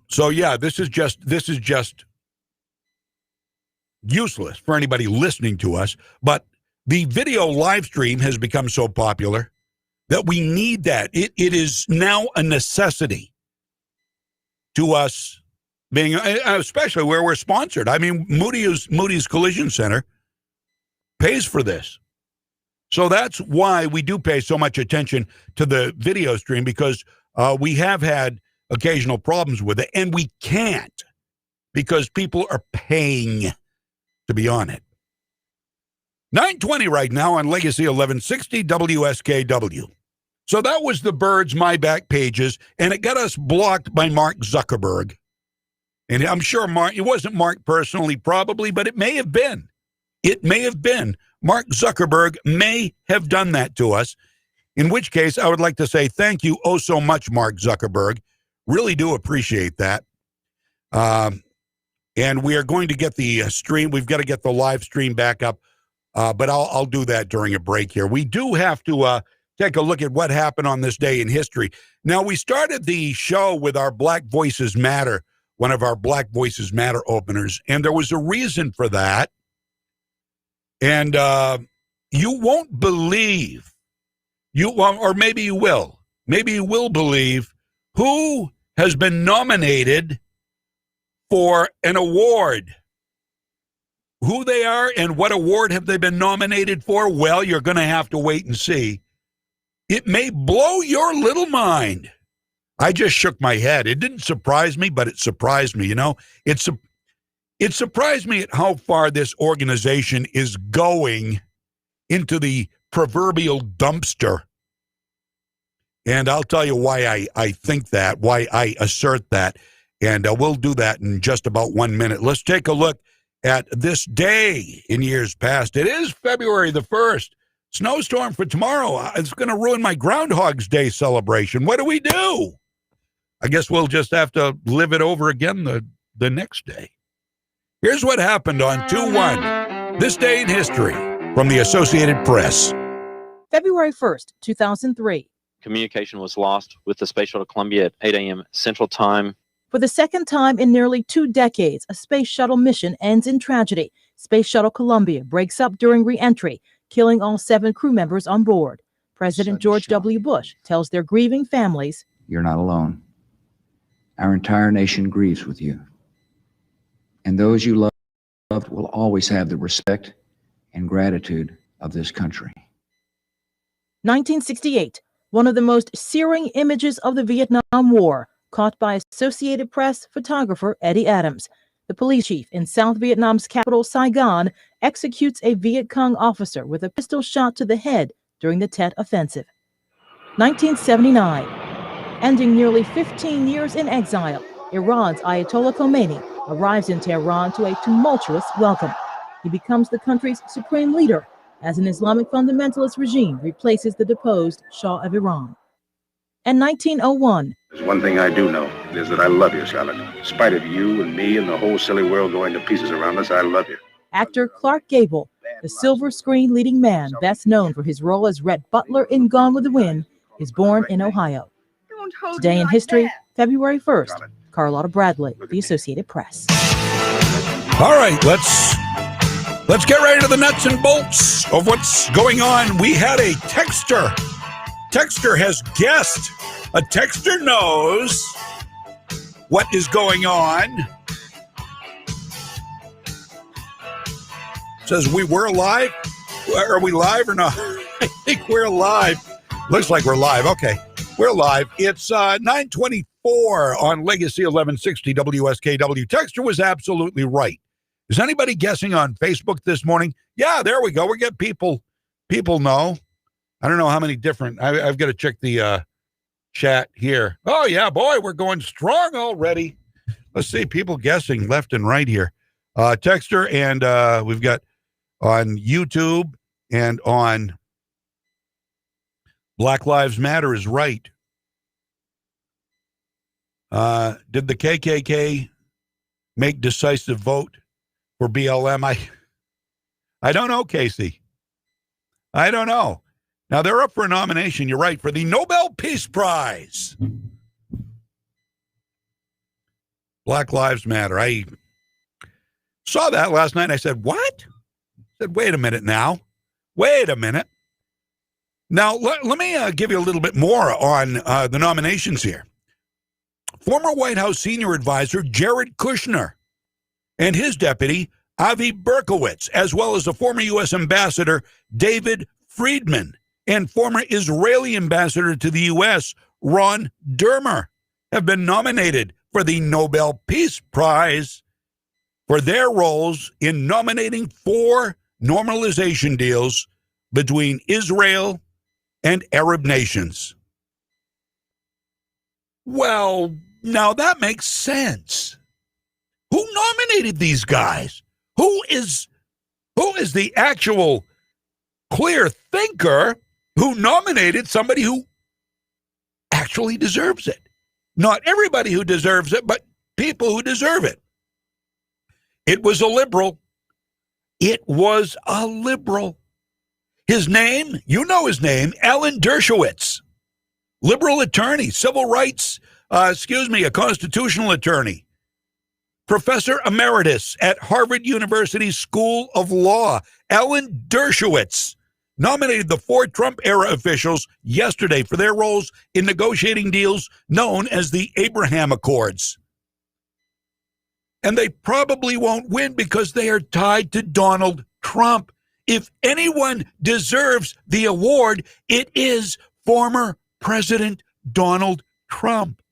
So yeah, this is just useless for anybody listening to us. But the video live stream has become so popular that we need that. It is now a necessity to us being, especially where we're sponsored. I mean, Moody's Collision Center pays for this. So that's why we do pay so much attention to the video stream, because we have had occasional problems with it, and we can't because people are paying to be on it. 9:20 right now on Legacy 1160 WSKW. So that was the Birds My Back Pages, and it got us blocked by Mark Zuckerberg. And I'm sure it wasn't Mark personally, probably, but it may have been. It may have been. Mark Zuckerberg may have done that to us, in which case I would like to say thank you oh so much, Mark Zuckerberg. Really do appreciate that. And we are going to get the stream. We've got to get the live stream back up, but I'll do that during a break here. We do have to take a look at what happened on this day in history. Now, we started the show with our Black Voices Matter, one of our Black Voices Matter openers, and there was a reason for that. And you won't believe, or maybe you will believe who has been nominated for an award. Who they are and what award have they been nominated for? Well, you're going to have to wait and see. It may blow your little mind. I just shook my head. It didn't surprise me, but it surprised me. You know, it surprised me at how far this organization is going into the proverbial dumpster. And I'll tell you why I think that, why I assert that. And we'll do that in just about 1 minute. Let's take a look at this day in years past. It is February the 1st. Snowstorm for tomorrow. It's going to ruin my Groundhog's Day celebration. What do we do? I guess we'll just have to live it over again the next day. Here's what happened on 2/1, this day in history, from the Associated Press. February 1st, 2003. Communication was lost with the Space Shuttle Columbia at 8 a.m. Central Time. For the second time in nearly 2 decades, a space shuttle mission ends in tragedy. Space Shuttle Columbia breaks up during re-entry, killing all 7 crew members on board. President George W. Bush tells their grieving families, "You're not alone. Our entire nation grieves with you. And those you loved will always have the respect and gratitude of this country." 1968, one of the most searing images of the Vietnam War, caught by Associated Press photographer Eddie Adams. The police chief in South Vietnam's capital, Saigon, executes a Viet Cong officer with a pistol shot to the head during the Tet Offensive. 1979, ending nearly 15 years in exile, Iran's Ayatollah Khomeini arrives in Tehran to a tumultuous welcome. He becomes the country's supreme leader as an Islamic fundamentalist regime replaces the deposed Shah of Iran. And 1901. There's one thing I do know, is that I love you, Charlotte. In spite of you and me and the whole silly world going to pieces around us, I love you. Actor Clark Gable, the silver screen leading man best known for his role as Rhett Butler in Gone with the Wind, is born in Ohio. Today in history, February 1st, Carlotta Bradley, The Associated Press. All right, let's get right into the nuts and bolts of what's going on. We had a texter. Texter has guessed. A texter knows what is going on. Says we're live. Are we live or not? I think we're live. Looks like we're live. Okay, we're live. It's 9:24 on Legacy 1160 WSKW. Texter was absolutely right. Is anybody guessing on Facebook this morning? Yeah, there we go. We get people know. I don't know how many different. I've got to check the chat here. Oh, yeah, boy, we're going strong already. Let's see, people guessing left and right here. Texter, and we've got on YouTube and on Black Lives Matter is right. Did the KKK make decisive vote for BLM? I don't know, Casey. I don't know. Now, they're up for a nomination, you're right, for the Nobel Peace Prize. Black Lives Matter. I saw that last night and I said, what? I said, wait a minute now. Wait a minute. Now, let me give you a little bit more on the nominations here. Former White House senior advisor Jared Kushner and his deputy, Avi Berkowitz, as well as the former U.S. ambassador David Friedman and former Israeli ambassador to the U.S., Ron Dermer, have been nominated for the Nobel Peace Prize for their roles in nominating 4 normalization deals between Israel and Arab nations. Well, now that makes sense. Who nominated these guys? Who is the actual clear thinker who nominated somebody who actually deserves it? Not everybody who deserves it, but people who deserve it. It was a liberal. It was a liberal. His name, you know his name, Alan Dershowitz. Liberal attorney, civil rights, a constitutional attorney. Professor Emeritus at Harvard University School of Law, Alan Dershowitz, nominated the 4 Trump-era officials yesterday for their roles in negotiating deals known as the Abraham Accords. And they probably won't win because they are tied to Donald Trump. If anyone deserves the award, it is former President Donald Trump.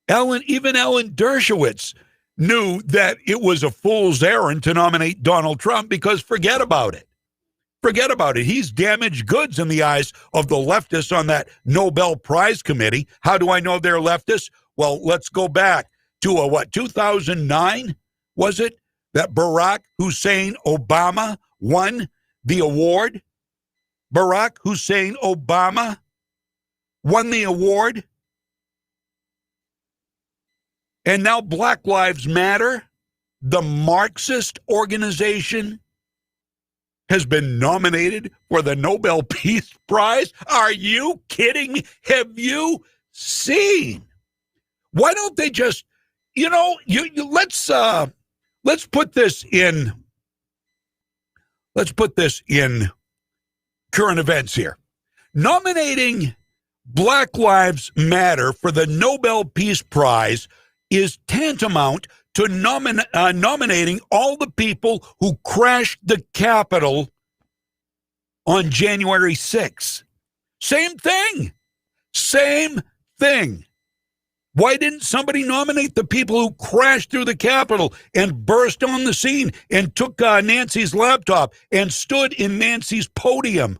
Even Alan Dershowitz knew that it was a fool's errand to nominate Donald Trump because forget about it. Forget about it. He's damaged goods in the eyes of the leftists on that Nobel Prize committee. How do I know they're leftists? Well, let's go back to 2009, was it, that Barack Hussein Obama won the award? Barack Hussein Obama won the award. And now Black Lives Matter, the Marxist organization, has been nominated for the Nobel Peace Prize. Are you kidding me? Have you seen? Why don't they just, let's put this in. Let's put this in current events here. Nominating Black Lives Matter for the Nobel Peace Prize is tantamount to nominating all the people who crashed the Capitol on January 6th. Same thing. Same thing. Why didn't somebody nominate the people who crashed through the Capitol and burst on the scene and took Nancy's laptop and stood in Nancy's podium?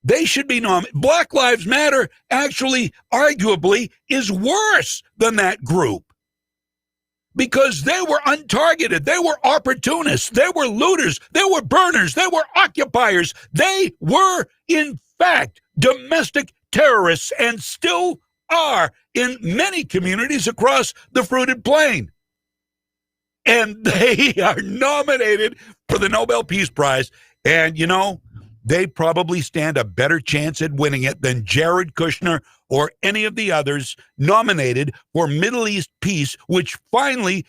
They should be nominated. Black Lives Matter actually, arguably, is worse than that group because they were untargeted. They were opportunists. They were looters. They were burners. They were occupiers. They were, in fact, domestic terrorists and still are in many communities across the fruited plain. And they are nominated for the Nobel Peace Prize. And, they probably stand a better chance at winning it than Jared Kushner or any of the others nominated for Middle East peace, which finally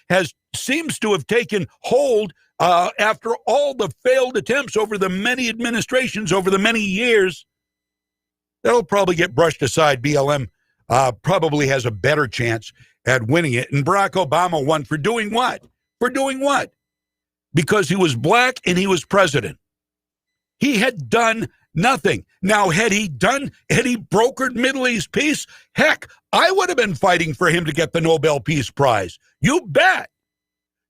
seems to have taken hold after all the failed attempts over the many administrations over the many years. That'll probably get brushed aside. BLM probably has a better chance at winning it. And Barack Obama won for doing what? For doing what? Because he was black and he was president. He had done nothing. Now, had he brokered Middle East peace? Heck, I would have been fighting for him to get the Nobel Peace Prize. You bet.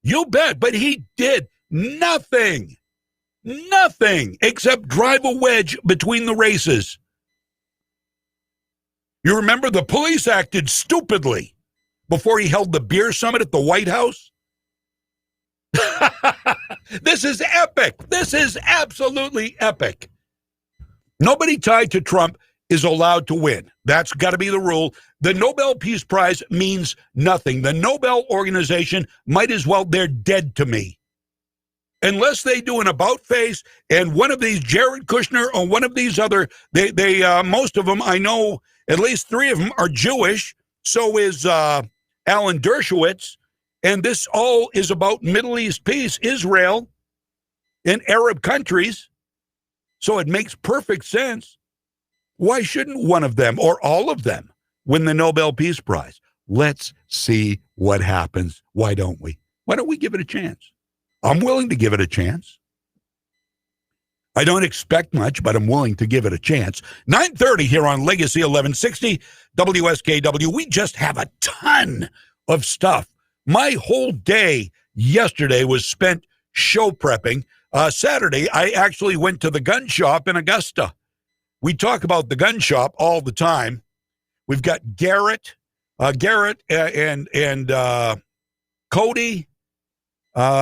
You bet. But he did nothing. Nothing except drive a wedge between the races. You remember the police acted stupidly before he held the beer summit at the White House? This is epic. This is absolutely epic. Nobody tied to Trump is allowed to win. That's got to be the rule. The Nobel Peace Prize means nothing. The Nobel organization might as well, they're dead to me. Unless they do an about face and one of these, Jared Kushner or one of these other, they most of them, I know at least 3 of them are Jewish. So is Alan Dershowitz, and this all is about Middle East peace, Israel, and Arab countries. So it makes perfect sense. Why shouldn't one of them or all of them win the Nobel Peace Prize? Let's see what happens. Why don't we? Why don't we give it a chance? I'm willing to give it a chance. I don't expect much, but I'm willing to give it a chance. 9:30 here on Legacy 1160 WSKW. We just have a ton of stuff. My whole day yesterday was spent show prepping. Saturday, I actually went to the gun shop in Augusta. We talk about the gun shop all the time. We've got Garrett and Cody.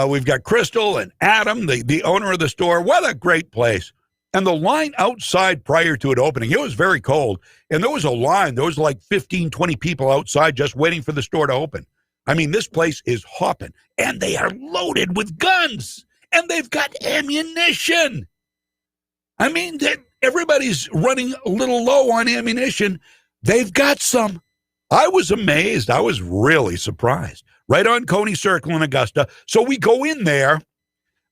We've got Crystal and Adam, the owner of the store. What a great place. And the line outside prior to it opening, it was very cold. And there was a line. There was like 15, 20 people outside just waiting for the store to open. I mean, this place is hopping. And they are loaded with guns. And they've got ammunition. I mean, everybody's running a little low on ammunition. They've got some. I was amazed. I was really surprised. Right on Coney Circle in Augusta. So we go in there.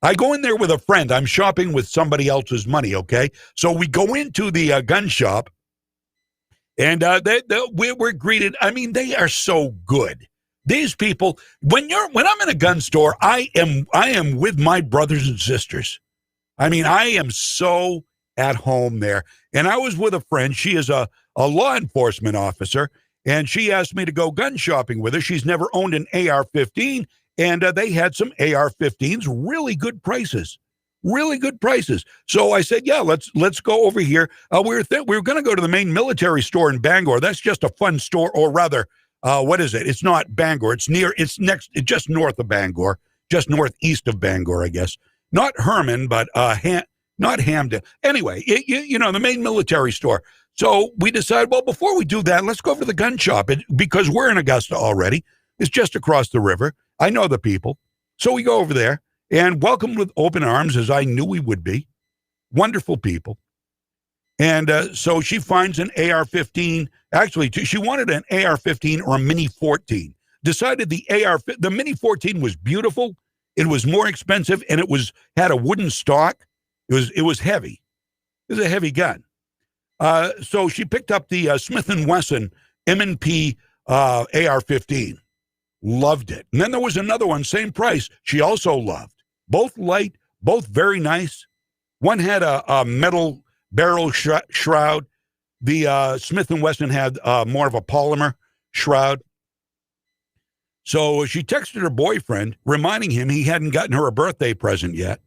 I go in there with a friend. I'm shopping with somebody else's money, okay? So we go into the gun shop, and we're greeted. I mean, they are so good. These people, when I'm in a gun store, I am with my brothers and sisters. I mean, I am so at home there. And I was with a friend. She is a law enforcement officer. And she asked me to go gun shopping with her. She's never owned an AR-15, and they had some AR-15s, really good prices. So I said, yeah, let's go over here. We were going to go to the main military store in Bangor. That's just a fun store, or rather, what is it? It's not Bangor. It's just north of Bangor, just northeast of Bangor, I guess. Not Herman, but not Hamden. Anyway, the main military store. So we decided, well, before we do that, let's go over to the gun shop because we're in Augusta already. It's just across the river. I know the people. So we go over there and welcome with open arms, as I knew we would be. Wonderful people. And so she finds an AR-15. Actually, she wanted an AR-15 or a Mini 14. Decided the Mini 14 was beautiful. It was more expensive, and it had a wooden stock. It was heavy. It was a heavy gun. So she picked up the Smith & Wesson M&P AR-15. Loved it. And then there was another one, same price, she also loved. Both light, both very nice. One had a metal barrel shroud. The Smith & Wesson had more of a polymer shroud. So she texted her boyfriend, reminding him he hadn't gotten her a birthday present yet,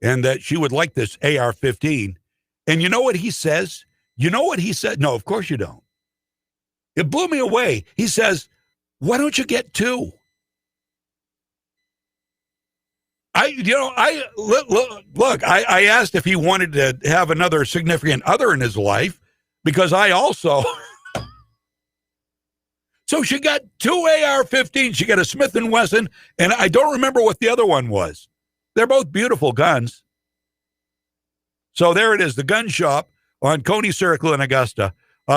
and that she would like this AR-15. And you know what he says? No, of course you don't. It blew me away. He says, why don't you get two? I asked if he wanted to have another significant other in his life because I also. So she got two AR-15. She got a Smith & Wesson, and I don't remember what the other one was. They're both beautiful guns. So there it is, the gun shop on Coney Circle in Augusta.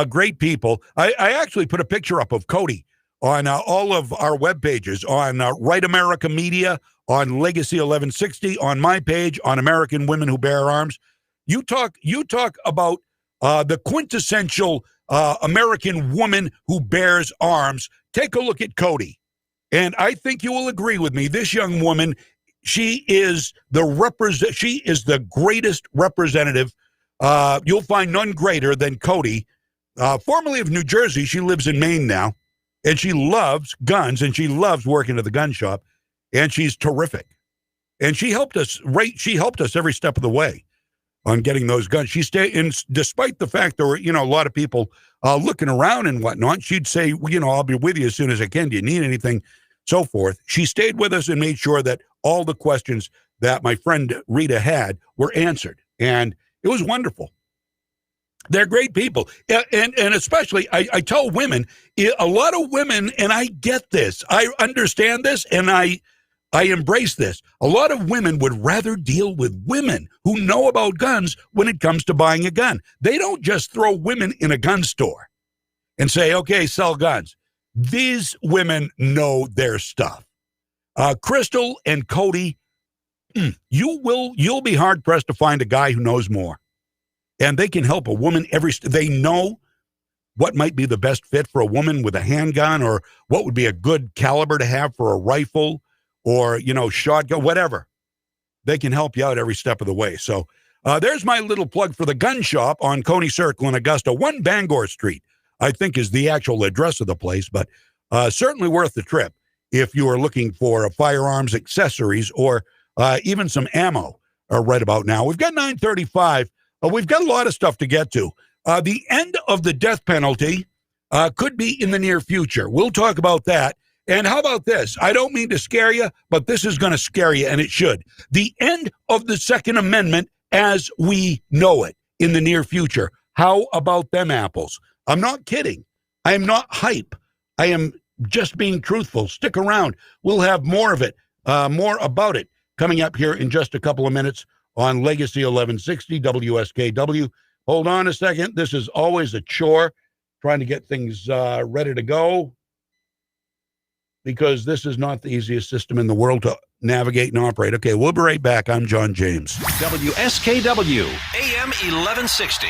Great people. I actually put a picture up of Cody on all of our web pages, on Right America Media, on Legacy 1160, on my page, on American Women Who Bear Arms. You talk about the quintessential American woman who bears arms. Take a look at Cody. And I think you will agree with me. This young woman, she is the greatest representative. You'll find none greater than Cody. Formerly of New Jersey, she lives in Maine now. And she loves guns, and she loves working at the gun shop. And she's terrific. And she helped us every step of the way on getting those guns. She stayed, and despite the fact there were, a lot of people looking around and whatnot, she'd say, I'll be with you as soon as I can. Do you need anything? So forth. She stayed with us and made sure that all the questions that my friend Rita had were answered. And it was wonderful. They're great people. And especially, I tell women, a lot of women, and I get this, I understand this, and I embrace this. A lot of women would rather deal with women who know about guns when it comes to buying a gun. They don't just throw women in a gun store and say, okay, sell guns. These women know their stuff. Crystal and Cody, you'll be hard pressed to find a guy who knows more, and they can help a woman they know what might be the best fit for a woman with a handgun, or what would be a good caliber to have for a rifle, or shotgun, whatever. They can help you out every step of the way. So there's my little plug for the gun shop on Coney Circle in Augusta. 1 Bangor Street, I think, is the actual address of the place, but certainly worth the trip if you are looking for firearms, accessories, or even some ammo right about now. We've got 9:35. We've got a lot of stuff to get to. The end of the death penalty could be in the near future. We'll talk about that. And how about this? I don't mean to scare you, but this is going to scare you, and it should. The end of the Second Amendment as we know it in the near future. How about them apples? I'm not kidding. I am not hype. I am just being truthful. Stick around. We'll have more of it, more about it, coming up here in just a couple of minutes on Legacy 1160 WSKW. Hold on a second. This is always a chore, trying to get things ready to go, because this is not the easiest system in the world to navigate and operate. Okay, we'll be right back. I'm John James. WSKW, AM 1160.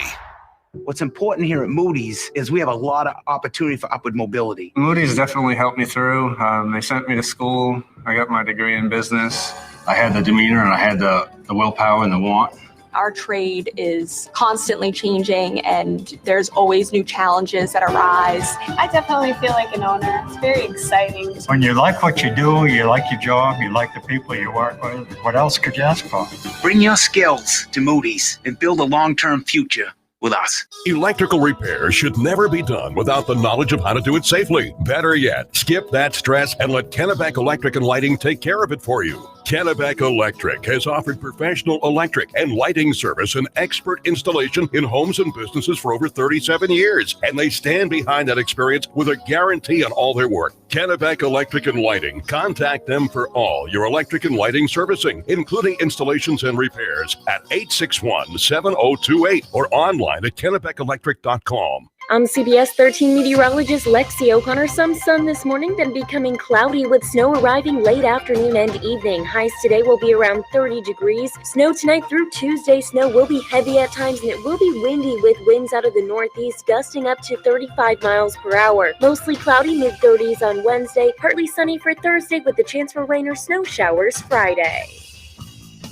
What's important here at Moody's is we have a lot of opportunity for upward mobility. Moody's definitely helped me through. They sent me to school. I got my degree in business. I had the demeanor and I had the willpower and the want. Our trade is constantly changing, and there's always new challenges that arise. I definitely feel like an owner. It's very exciting. When you like what you do, you like your job, you like the people you work with, what else could you ask for? Bring your skills to Moody's and build a long-term future with us. Electrical repair should never be done without the knowledge of how to do it safely. Better yet, skip that stress and let Kennebec Electric and Lighting take care of it for you. Kennebec Electric has offered professional electric and lighting service and expert installation in homes and businesses for over 37 years, and they stand behind that experience with a guarantee on all their work. Kennebec Electric and Lighting. Contact them for all your electric and lighting servicing, including installations and repairs, at 861-7028 or online at KennebecElectric.com. I'm CBS 13 meteorologist Lexi O'Connor. Some sun this morning, then becoming cloudy with snow arriving late afternoon and evening. Highs today will be around 30 degrees. Snow tonight through Tuesday. Snow will be heavy at times, and it will be windy with winds out of the northeast gusting up to 35 miles per hour. Mostly cloudy, mid-30s on Wednesday. Partly sunny for Thursday with the chance for rain or snow showers Friday.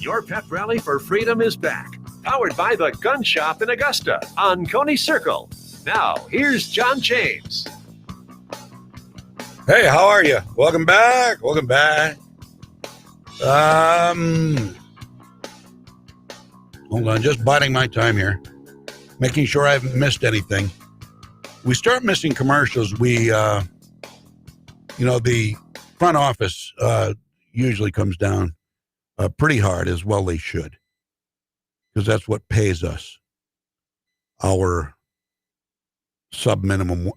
Your pep rally for freedom is back. Powered by the Gun Shop in Augusta on Coney Circle. Now, here's John James. Hey, how are you? Welcome back. Welcome back. Hold on, just biding my time here, making sure I haven't missed anything. We start missing commercials. The front office usually comes down pretty hard, as well they should, because that's what pays us our sub-minimum.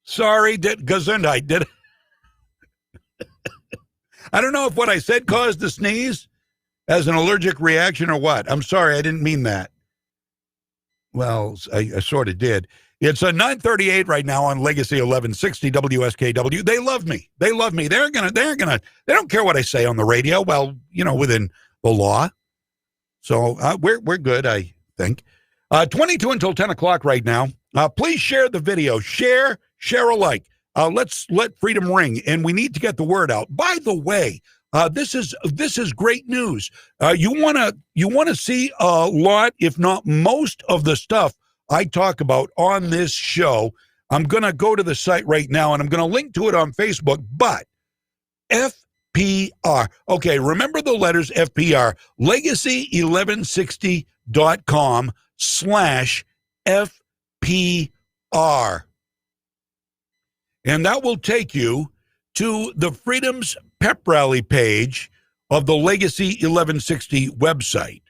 Sorry, Gesundheit, did I don't know if what I said caused the sneeze as an allergic reaction or what. I'm sorry, I didn't mean that. Well, I sort of did. It's 9:38 right now on Legacy 1160 WSKW. They love me. They love me. They don't care what I say on the radio. Well, within the law. So we're good, I think. 22 until 10 o'clock right now. Please share the video. Share alike. Let's let freedom ring, and we need to get the word out. By the way, this is great news. You wanna see a lot, if not most, of the stuff I talk about on this show. I'm gonna go to the site right now, and I'm gonna link to it on Facebook. But FPR. Okay, remember the letters FPR. Legacy1160.com/FPR. And that will take you to the Freedom's Pep Rally page of the Legacy 1160 website.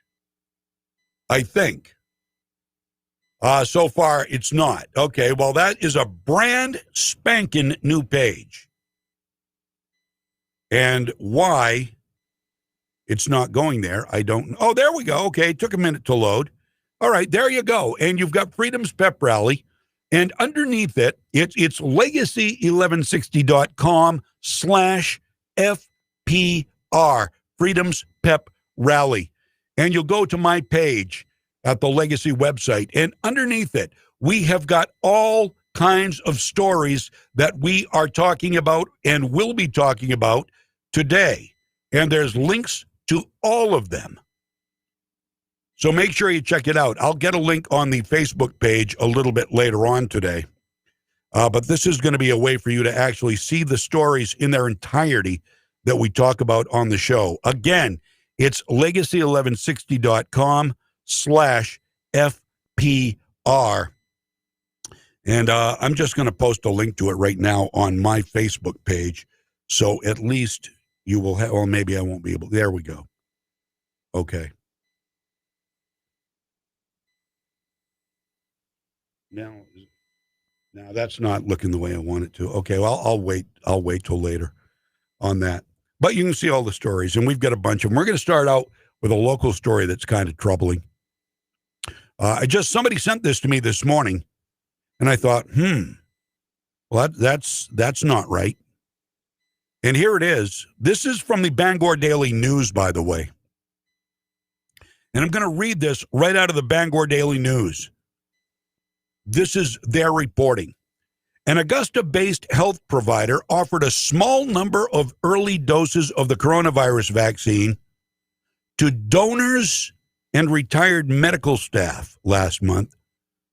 I think. So far, it's not. Okay, well, that is a brand spanking new page. And why it's not going there, I don't know. Oh, there we go. Okay, it took a minute to load. All right, there you go. And you've got Freedom's Pep Rally. And underneath it, it's legacy1160.com/FPR, Freedom's Pep Rally. And you'll go to my page at the Legacy website. And underneath it, we have got all kinds of stories that we are talking about and will be talking about today. And there's links to all of them. So make sure you check it out. I'll get a link on the Facebook page a little bit later on today. But this is going to be a way for you to actually see the stories in their entirety that we talk about on the show. Again, it's legacy1160.com/FPR. And I'm just going to post a link to it right now on my Facebook page. So at least you will have, well, maybe I won't be able. There we go. Okay. Now that's not looking the way I want it to. Okay, well, I'll wait till later on that. But you can see all the stories, and we've got a bunch of them. We're going to start out with a local story that's kind of troubling. Somebody sent this to me this morning, and I thought, well, that's not right. And here it is. This is from the Bangor Daily News, by the way. And I'm going to read this right out of the Bangor Daily News. This is their reporting. An Augusta-based health provider offered a small number of early doses of the coronavirus vaccine to donors and retired medical staff last month,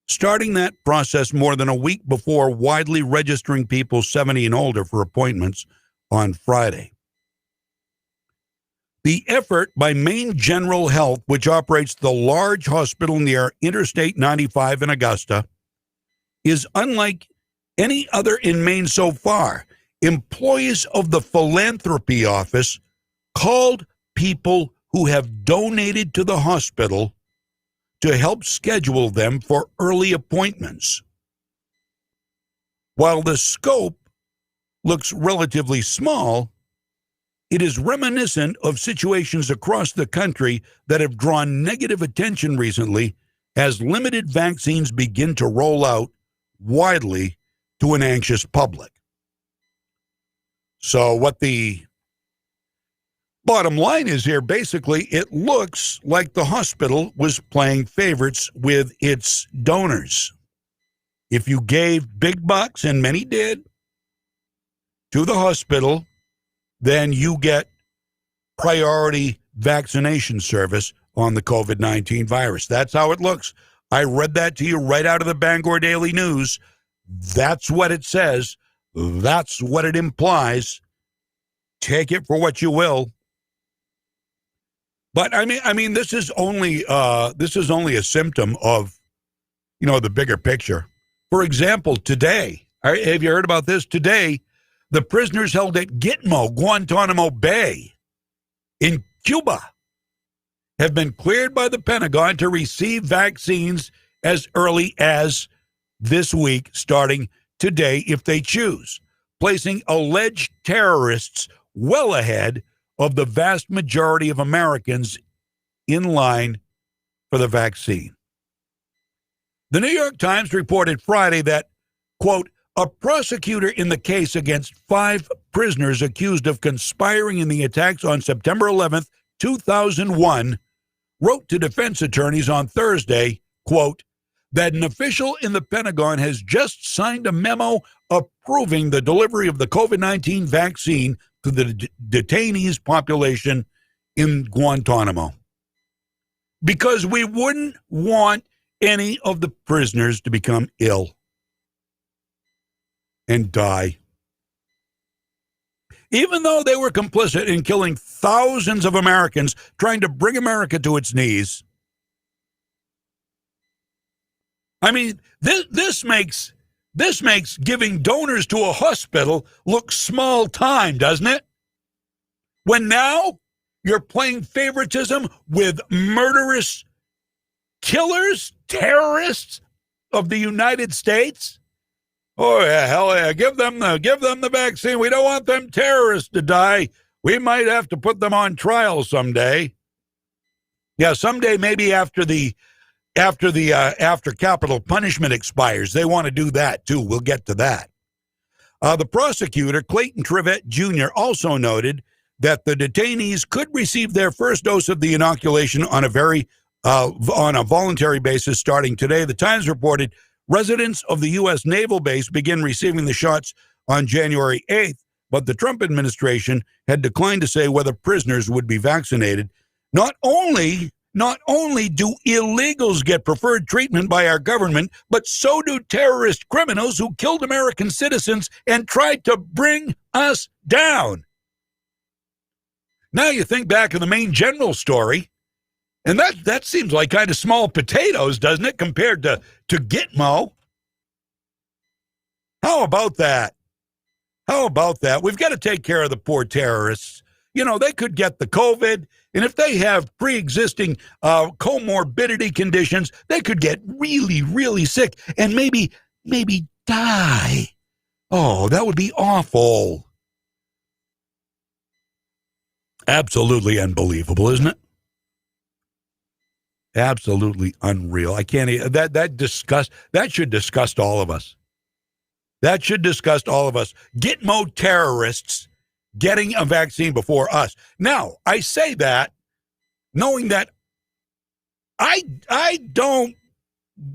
starting that process more than a week before widely registering people 70 and older for appointments on Friday. The effort by Maine General Health, which operates the large hospital near Interstate 95 in Augusta, is unlike any other in Maine so far. Employees of the philanthropy office called people who have donated to the hospital to help schedule them for early appointments. While the scope looks relatively small, it is reminiscent of situations across the country that have drawn negative attention recently as limited vaccines begin to roll out widely to an anxious public. So what the bottom line is here, basically, it looks like the hospital was playing favorites with its donors. If you gave big bucks, and many did, to the hospital, then you get priority vaccination service on the COVID-19 virus. That's how it looks. I read that to you right out of the Bangor Daily News. That's what it says. That's what it implies. Take it for what you will. But I mean, this is only a symptom of, the bigger picture. For example, today, have you heard about this? Today, the prisoners held at Gitmo, Guantanamo Bay, in Cuba, have been cleared by the Pentagon to receive vaccines as early as this week, starting today if they choose, placing alleged terrorists well ahead of the vast majority of Americans in line for the vaccine. The New York Times reported Friday that, quote, a prosecutor in the case against 5 prisoners accused of conspiring in the attacks on September 11th, 2001, wrote to defense attorneys on Thursday, quote, that an official in the Pentagon has just signed a memo approving the delivery of the COVID-19 vaccine to the detainees population in Guantanamo. Because we wouldn't want any of the prisoners to become ill and die. Even though they were complicit in killing thousands of Americans, trying to bring America to its knees. I mean, this makes giving donors to a hospital look small time, doesn't it? When now you're playing favoritism with murderous killers, terrorists of the United States. Oh, yeah, hell yeah, give them the vaccine. We don't want them terrorists to die. We might have to put them on trial someday. Yeah, someday, maybe after the after capital punishment expires. They want to do that too. We'll get to that. The prosecutor, Clayton Trevette Jr., also noted that the detainees could receive their first dose of the inoculation on a voluntary basis starting today. The Times reported residents of the U.S. Naval Base begin receiving the shots on January 8th, but the Trump administration had declined to say whether prisoners would be vaccinated. Not only do illegals get preferred treatment by our government, but so do terrorist criminals who killed American citizens and tried to bring us down. Now you think back in the Maine General story, and that seems like kind of small potatoes, doesn't it, compared to Gitmo? How about that? How about that? We've got to take care of the poor terrorists. You know, they could get the COVID, and if they have pre-existing comorbidity conditions, they could get really, really sick and maybe die. Oh, that would be awful. Absolutely unbelievable, isn't it? Absolutely unreal. I can't. That should disgust all of us. That should disgust all of us. Gitmo terrorists getting a vaccine before us. Now, I say that knowing that I don't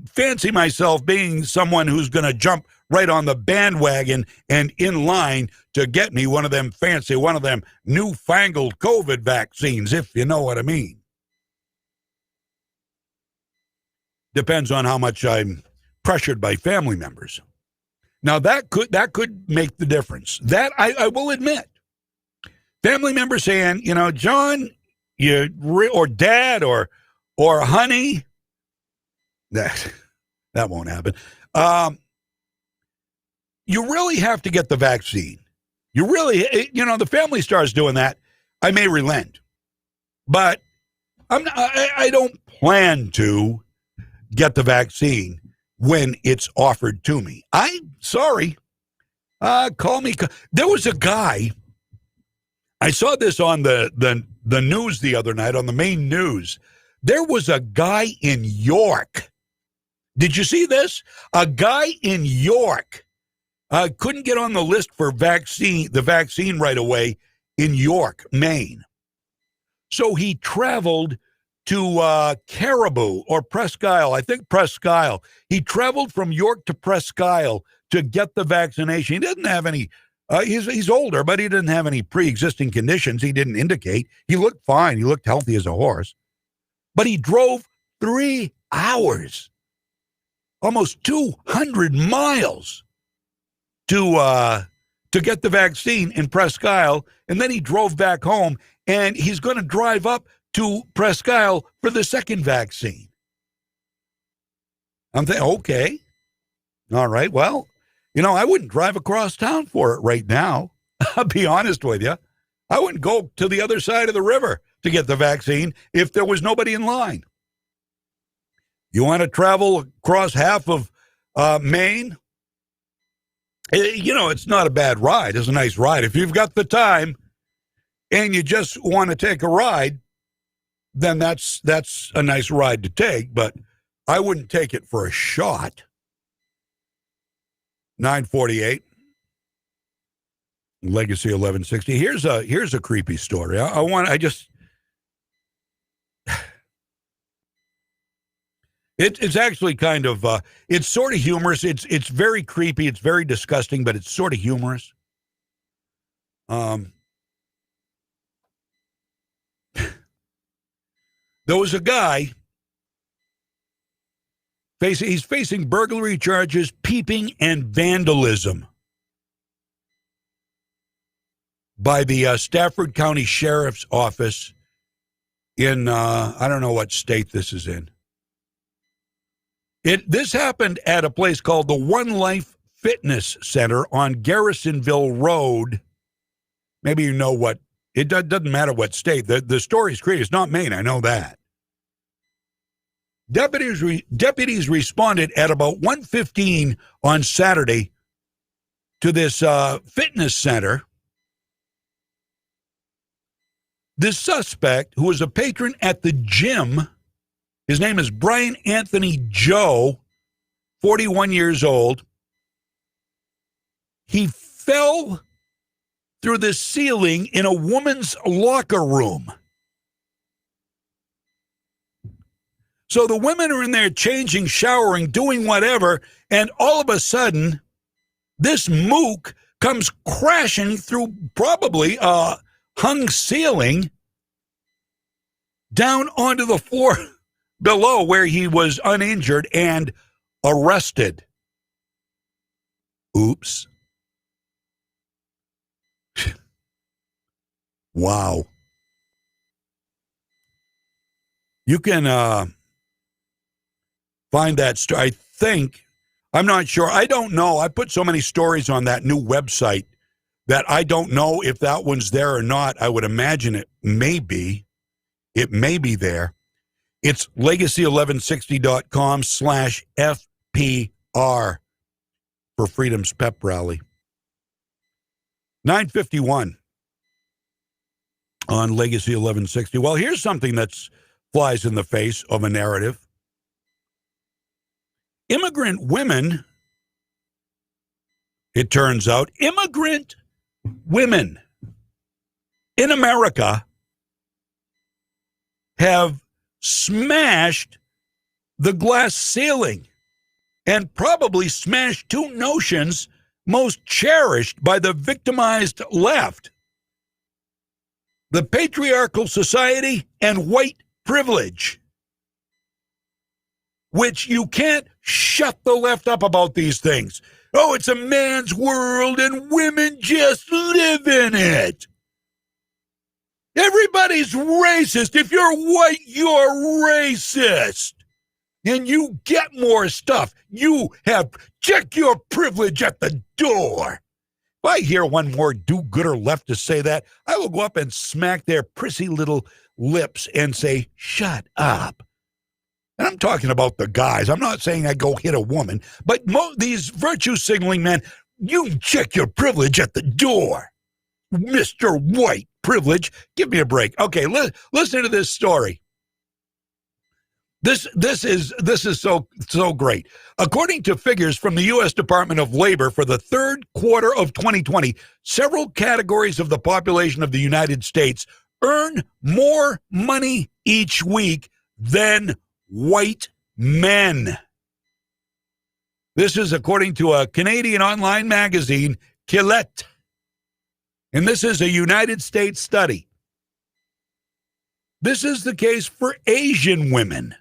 fancy myself being someone who's going to jump right on the bandwagon and in line to get me one of them newfangled COVID vaccines, if you know what I mean. Depends on how much I'm pressured by family members. Now, that could make the difference. That I will admit. Family members saying, you know, John, or Dad, or honey, that won't happen. You really have to get the vaccine. You really, the family starts doing that, I may relent. But I don't plan to get the vaccine when it's offered to me. I'm sorry. Call me. There was a guy, I saw this on the news the other night, on the main news. There was a guy in York. Did you see this? A guy in York couldn't get on the list for the vaccine right away in York, Maine. So he traveled to Caribou or Presque Isle. I think Presque Isle. He traveled from York to Presque Isle to get the vaccination. He didn't have any, he's older, but he didn't have any pre-existing conditions. He didn't indicate. He looked fine. He looked healthy as a horse. But he drove 3 hours, almost 200 miles to get the vaccine in Presque Isle. And then he drove back home, and he's going to drive up to Presque Isle for the second vaccine. I'm thinking, okay, all right, well, I wouldn't drive across town for it right now. I'll be honest with you. I wouldn't go to the other side of the river to get the vaccine if there was nobody in line. You want to travel across half of Maine? It's not a bad ride. It's a nice ride. If you've got the time and you just want to take a ride, then that's a nice ride to take, but I wouldn't take it for a shot. 948, Legacy 1160. Here's a creepy story. It's actually kind of, it's sort of humorous. It's very creepy. It's very disgusting, but it's sort of humorous. There was a guy, he's facing burglary charges, peeping, and vandalism by the Stafford County Sheriff's Office in, I don't know what state this is in. This happened at a place called the One Life Fitness Center on Garrisonville Road. Maybe you know what, it doesn't matter what state. The story's created. It's not Maine, I know that. Deputies responded at about 1:15 on Saturday to this fitness center. The suspect, who was a patron at the gym His name is Brian Anthony Joe, 41 years old. He fell through the ceiling in a woman's locker room. So the women are in there changing, showering, doing whatever, and all of a sudden, this mook comes crashing through probably a hung ceiling down onto the floor below where he was uninjured and arrested. Oops. Wow. You can find that story. I think, I'm not sure. I don't know. I put so many stories on that new website that I don't know if that one's there or not. I would imagine it may be. It may be there. It's legacy1160.com/FPR for Freedom's Pep Rally. 9:51 on Legacy 1160. Well, here's something that flies in the face of a narrative. Immigrant women, it turns out, immigrant women in America have smashed the glass ceiling and probably smashed two notions most cherished by the victimized left: the patriarchal society and white privilege, which you can't shut the left up about these things. Oh, it's a man's world and women just live in it. Everybody's racist. If you're white, you're racist. And you get more stuff. You have, check your privilege at the door. If I hear one more do-gooder leftist say that, I will go up and smack their prissy little lips and say, shut up. And I'm talking about the guys. I'm not saying I go hit a woman, but these virtue signaling men, you check your privilege at the door. Mr. White Privilege, give me a break. Okay, listen to this story. This is so great. According to figures from the U.S. Department of Labor for the third quarter of 2020, several categories of the population of the United States earn more money each week than white men. This is according to a Canadian online magazine, Violette. And this is a United States study. This is the case for Asian women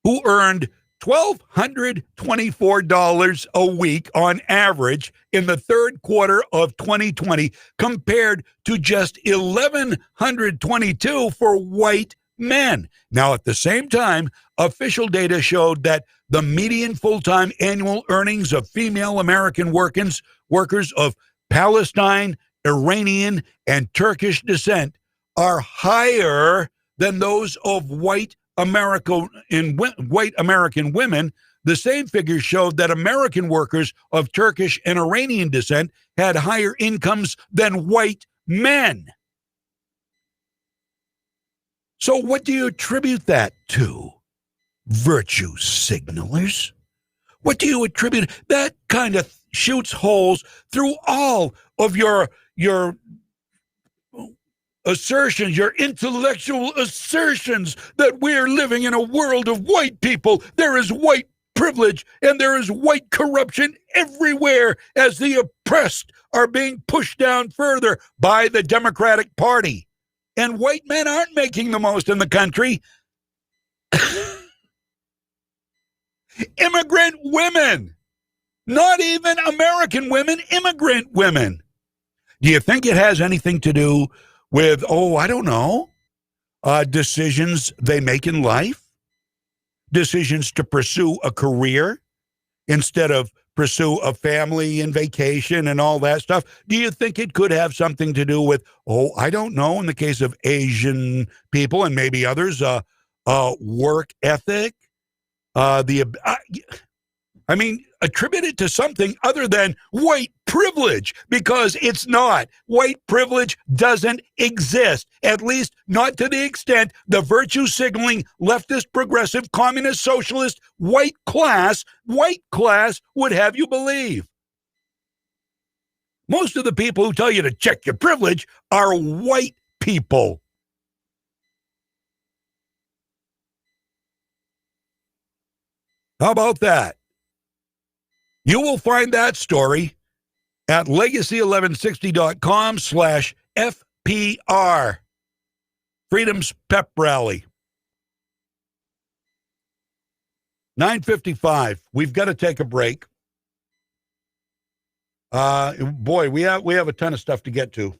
who earned $1,224 a week on average in the third quarter of 2020 compared to just $1,122 for white men. Now, at the same time, official data showed that the median full-time annual earnings of female American workers of Palestine, Iranian, and Turkish descent are higher than those of white American women. The same figures showed that American workers of Turkish and Iranian descent had higher incomes than white men. So what do you attribute that to? Virtue signalers? What do you attribute? That kind of shoots holes through all of your assertions, your intellectual assertions that we're living in a world of white people. There is white privilege and there is white corruption everywhere as the oppressed are being pushed down further by the Democratic Party. And white men aren't making the most in the country. Immigrant women, not even American women, immigrant women. Do you think it has anything to do with, I don't know, decisions they make in life? Decisions to pursue a career instead of pursue a family and vacation and all that stuff? Do you think it could have something to do with, I don't know, in the case of Asian people and maybe others, work ethic? I I mean, attribute it to something other than white privilege, because it's not. White privilege doesn't exist, at least not to the extent the virtue signaling leftist, progressive, communist, socialist, white class would have you believe. Most of the people who tell you to check your privilege are white people. How about that? You will find that story at legacy1160.com/FPR. Freedom's Pep Rally. 9:55. We've got to take a break. Boy, we have a ton of stuff to get to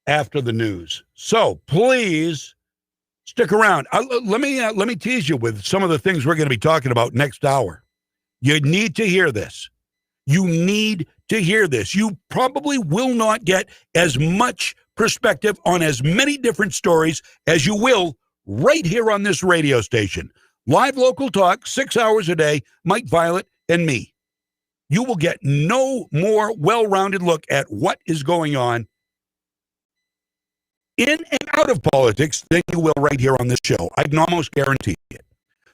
after the news. So please stick around. Let me tease you with some of the things we're going to be talking about next hour. You need to hear this. You need to hear this. You probably will not get as much perspective on as many different stories as you will right here on this radio station. Live local talk, 6 hours a day, Mike, Violette, and me. You will get no more well-rounded look at what is going on in and out of politics than you will right here on this show. I can almost guarantee it.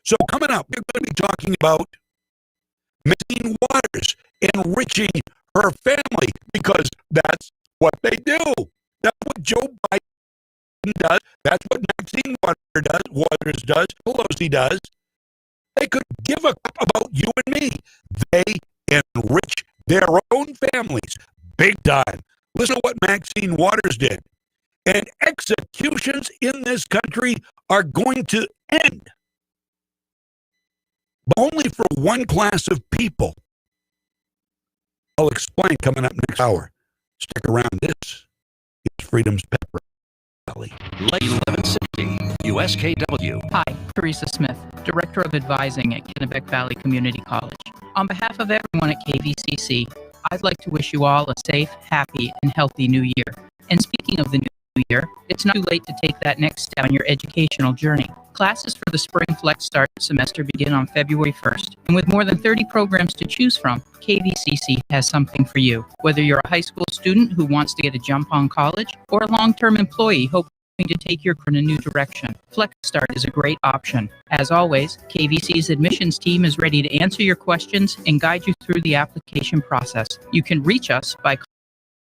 So coming up, we're going to be talking about Maxine Waters enriching her family, because that's what they do. That's what Joe Biden does. That's what Maxine Waters does, Pelosi does. They could give a crap about you and me. They enrich their own families big time. Listen to what Maxine Waters did. And executions in this country are going to end, but only for one class of people. I'll explain coming up next hour. Stick around. This is Freedom's Pep Rally. Late 1160, WSKW. Hi, Teresa Smith, Director of Advising at Kennebec Valley Community College. On behalf of everyone at KVCC, I'd like to wish you all a safe, happy, and healthy new year. And speaking of the new year, it's not too late to take that next step on your educational journey. Classes for the Spring Flex Start semester begin on February 1st, and with more than 30 programs to choose from, KVCC has something for you. Whether you're a high school student who wants to get a jump on college, or a long-term employee hoping to take your career in a new direction, Flex Start is a great option. As always, KVC's admissions team is ready to answer your questions and guide you through the application process. You can reach us by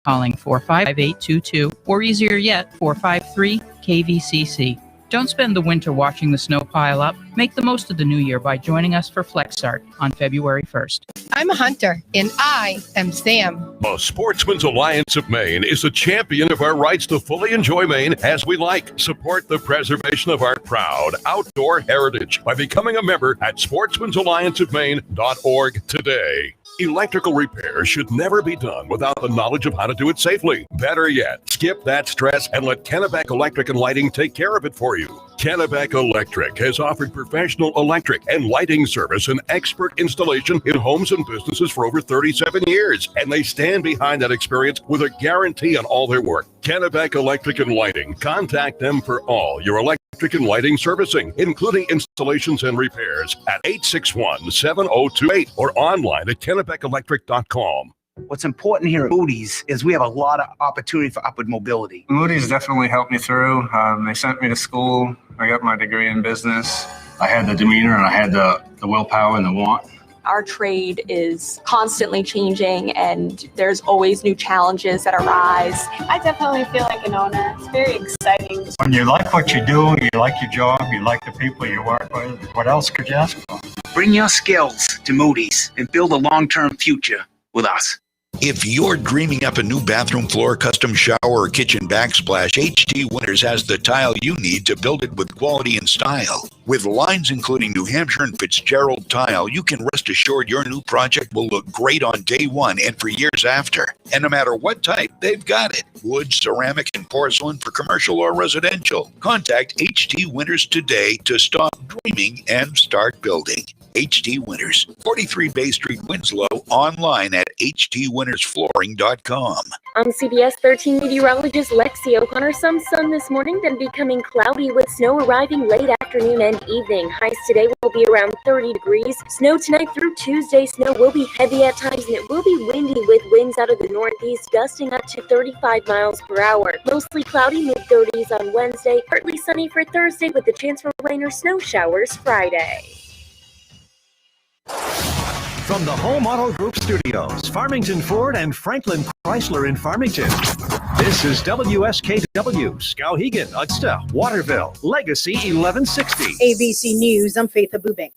calling 45822, or easier yet, 453-KVCC. Don't spend the winter watching the snow pile up. Make the most of the new year by joining us for Flex Start on February 1st. I'm a hunter, and I am Sam. The Sportsman's Alliance of Maine is a champion of our rights to fully enjoy Maine as we like. Support the preservation of our proud outdoor heritage by becoming a member at sportsmansallianceofmaine.org today. Electrical repair should never be done without the knowledge of how to do it safely. Better yet, skip that stress and let Kennebec Electric and Lighting take care of it for you. Kennebec Electric has offered professional electric and lighting service and expert installation in homes and businesses for over 37 years, and they stand behind that experience with a guarantee on all their work. Kennebec Electric and Lighting. Contact them for all your electric and lighting servicing, including installations and repairs at 861-7028 or online at KennebeCelectric.com. What's important here at Moody's is we have a lot of opportunity for upward mobility. Moody's definitely helped me through. They sent me to school. I got my degree in business. I had the demeanor and I had the willpower and the want. Our trade is constantly changing, and there's always new challenges that arise. I definitely feel like an owner. It's very exciting. When you like what you do, you like your job, you like the people you work with, what else could you ask for? Bring your skills to Moody's and build a long-term future with us. If you're dreaming up a new bathroom floor, custom shower, or kitchen backsplash, HT Winters has the tile you need to build it with quality and style. With lines including New Hampshire and Fitzgerald tile, you can rest assured your new project will look great on day one and for years after. And no matter what type, they've got it. Wood, ceramic, and porcelain for commercial or residential. Contact HT Winters today to stop dreaming and start building. HT Winters, 43 Bay Street, Winslow, online at htwintersflooring.com. On CBS 13 meteorologist Lexi O'Connor, some sun this morning, then becoming cloudy with snow arriving late afternoon and evening. Highs today will be around 30 degrees. Snow tonight through Tuesday. Snow will be heavy at times and it will be windy with winds out of the northeast gusting up to 35 miles per hour. Mostly cloudy, mid-30s on Wednesday. Partly sunny for Thursday with the chance for rain or snow showers Friday. From the Home Auto Group Studios, Farmington Ford and Franklin Chrysler in Farmington. This is WSKW, Skowhegan, Augusta, Waterville, Legacy 1160. ABC News, I'm Faith Abubek.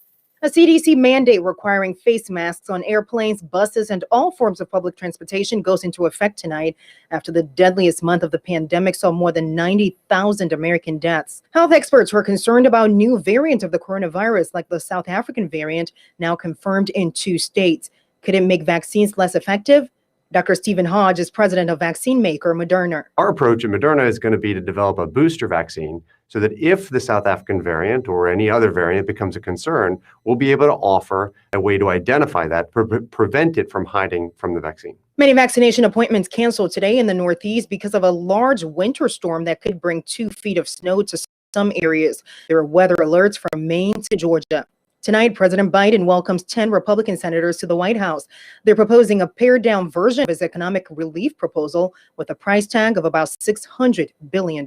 A CDC mandate requiring face masks on airplanes, buses, and all forms of public transportation goes into effect tonight after the deadliest month of the pandemic saw more than 90,000 American deaths. Health experts were concerned about new variant of the coronavirus like the South African variant, now confirmed in 2 states. Could it make vaccines less effective? Dr. Stephen Hodge is president of vaccine maker Moderna. Our approach at Moderna is going to be to develop a booster vaccine so that if the South African variant or any other variant becomes a concern, we'll be able to offer a way to identify that, prevent it from hiding from the vaccine. Many vaccination appointments canceled today in the Northeast because of a large winter storm that could bring 2 feet of snow to some areas. There are weather alerts from Maine to Georgia. Tonight, President Biden welcomes 10 Republican senators to the White House. They're proposing a pared-down version of his economic relief proposal with a price tag of about $600 billion.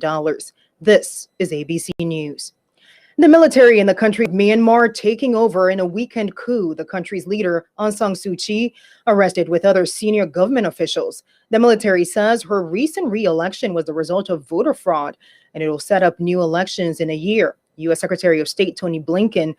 This is ABC News. The military in the country of Myanmar taking over in a weekend coup. The country's leader, Aung San Suu Kyi, arrested with other senior government officials. The military says her recent re-election was the result of voter fraud, and it will set up new elections in a year. U.S. Secretary of State Tony Blinken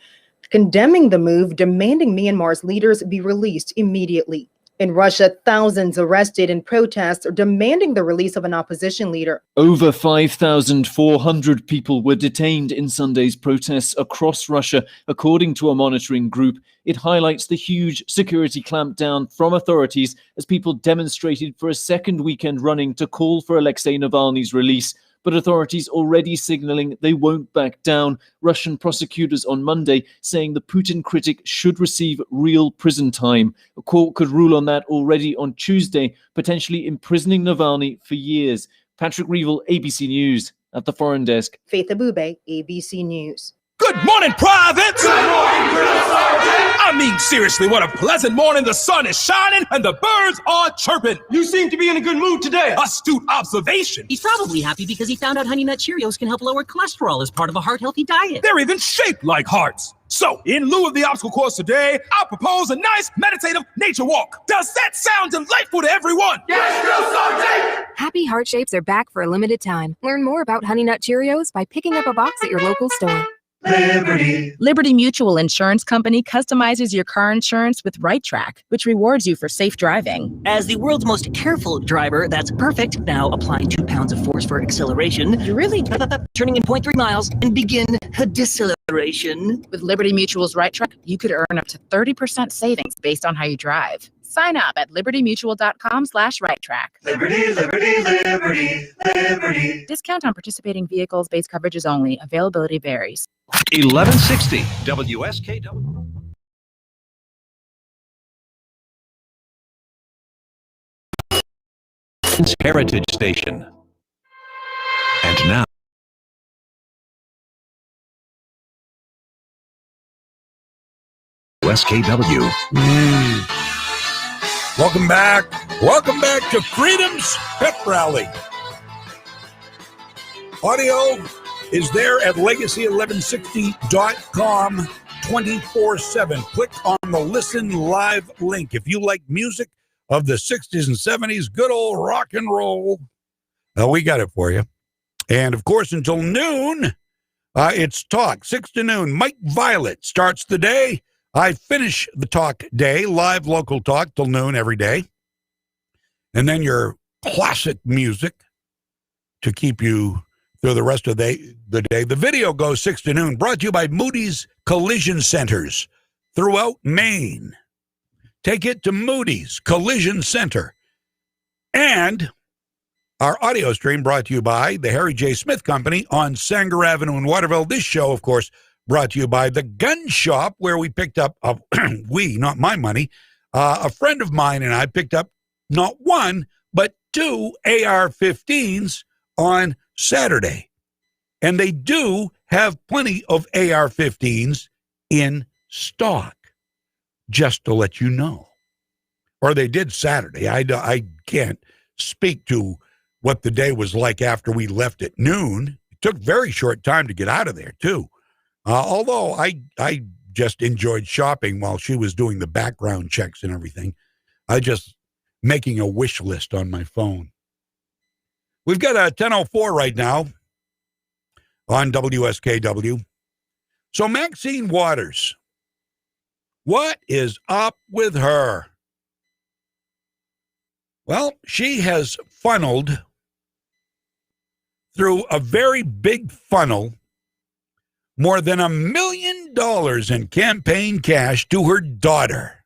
condemning the move, demanding Myanmar's leaders be released immediately. In Russia, thousands arrested in protests demanding the release of an opposition leader. Over 5,400 people were detained in Sunday's protests across Russia, according to a monitoring group. It highlights the huge security clampdown from authorities as people demonstrated for a second weekend running to call for Alexei Navalny's release. But authorities already signaling they won't back down. Russian prosecutors on Monday saying the Putin critic should receive real prison time. A court could rule on that already on Tuesday, potentially imprisoning Navalny for years. Patrick Reevell, ABC News, at the Foreign Desk. Faith Abube, ABC News. Good morning, Privates! Good morning, Drill Sergeant! I mean, seriously, what a pleasant morning. The sun is shining and the birds are chirping. You seem to be in a good mood today. Astute observation. He's probably happy because he found out Honey Nut Cheerios can help lower cholesterol as part of a heart-healthy diet. They're even shaped like hearts. So, in lieu of the obstacle course today, I propose a nice meditative nature walk. Does that sound delightful to everyone? Yes, Drill Sergeant! Happy heart shapes are back for a limited time. Learn more about Honey Nut Cheerios by picking up a box at your local store. Liberty Mutual Insurance Company customizes your car insurance with Right Track, which rewards you for safe driving. As the world's most careful driver, that's perfect. Now applying 2 pounds of force for acceleration. You really turning in 0.3 miles and begin a deceleration. With Liberty Mutual's Right Track, you could earn up to 30% savings based on how you drive. Sign up at libertymutual.com/righttrack. Liberty, liberty, liberty, liberty. Discount on participating vehicles, base coverages only. Availability varies. 1160 WSKW. Heritage Station. And now. WSKW. Welcome back. Welcome back to Freedom's Pep Rally. Audio is there at legacy1160.com 24/7. Click on the Listen Live link. If you like music of the 60s and 70s, good old rock and roll, we got it for you. And, of course, until noon, it's talk, 6 to noon. Mike Violette starts the day. I finish the talk day, live local talk till noon every day. And then your classic music to keep you through the rest of the day. The video goes 6 to noon, brought to you by Moody's Collision Centers throughout Maine. Take it to Moody's Collision Center. And our audio stream brought to you by the Harry J. Smith Company on Sanger Avenue in Waterville. This show, of course, brought to you by the gun shop, where we picked up, not my money, a friend of mine and I picked up not one, but 2 AR-15s on Saturday. And they do have plenty of AR-15s in stock, just to let you know. Or they did Saturday. I can't speak to what the day was like after we left at noon. It took very short time to get out of there, too. Although I just enjoyed shopping while she was doing the background checks and everything. I just making a wish list on my phone. We've got a 10:04 right now on WSKW. So Maxine Waters, what is up with her? Well, she has funneled through a very big funnel more than $1 million in campaign cash to her daughter.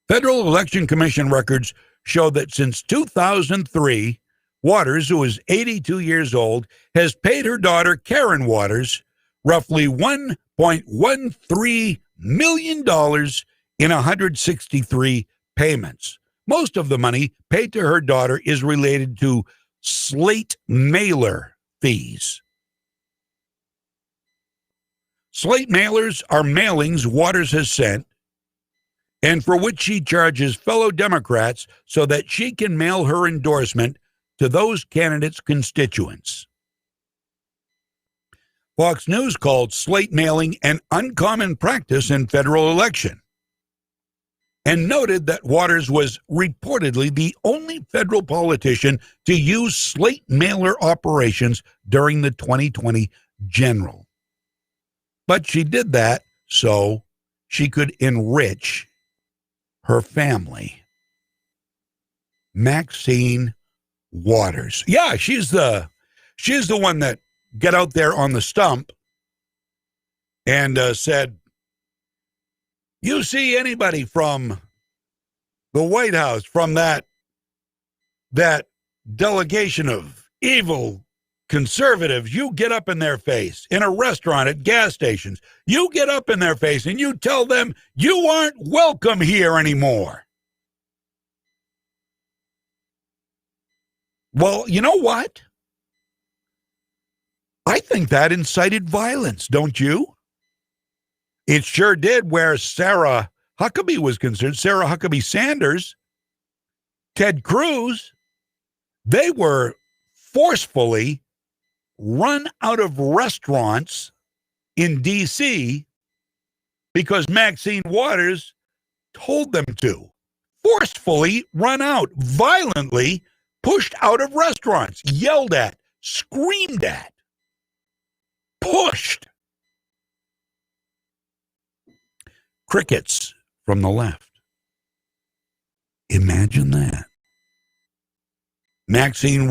Federal Election Commission records show that since 2003, Waters, who is 82 years old, has paid her daughter, Karen Waters, roughly $1.13 million in 163 payments. Most of the money paid to her daughter is related to slate mailer fees. Slate mailers are mailings Waters has sent, and for which she charges fellow Democrats so that she can mail her endorsement to those candidates' constituents. Fox News called slate mailing an uncommon practice in federal election and noted that Waters was reportedly the only federal politician to use slate mailer operations during the 2020 general. But she did that so she could enrich her family. Maxine Waters. Yeah, she's the one that got out there on the stump and said, you see anybody from the White House, from that delegation of evil conservatives, you get up in their face in a restaurant, at gas stations. You get up in their face and you tell them you aren't welcome here anymore. Well, you know what? I think that incited violence, don't you? It sure did, where Sarah Huckabee was concerned. Sarah Huckabee Sanders, Ted Cruz, they were forcefully run out of restaurants in D.C. because Maxine Waters told them to. Forcefully run out, violently pushed out of restaurants, yelled at, screamed at, pushed. Crickets from the left. Imagine that. Maxine,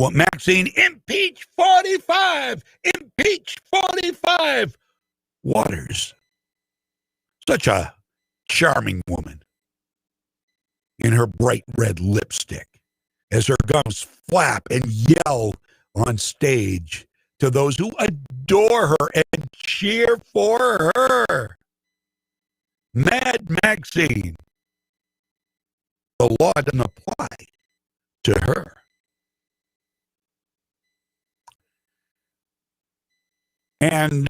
impeach 45! Impeach 45! Waters. Such a charming woman in her bright red lipstick as her gums flap and yell on stage to those who adore her and cheer for her. Mad Maxine. The law doesn't apply to her. And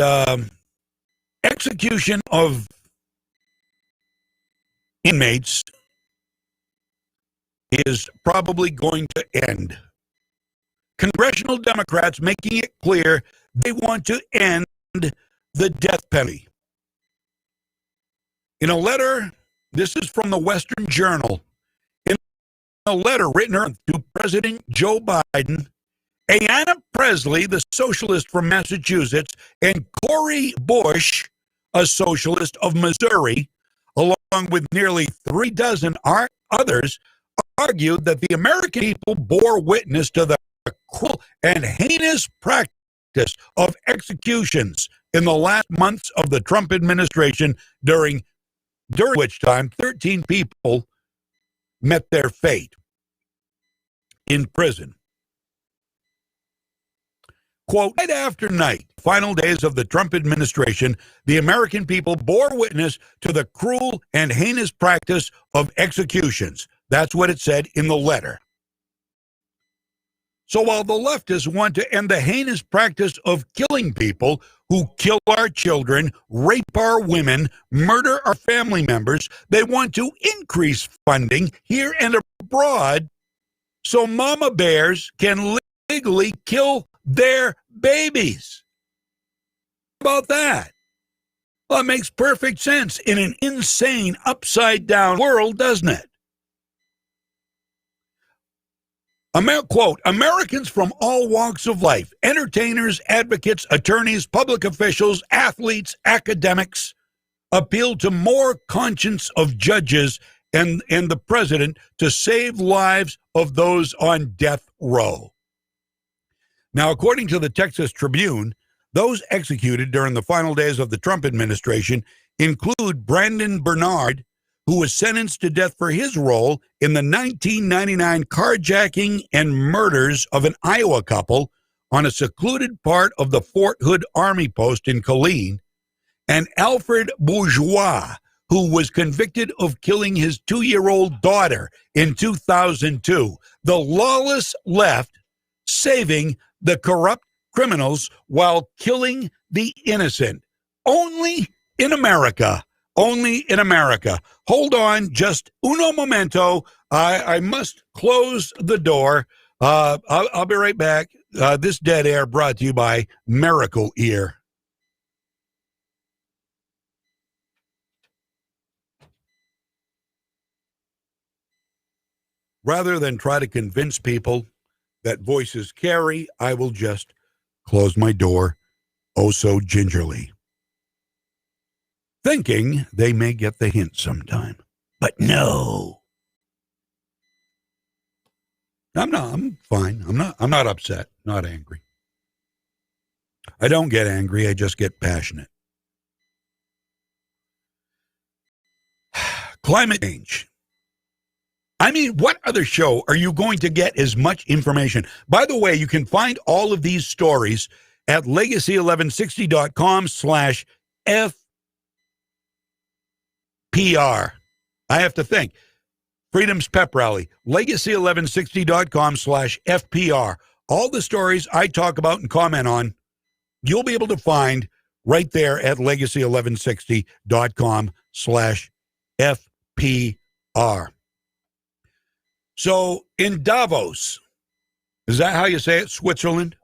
execution of inmates is probably going to end. Congressional Democrats making it clear they want to end the death penalty. In a letter, this is from the Western Journal, in a letter written to President Joe Biden, Ayanna Presley, the socialist from Massachusetts, and Cori Bush, a socialist of Missouri, along with nearly 36 others, argued that the American people bore witness to the cruel and heinous practice of executions in the last months of the Trump administration, during which time 13 people met their fate in prison. quote, night after night, final days of the Trump administration, the American people bore witness to the cruel and heinous practice of executions. That's what it said in the letter. So while the leftists want to end the heinous practice of killing people who kill our children, rape our women, murder our family members, they want to increase funding here and abroad so mama bears can legally kill their babies. How about that? Well, it makes perfect sense in an insane, upside-down world, doesn't it? Quote, Americans from all walks of life, entertainers, advocates, attorneys, public officials, athletes, academics, appeal to more conscience of judges and the president to save lives of those on death row. Now, according to the Texas Tribune, those executed during the final days of the Trump administration include Brandon Bernard, who was sentenced to death for his role in the 1999 carjacking and murders of an Iowa couple on a secluded part of the Fort Hood Army Post in Killeen, and Alfred Bourgeois, who was convicted of killing his 2-year-old daughter in 2002. The lawless left saving the corrupt criminals while killing the innocent. Only in America. Only in America. Hold on just uno momento. I must close the door. I'll be right back. This dead air brought to you by Miracle Ear. Rather than try to convince people that voices carry, I will just close my door oh so gingerly, thinking they may get the hint sometime. But no. I'm fine. I'm not upset, not angry. I don't get angry, I just get passionate. Climate change. I mean, what other show are you going to get as much information? By the way, you can find all of these stories at legacy1160.com/FPR. I have to think. Freedom's Pep Rally, legacy1160.com/FPR. All the stories I talk about and comment on, you'll be able to find right there at legacy1160.com/FPR. So in Davos, is that how you say it, Switzerland?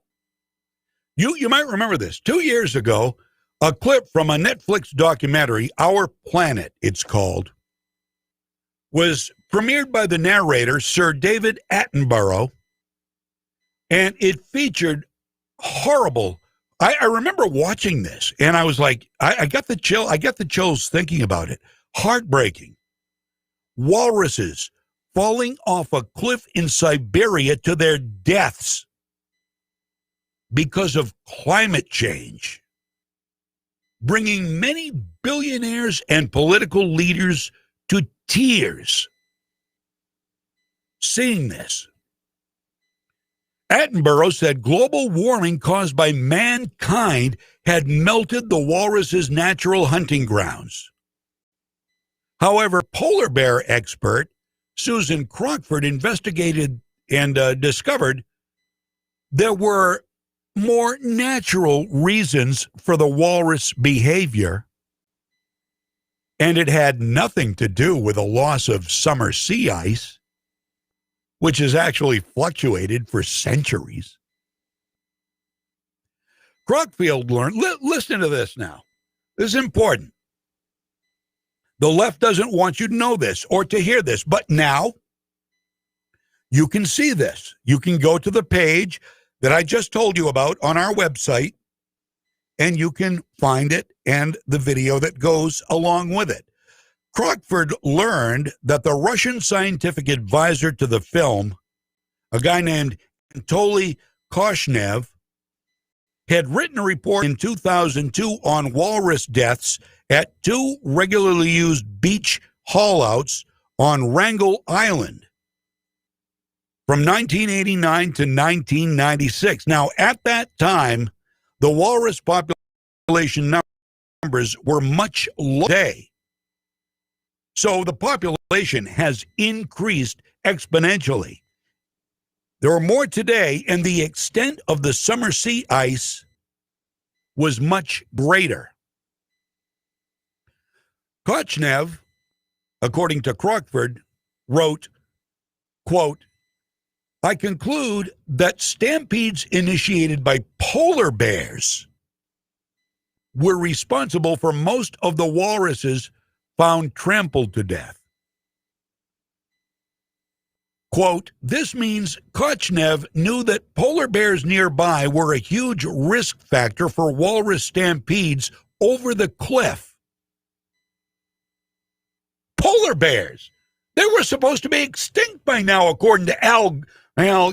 You might remember this. 2 years ago, a clip from a Netflix documentary, Our Planet, it's called, was premiered by the narrator, Sir David Attenborough, and it featured horrible. I remember watching this, and I was like, I got the chill. I got the chills thinking about it. Heartbreaking. Walruses falling off a cliff in Siberia to their deaths because of climate change, bringing many billionaires and political leaders to tears. Seeing this, Attenborough said global warming caused by mankind had melted the walrus's natural hunting grounds. However, polar bear expert Susan Crockford investigated and discovered there were more natural reasons for the walrus behavior, and it had nothing to do with a loss of summer sea ice, which has actually fluctuated for centuries. Crockfield learned, listen to this now. This is important. The left doesn't want you to know this or to hear this, but now you can see this. You can go to the page that I just told you about on our website, and you can find it and the video that goes along with it. Crockford learned that the Russian scientific advisor to the film, a guy named Anatoly Koshnev, had written a report in 2002 on walrus deaths at 2 regularly used beach haulouts on Wrangel Island. from 1989 to 1996. Now, at that time, the walrus population numbers were much lower today. So the population has increased exponentially. There are more today, and the extent of the summer sea ice was much greater. Kochnev, according to Crockford, wrote, quote, I conclude that stampedes initiated by polar bears were responsible for most of the walruses found trampled to death. Quote, this means Kochnev knew that polar bears nearby were a huge risk factor for walrus stampedes over the cliff. Polar bears! They were supposed to be extinct by now, according to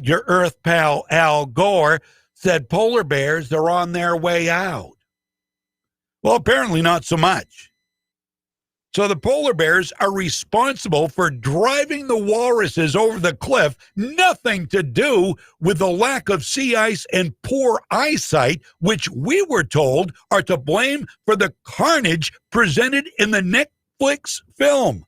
your Earth pal Al Gore said polar bears are on their way out. Well, apparently not so much. So the polar bears are responsible for driving the walruses over the cliff, nothing to do with the lack of sea ice and poor eyesight, which we were told are to blame for the carnage presented in the Netflix film.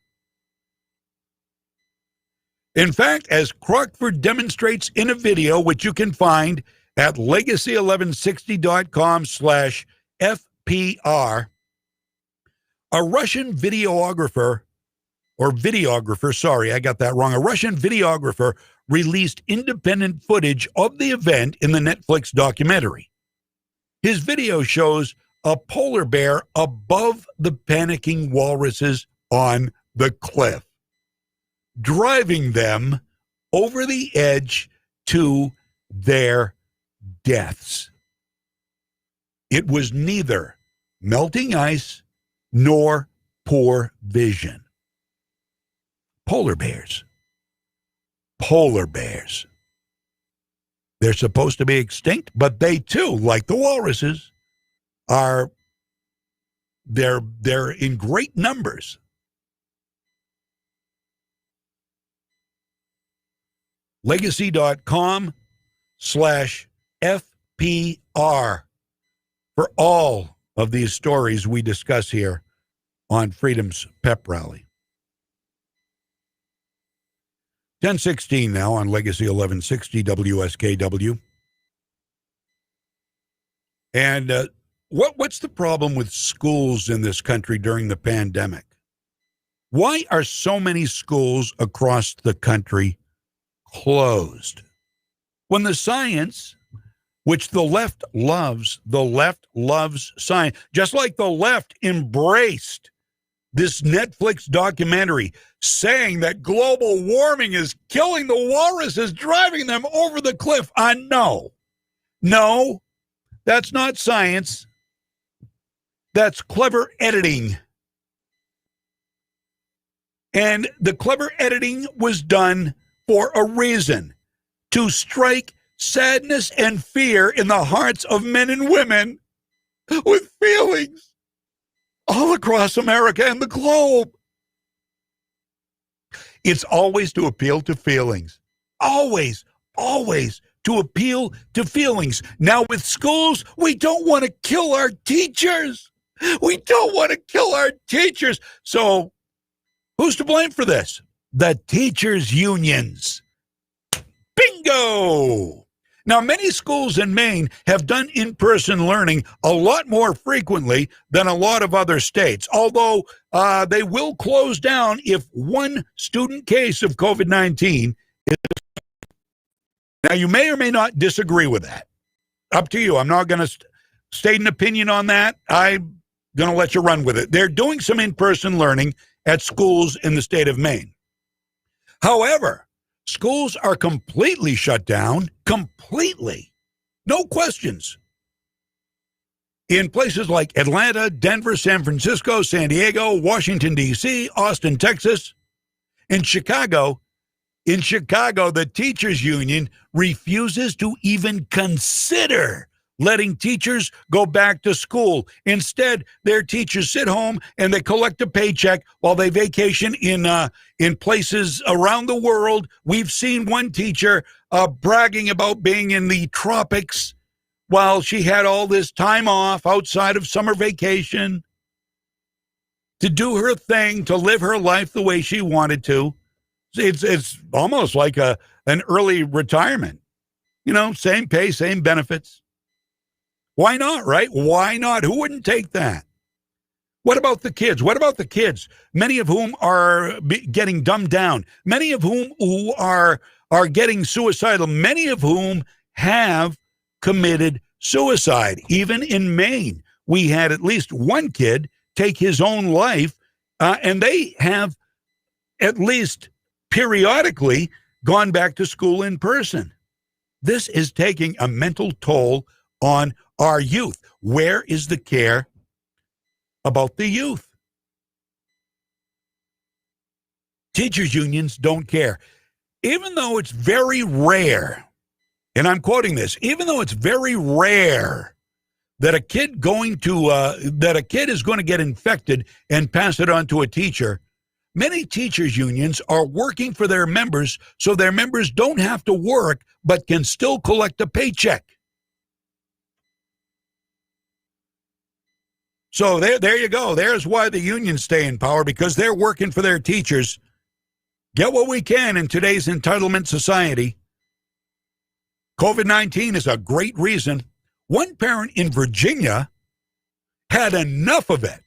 In fact, as Crockford demonstrates in a video, which you can find at legacy1160.com/FPR, a Russian videographer, a Russian videographer released independent footage of the event in the Netflix documentary. His video shows a polar bear above the panicking walruses on the cliff, driving them over the edge to their deaths. It was neither melting ice nor poor vision. Polar bears. Polar bears. They're supposed to be extinct, but they too, like the walruses, they're in great numbers. Legacy.com/FPR for all of these stories we discuss here on Freedom's Pep Rally. 10:16 now on Legacy 1160 WSKW. And what's the problem with schools in this country during the pandemic? Why are so many schools across the country closed when the science, which the left loves science, just like the left embraced this Netflix documentary saying that global warming is killing the walruses, driving them over the cliff. No, that's not science. That's clever editing. And the clever editing was done for a reason, to strike sadness and fear in the hearts of men and women with feelings all across America and the globe. It's always to appeal to feelings. Always to appeal to feelings. Now with schools, we don't want to kill our teachers. So who's to blame for this? The teachers' unions. Bingo! Now, many schools in Maine have done in-person learning a lot more frequently than a lot of other states, although they will close down if one student case of COVID-19 is. Now, you may or may not disagree with that. Up to you. I'm not going to state an opinion on that. I'm going to let you run with it. They're doing some in-person learning at schools in the state of Maine. However, schools are completely shut down, completely. No questions. In places like Atlanta, Denver, San Francisco, San Diego, Washington, D.C., Austin, Texas. In Chicago, the teachers union refuses to even consider letting teachers go back to school. Instead, their teachers sit home and they collect a paycheck while they vacation in places around the world. We've seen one teacher bragging about being in the tropics while she had all this time off outside of summer vacation to do her thing, to live her life the way she wanted to. It's almost like an early retirement. You know, same pay, same benefits. Why not, right? Why not? Who wouldn't take that? What about the kids? What about the kids? Many of whom are getting dumbed down. Many of whom who are getting suicidal. Many of whom have committed suicide. Even in Maine, we had at least one kid take his own life, and they have at least periodically gone back to school in person. This is taking a mental toll on our youth. Where is the care about the youth? Teachers' unions don't care. Even though it's very rare, and I'm quoting this, even though it's very rare that a kid is going to get infected and pass it on to a teacher, many teachers' unions are working for their members so their members don't have to work but can still collect a paycheck. So there you go. There's why the unions stay in power, because they're working for their teachers. Get what we can in today's entitlement society. COVID-19 is a great reason. One parent in Virginia had enough of it.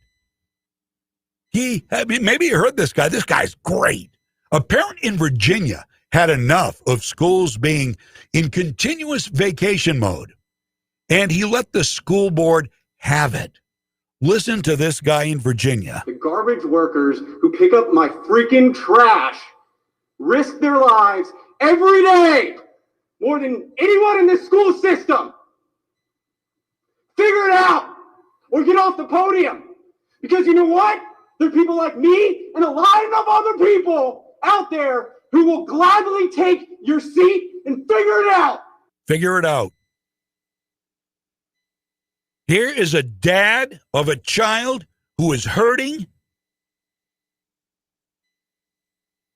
Maybe you heard this guy. This guy's great. A parent in Virginia had enough of schools being in continuous vacation mode, and he let the school board have it. Listen to this guy in Virginia. The garbage workers who pick up my freaking trash risk their lives every day more than anyone in this school system. Figure it out or get off the podium. Because you know what? There are people like me and a line of other people out there who will gladly take your seat and figure it out. Figure it out. Here is a dad of a child who is hurting.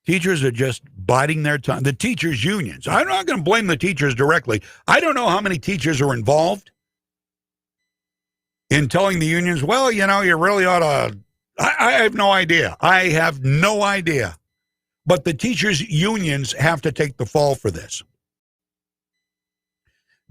Teachers are just biding their time. The teachers' unions. I'm not going to blame the teachers directly. I don't know how many teachers are involved in telling the unions, well, you know, you really ought to. I have no idea. I have no idea. But the teachers' unions have to take the fall for this.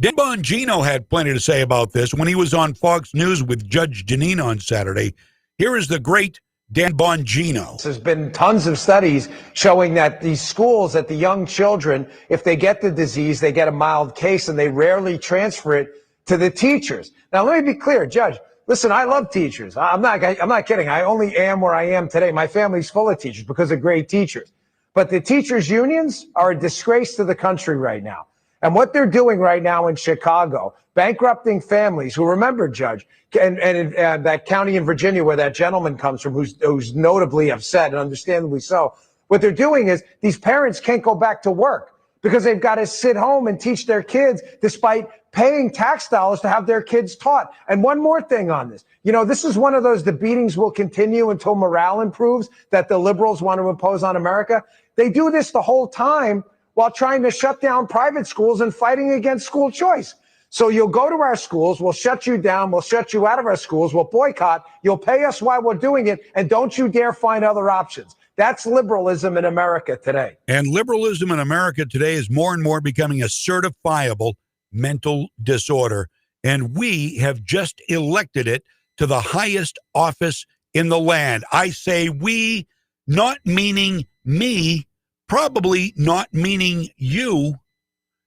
Dan Bongino had plenty to say about this when he was on Fox News with Judge Jeanine on Saturday. Here is the great Dan Bongino. There's been tons of studies showing that these schools, that the young children, if they get the disease, they get a mild case and they rarely transfer it to the teachers. Now, let me be clear, Judge. Listen, I love teachers. I'm not kidding. I only am where I am today. My family's full of teachers because of great teachers. But the teachers' unions are a disgrace to the country right now. And what they're doing right now in Chicago, bankrupting families who, remember, Judge, and that county in Virginia where that gentleman comes from, who's notably upset and understandably so. What they're doing is these parents can't go back to work because they've got to sit home and teach their kids despite paying tax dollars to have their kids taught. And one more thing on this. You know, this is one of those, the beatings will continue until morale improves that the liberals want to impose on America. They do this the whole time while trying to shut down private schools and fighting against school choice. So you'll go to our schools, we'll shut you down, we'll shut you out of our schools, we'll boycott, you'll pay us while we're doing it, and don't you dare find other options. That's liberalism in America today. And liberalism in America today is more and more becoming a certifiable mental disorder, and we have just elected it to the highest office in the land. I say we, not meaning me, probably not meaning you.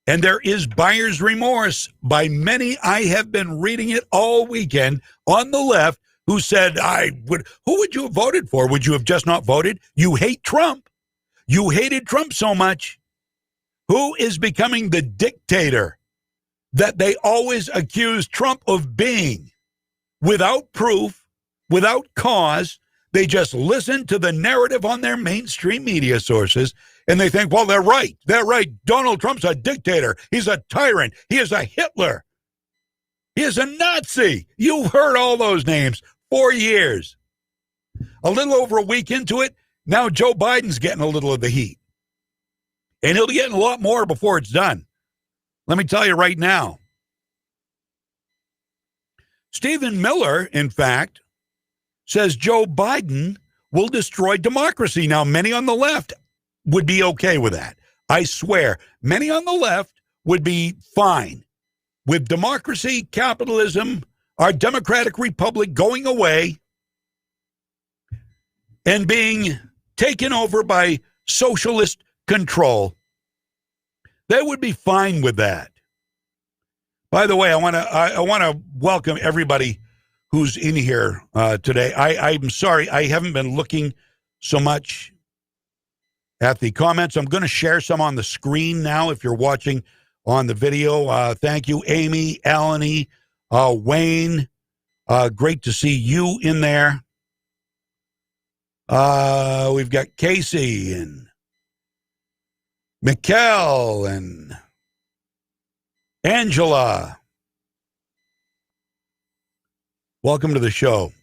And there is buyer's remorse by many. I have been reading it all weekend on the left who said, who would you have voted for? Would you have just not voted? You hate Trump. You hated Trump so much. Who is becoming the dictator that they always accuse Trump of being? Without proof, without cause, they just listen to the narrative on their mainstream media sources, and they think, well, they're right. They're right. Donald Trump's a dictator. He's a tyrant. He is a Hitler. He is a Nazi. You've heard all those names. 4 years. A little over a week into it, now Joe Biden's getting a little of the heat. And he'll be getting a lot more before it's done. Let me tell you right now. Stephen Miller, in fact, says Joe Biden will destroy democracy. Now, many on the left would be okay with that. I swear, many on the left would be fine with democracy, capitalism, our democratic republic going away and being taken over by socialist control. They would be fine with that. By the way, I want to welcome everybody who's in here today. I'm sorry, I haven't been looking so much at the comments. I'm going to share some on the screen now if you're watching on the video. Thank you, Amy, Alany, Wayne. Great to see you in there. We've got Casey and Mikkel and Angela. Welcome to the show.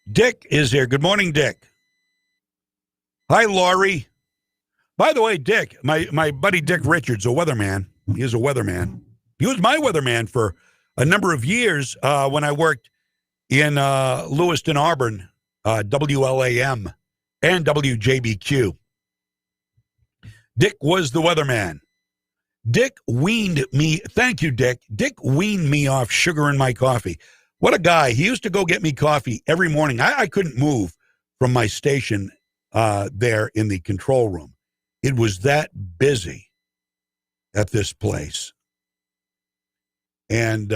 Dick is here. Good morning, Dick. Hi, Laurie. By the way, Dick, my buddy Dick Richards, a weatherman. He is a weatherman. He was my weatherman for a number of years when I worked in Lewiston, Auburn, WLAM and WJBQ. Dick was the weatherman. Dick weaned me. Thank you, Dick. Dick weaned me off sugar in my coffee. What a guy. He used to go get me coffee every morning. I couldn't move from my station there in the control room. It was that busy at this place. And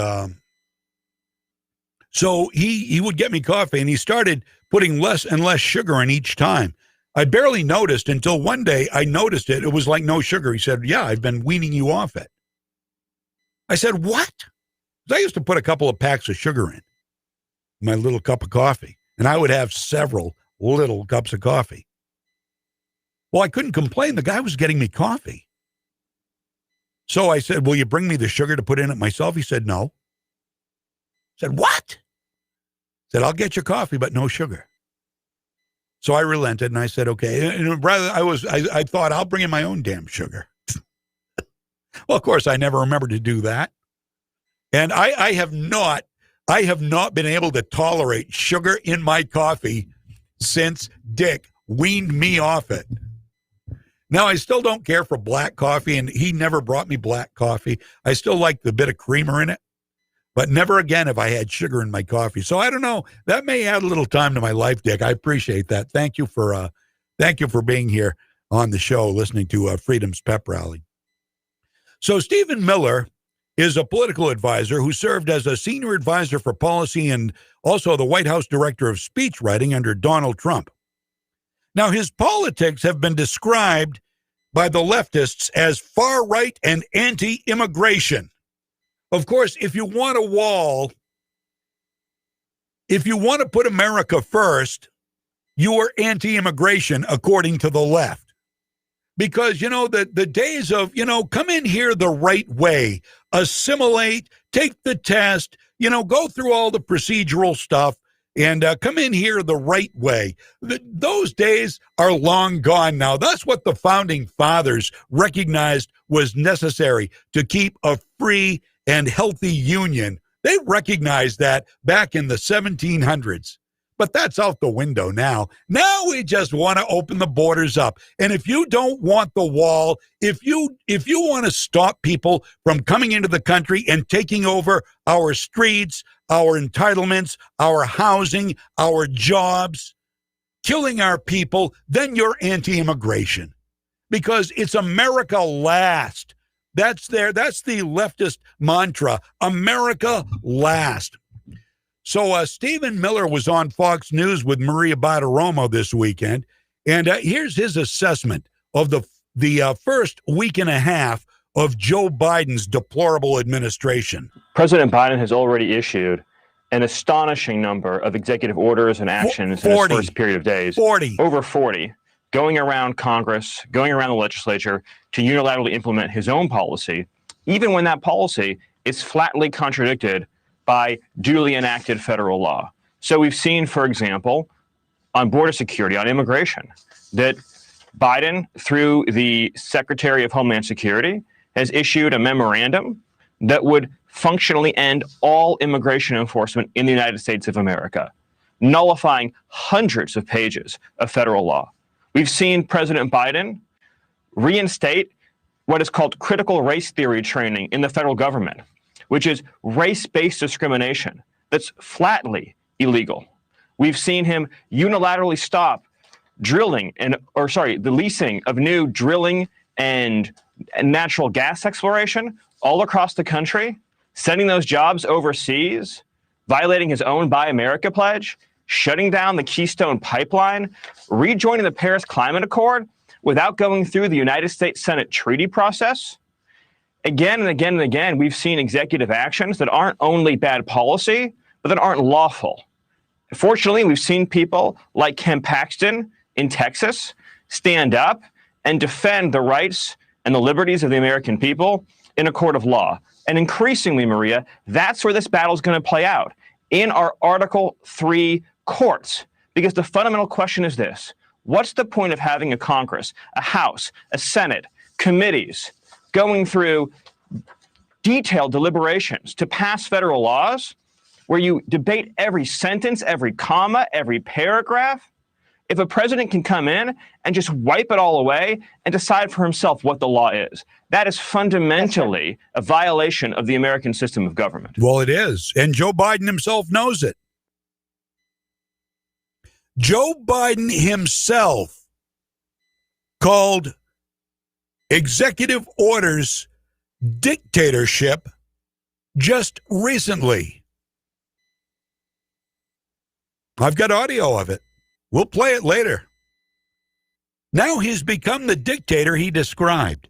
so he would get me coffee, and he started putting less and less sugar in each time. I barely noticed until one day I noticed it. It was like no sugar. He said, yeah, I've been weaning you off it. I said, what? I used to put a couple of packs of sugar in my little cup of coffee, and I would have several little cups of coffee. Well, I couldn't complain. The guy was getting me coffee. So I said, will you bring me the sugar to put in it myself? He said, no. I said, what? I said, I'll get your coffee, but no sugar. So I relented, and I said, okay. And rather, I thought, I'll bring in my own damn sugar. Well, of course, I never remembered to do that. And I have not been able to tolerate sugar in my coffee since Dick weaned me off it. Now, I still don't care for black coffee, and he never brought me black coffee. I still like the bit of creamer in it, but never again have I had sugar in my coffee. So I don't know. That may add a little time to my life, Dick. I appreciate that. Thank you for being here on the show, listening to Freedom's Pep Rally. So Stephen Miller is a political advisor who served as a senior advisor for policy and also the White House director of speech writing under Donald Trump. Now, his politics have been described by the leftists as far-right and anti-immigration. Of course, if you want a wall, if you want to put America first, you are anti-immigration, according to the left. Because, the days of, come in here the right way, assimilate, take the test, go through all the procedural stuff, and come in here the right way. Those days are long gone now. That's what the founding fathers recognized was necessary to keep a free and healthy union. They recognized that back in the 1700s. But that's out the window now. Now we just want to open the borders up. And if you don't want the wall, if you want to stop people from coming into the country and taking over our streets, our entitlements, our housing, our jobs, killing our people, then you're anti-immigration. Because it's America last. That's the leftist mantra, America last. So Stephen Miller was on Fox News with Maria Bartiromo this weekend, and here's his assessment of the first week and a half of Joe Biden's deplorable administration. President Biden has already issued an astonishing number of executive orders and actions in his first period of days. 40. Over 40. Going around Congress, going around the legislature to unilaterally implement his own policy, even when that policy is flatly contradicted by duly enacted federal law. So we've seen, for example, on border security, on immigration, that Biden, through the Secretary of Homeland Security, has issued a memorandum that would functionally end all immigration enforcement in the United States of America, nullifying hundreds of pages of federal law. We've seen President Biden reinstate what is called critical race theory training in the federal government, which is race-based discrimination that's flatly illegal. We've seen him unilaterally stop the leasing of new drilling and natural gas exploration all across the country, sending those jobs overseas, violating his own Buy America pledge, shutting down the Keystone Pipeline, rejoining the Paris Climate Accord without going through the United States Senate treaty process. Again and again and again, we've seen executive actions that aren't only bad policy, but that aren't lawful. Fortunately, we've seen people like Ken Paxton in Texas stand up and defend the rights and the liberties of the American people in a court of law. And increasingly, Maria, that's where this battle is going to play out, in our Article 3 courts. Because the fundamental question is this: what's the point of having a Congress, a House, a Senate, committees going through detailed deliberations to pass federal laws where you debate every sentence, every comma, every paragraph, if a president can come in and just wipe it all away and decide for himself what the law is? That is fundamentally a violation of the American system of government. Well, it is. And Joe Biden himself knows it. Joe Biden himself called executive orders dictatorship just recently. I've got audio of it. We'll play it later. Now he's become the dictator he described.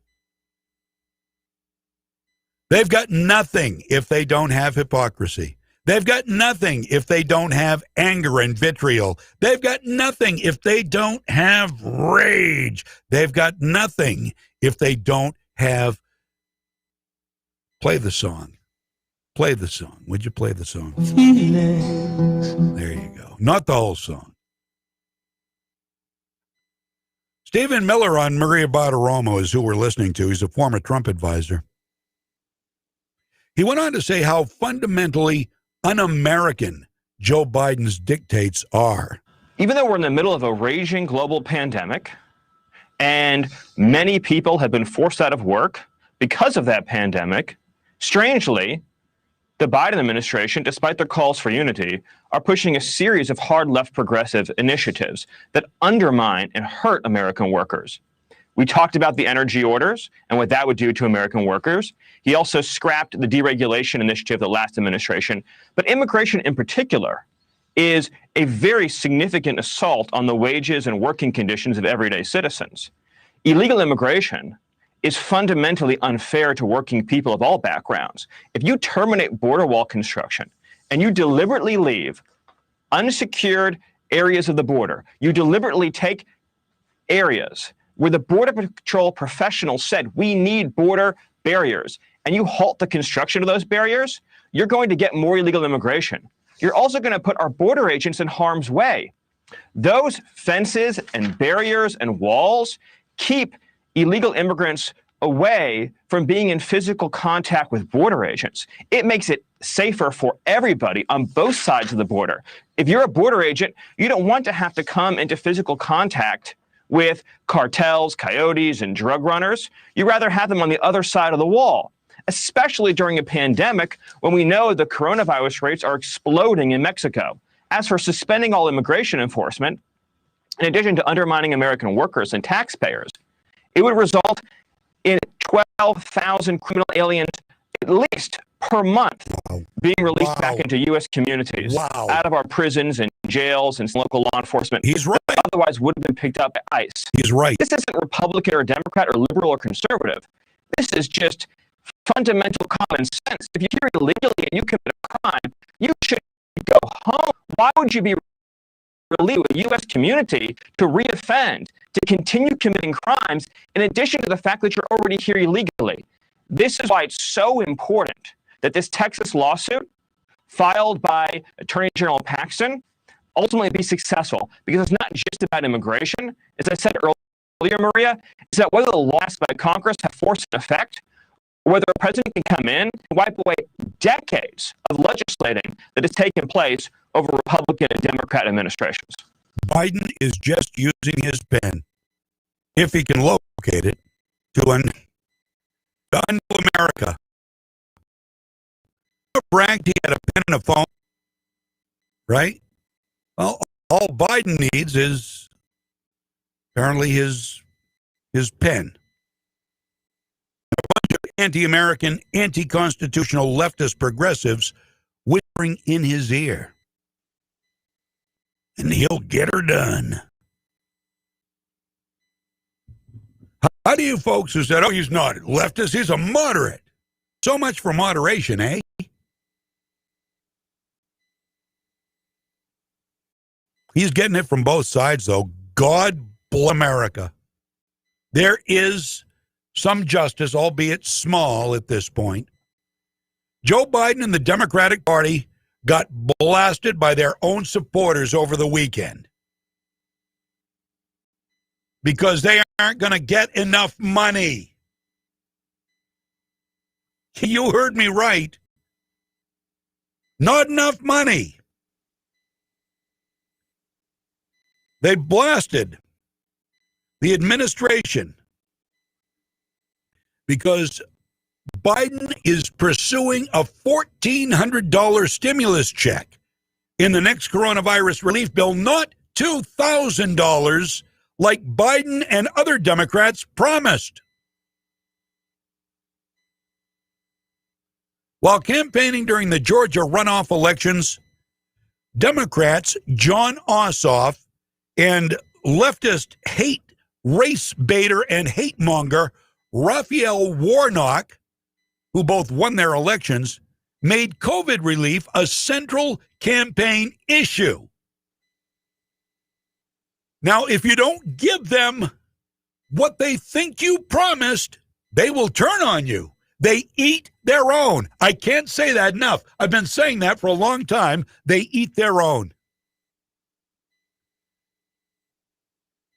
They've got nothing if they don't have hypocrisy. They've got nothing if they don't have anger and vitriol. They've got nothing if they don't have rage. They've got nothing if they don't have... Play the song. Play the song. Would you play the song? There you go. Not the whole song. Stephen Miller on Maria Bartiromo is who we're listening to. He's a former Trump advisor. He went on to say how fundamentally un-American Joe Biden's dictates are. Even though we're in the middle of a raging global pandemic and many people have been forced out of work because of that pandemic, strangely, the Biden administration, despite their calls for unity, are pushing a series of hard left progressive initiatives that undermine and hurt American workers. We talked about the energy orders and what that would do to American workers. He also scrapped the deregulation initiative of the last administration. But immigration in particular is a very significant assault on the wages and working conditions of everyday citizens. Illegal immigration is fundamentally unfair to working people of all backgrounds. If you terminate border wall construction and you deliberately leave unsecured areas of the border, you deliberately take areas where the Border Patrol professionals said we need border barriers, and you halt the construction of those barriers, you're going to get more illegal immigration. You're also going to put our border agents in harm's way. Those fences and barriers and walls keep illegal immigrants away from being in physical contact with border agents. It makes it safer for everybody on both sides of the border. If you're a border agent, you don't want to have to come into physical contact with cartels, coyotes, and drug runners. You'd rather have them on the other side of the wall, especially during a pandemic when we know the coronavirus rates are exploding in Mexico. As for suspending all immigration enforcement, in addition to undermining American workers and taxpayers, it would result in 12,000 criminal aliens at least per month being released back into U.S. communities, out of our prisons and jails and local law enforcement. He's right. That otherwise would have been picked up by ICE. He's right. This isn't Republican or Democrat or liberal or conservative. This is just fundamental common sense. If you're here illegally and you commit a crime, you should go home. Why would you be released to a U.S. community to reoffend, to continue committing crimes, in addition to the fact that you're already here illegally? This is why it's so important that this Texas lawsuit filed by Attorney General Paxton ultimately be successful, because it's not just about immigration. As I said earlier, Maria, is that whether the laws by Congress have force and effect, or whether a president can come in and wipe away decades of legislating that has taken place over Republican and Democrat administrations. Biden is just using his pen, if he can locate it, to undo America. Bragged he had a pen and a phone, right? Well, all Biden needs is apparently his pen. A bunch of anti-American, anti-constitutional leftist progressives whispering in his ear. And he'll get her done. How do you folks who said, oh, he's not leftist, he's a moderate. So much for moderation, eh? He's getting it from both sides, though. God bless America. There is some justice, albeit small at this point. Joe Biden and the Democratic Party got blasted by their own supporters over the weekend because they aren't going to get enough money. You heard me right. Not enough money. They blasted the administration because Biden is pursuing a $1,400 stimulus check in the next coronavirus relief bill, not $2,000 like Biden and other Democrats promised. While campaigning during the Georgia runoff elections, Democrats John Ossoff and leftist hate race baiter and hate monger Raphael Warnock, who both won their elections, made COVID relief a central campaign issue. Now, if you don't give them what they think you promised, they will turn on you. They eat their own. I can't say that enough. I've been saying that for a long time. They eat their own.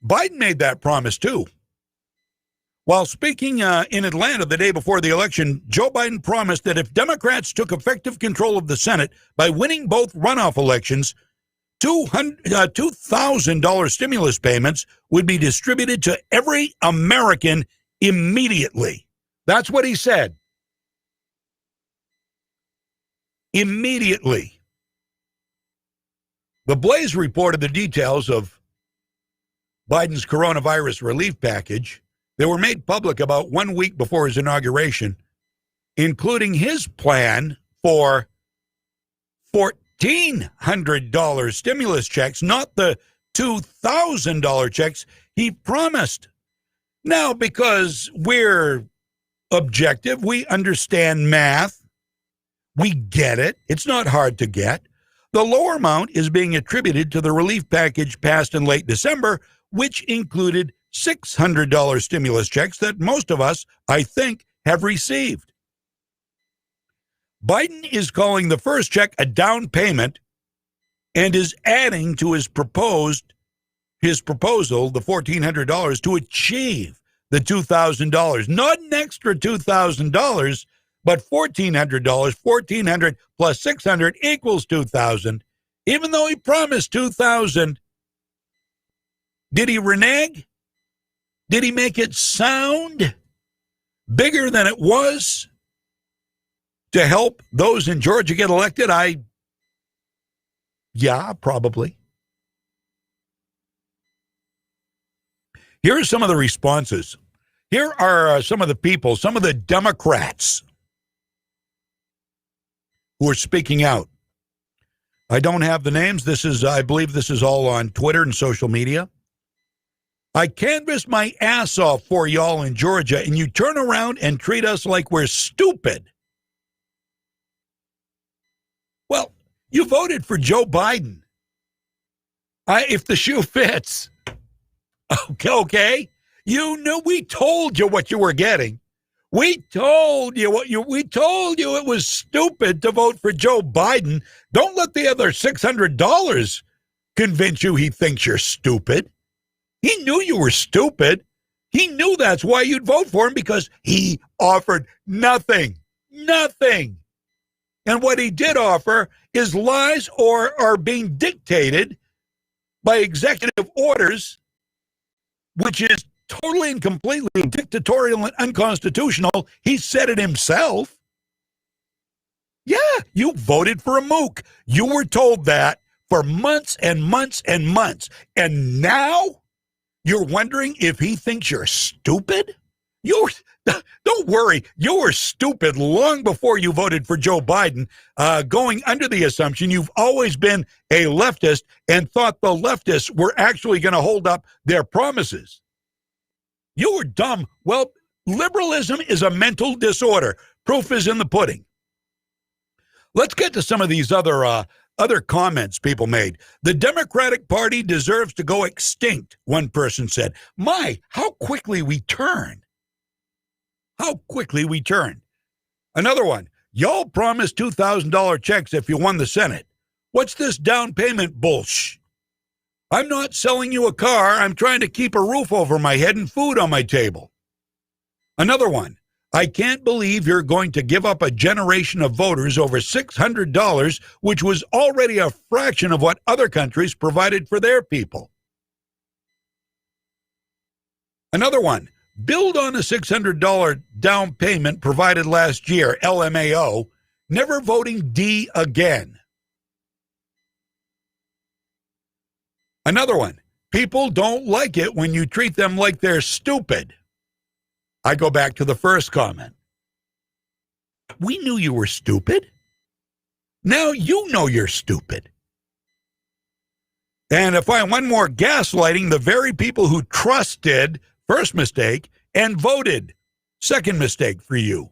Biden made that promise, too. While speaking in Atlanta the day before the election, Joe Biden promised that if Democrats took effective control of the Senate by winning both runoff elections, $2,000 stimulus payments would be distributed to every American immediately. That's what he said. Immediately. The Blaze reported the details of Biden's coronavirus relief package. They were made public about 1 week before his inauguration, including his plan for $1,400 stimulus checks, not the $2,000 checks he promised. Now, because we're objective, we understand math, we get it. It's not hard to get. The lower amount is being attributed to the relief package passed in late December, which included $600 stimulus checks that most of us, I think, have received. Biden is calling the first check a down payment and is adding to his proposal, the $1,400, to achieve the $2,000. Not an extra $2,000, but $1,400. $1,400 plus $600 equals $2,000. Even though he promised $2,000, did he renege? Did he make it sound bigger than it was to help those in Georgia get elected? Yeah, probably. Here are some of the responses. Here are some of the people, some of the Democrats who are speaking out. I don't have the names. I believe this is all on Twitter and social media. I canvassed my ass off for y'all in Georgia, and you turn around and treat us like we're stupid. Well, you voted for Joe Biden. If the shoe fits. Okay. You knew we told you what you were getting. We told you we told you it was stupid to vote for Joe Biden. Don't let the other $600 convince you he thinks you're stupid. He knew you were stupid. He knew that's why you'd vote for him, because he offered nothing. Nothing. And what he did offer is lies or are being dictated by executive orders, which is totally and completely dictatorial and unconstitutional. He said it himself. Yeah, you voted for a mook. You were told that for months and months and months. And now you're wondering if he thinks you're stupid? Don't worry. You were stupid long before you voted for Joe Biden, going under the assumption you've always been a leftist and thought the leftists were actually going to hold up their promises. You were dumb. Well, liberalism is a mental disorder. Proof is in the pudding. Let's get to some of these other comments people made. The Democratic Party deserves to go extinct, one person said. My, how quickly we turn. How quickly we turn. Another one, y'all promised $2,000 checks if you won the Senate. What's this down payment bullsh? I'm not selling you a car. I'm trying to keep a roof over my head and food on my table. Another one, I can't believe you're going to give up a generation of voters over $600, which was already a fraction of what other countries provided for their people. Another one, build on a $600 down payment provided last year, LMAO, never voting D again. Another one, people don't like it when you treat them like they're stupid. I go back to the first comment. We knew you were stupid. Now you know you're stupid. And if I one more gaslighting, the very people who trusted, first mistake, and voted, second mistake for you.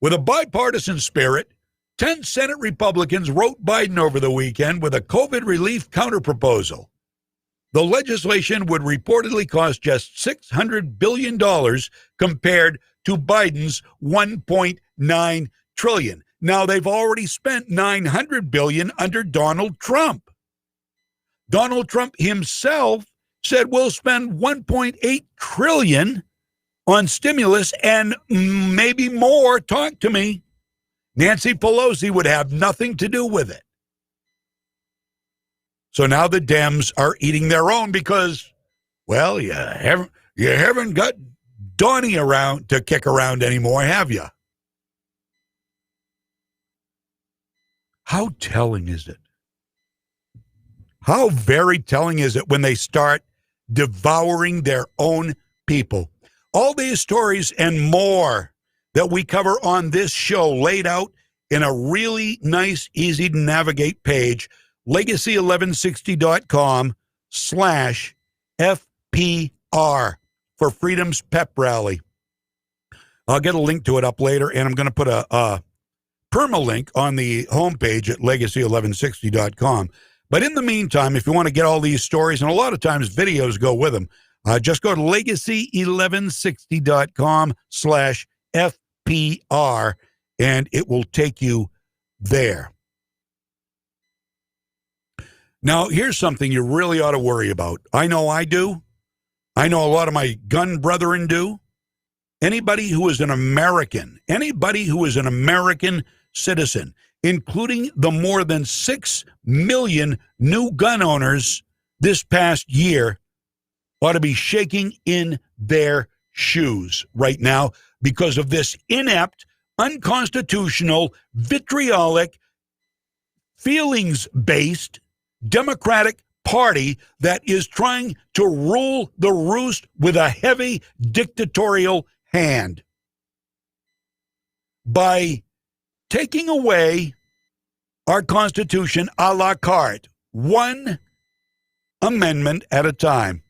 With a bipartisan spirit, 10 Senate Republicans wrote Biden over the weekend with a COVID relief counterproposal. The legislation would reportedly cost just $600 billion compared to Biden's $1.9 trillion. Now, they've already spent $900 billion under Donald Trump. Donald Trump himself said we'll spend $1.8 trillion on stimulus and maybe more. Talk to me. Nancy Pelosi would have nothing to do with it. So now the Dems are eating their own because, well, you haven't got Donnie around to kick around anymore, have you? How telling is it? How very telling is it when they start devouring their own people? All these stories and more that we cover on this show laid out in a really nice, easy to navigate page, legacy1160.com/FPR for Freedom's Pep Rally. I'll get a link to it up later, and I'm going to put a permalink on the homepage at legacy1160.com. But in the meantime, if you want to get all these stories, and a lot of times videos go with them, just go to legacy1160.com/FPR, and it will take you there. Now, here's something you really ought to worry about. I know I do. I know a lot of my gun brethren do. Anybody who is an American citizen, including the more than 6 million new gun owners this past year, ought to be shaking in their shoes right now because of this inept, unconstitutional, vitriolic, feelings-based Democratic Party that is trying to rule the roost with a heavy dictatorial hand by taking away our Constitution a la carte, one amendment at a time.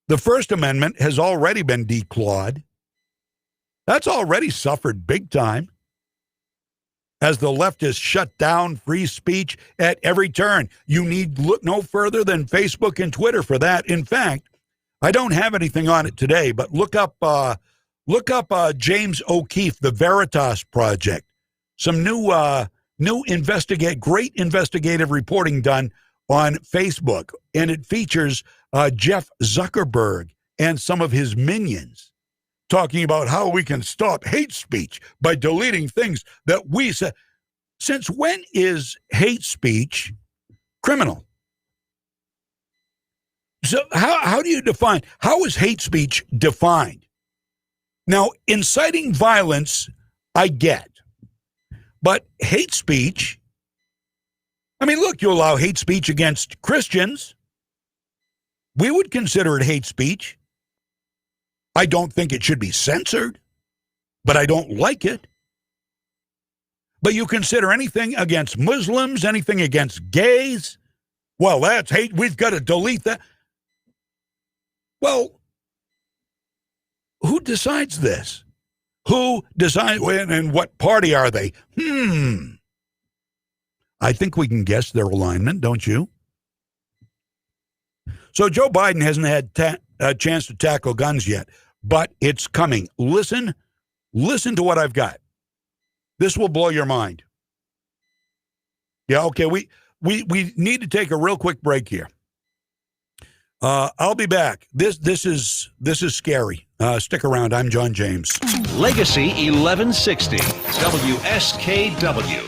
The First Amendment has already been declawed. That's already suffered big time as the leftists shut down free speech at every turn. You need look no further than Facebook and Twitter for that. In fact, I don't have anything on it today, but look up James O'Keefe, the Veritas Project. Some great investigative reporting done on Facebook, and it features Jeff Zuckerberg and some of his minions talking about how we can stop hate speech by deleting things that we said. Since when is hate speech criminal? So how do you define, how is hate speech defined? Now, inciting violence, I get. But hate speech, I mean, look, you allow hate speech against Christians. We would consider it hate speech. I don't think it should be censored, but I don't like it. But you consider anything against Muslims, anything against gays, well, that's hate. We've got to delete that. Well, who decides this? Who decides when and what party are they? I think we can guess their alignment, don't you? So Joe Biden hasn't had a chance to tackle guns yet, but it's coming. Listen to what I've got. This will blow your mind. Yeah, okay, we need to take a real quick break here. I'll be back. This is scary. Stick around. I'm John James. Legacy 1160 WSKW.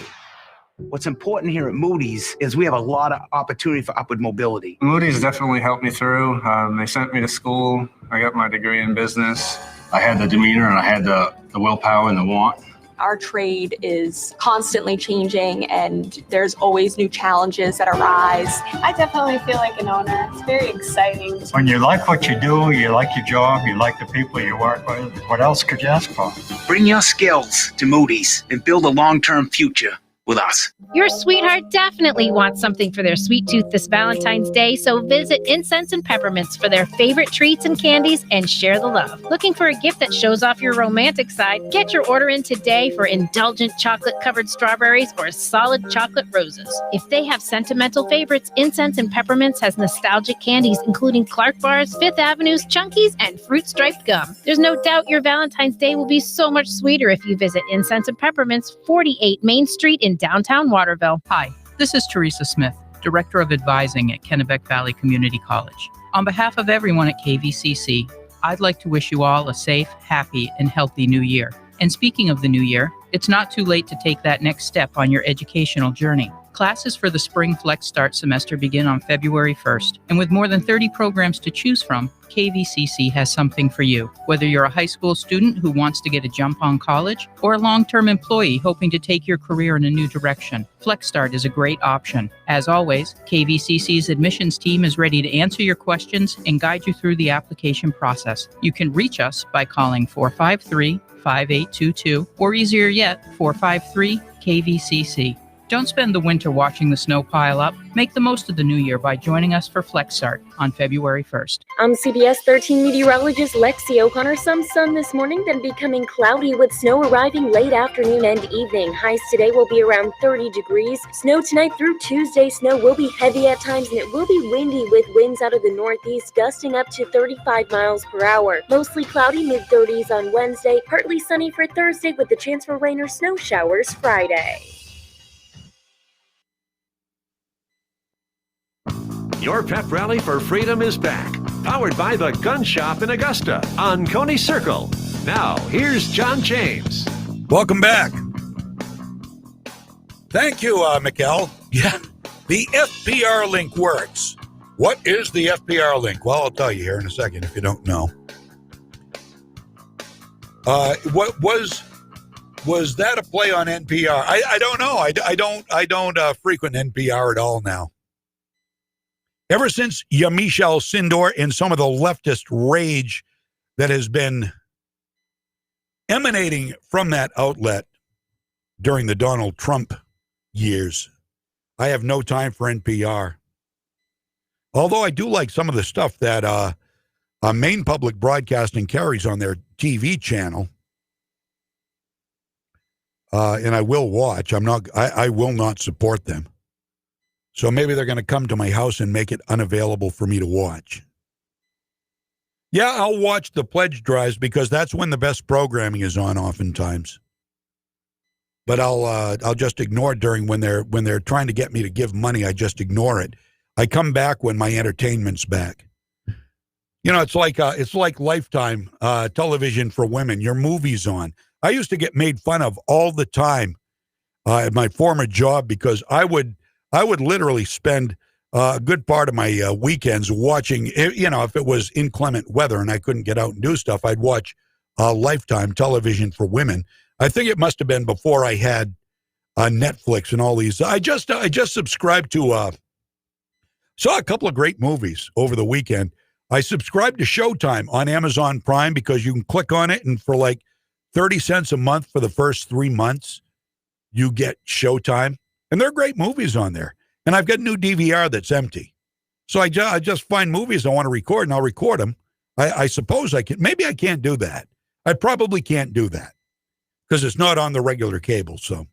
What's important here at Moody's is we have a lot of opportunity for upward mobility. Moody's definitely helped me through. They sent me to school. I got my degree in business. I had the demeanor and I had the willpower and the want. Our trade is constantly changing and there's always new challenges that arise. I definitely feel like an owner. It's very exciting. When you like what you do, you like your job, you like the people you work with, what else could you ask for? Bring your skills to Moody's and build a long-term future with us. Your sweetheart definitely wants something for their sweet tooth this Valentine's Day, so visit Incense and Peppermints for their favorite treats and candies and share the love. Looking for a gift that shows off your romantic side? Get your order in today for indulgent chocolate-covered strawberries or solid chocolate roses. If they have sentimental favorites, Incense and Peppermints has nostalgic candies including Clark Bars, Fifth Avenue's Chunkies, and fruit-striped gum. There's no doubt your Valentine's Day will be so much sweeter if you visit Incense and Peppermints, 48 Main Street in downtown Waterville. Hi, this is Teresa Smith, Director of Advising at Kennebec Valley Community College. On behalf of everyone at KVCC, I'd like to wish you all a safe, happy, and healthy new year. And speaking of the new year, it's not too late to take that next step on your educational journey. Classes for the Spring Flex Start semester begin on February 1st, and with more than 30 programs to choose from, KVCC has something for you. Whether you're a high school student who wants to get a jump on college, or a long-term employee hoping to take your career in a new direction, Flex Start is a great option. As always, KVCC's admissions team is ready to answer your questions and guide you through the application process. You can reach us by calling 453-5822, or easier yet, 453-KVCC. Don't spend the winter watching the snow pile up. Make the most of the new year by joining us for Flex Start on February 1st. I'm CBS 13 meteorologist Lexi O'Connor. Some sun this morning, then becoming cloudy with snow arriving late afternoon and evening. Highs today will be around 30 degrees. Snow tonight through Tuesday. Snow will be heavy at times and it will be windy with winds out of the northeast gusting up to 35 miles per hour. Mostly cloudy, mid-30s on Wednesday. Partly sunny for Thursday with the chance for rain or snow showers Friday. Your pep rally for freedom is back. Powered by the Gun Shop in Augusta on Coney Circle. Now, here's John James. Welcome back. Thank you, Mikkel. Yeah, the FPR link works. What is the FPR link? Well, I'll tell you here in a second if you don't know. What was that a play on NPR? I don't know. I don't frequent NPR at all now. Ever since Yamichel Sindor and some of the leftist rage that has been emanating from that outlet during the Donald Trump years, I have no time for NPR. Although I do like some of the stuff that Maine Public Broadcasting carries on their TV channel, and I will watch. I will not support them. So maybe they're going to come to my house and make it unavailable for me to watch. Yeah, I'll watch the pledge drives because that's when the best programming is on oftentimes. But I'll just ignore it during when they're trying to get me to give money. I just ignore it. I come back when my entertainment's back. You know, it's like Lifetime television for women. Your movie's on. I used to get made fun of all the time at my former job because I would literally spend a good part of my weekends watching. You know, if it was inclement weather and I couldn't get out and do stuff, I'd watch Lifetime television for women. I think it must have been before I had Netflix and all these. I just subscribed to saw a couple of great movies over the weekend. I subscribed to Showtime on Amazon Prime because you can click on it, and for like 30 cents a month for the first 3 months, you get Showtime. And they're great movies on there. And I've got a new DVR that's empty. So I just find movies I want to record, and I'll record them. I suppose I can. Maybe I can't do that. I probably can't do that because it's not on the regular cable. So,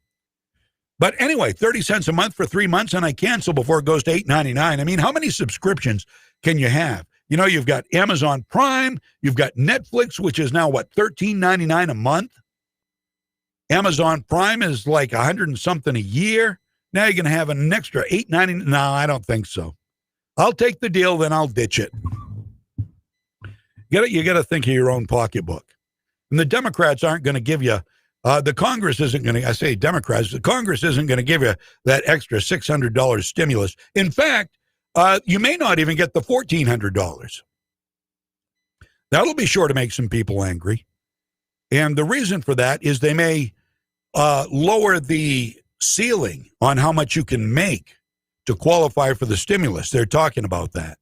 but anyway, 30 cents a month for 3 months, and I cancel before it goes to $8.99. I mean, how many subscriptions can you have? You know, you've got Amazon Prime, you've got Netflix, which is now, what, $13.99 a month? Amazon Prime is like $100 and something a year. Now you're going to have an extra $8.99. No, I don't think so. I'll take the deal, then I'll ditch it. You got to think of your own pocketbook. And the Democrats aren't going to give you, the Congress isn't going to, I say Democrats, the Congress isn't going to give you that extra $600 stimulus. In fact, you may not even get the $1,400. That'll be sure to make some people angry. And the reason for that is they may lower the ceiling on how much you can make to qualify for the stimulus. They're talking about that,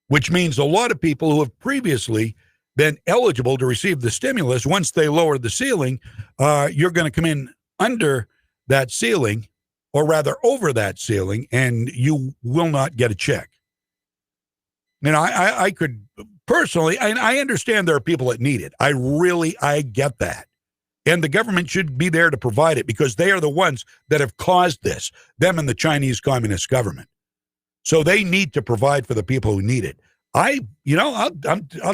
which means a lot of people who have previously been eligible to receive the stimulus, once they lower the ceiling, you're going to come in under that ceiling, or rather over that ceiling, and you will not get a check. You know, I could personally, and I understand there are people that need it. I get that. And the government should be there to provide it because they are the ones that have caused this, them and the Chinese Communist government. So they need to provide for the people who need it. I'll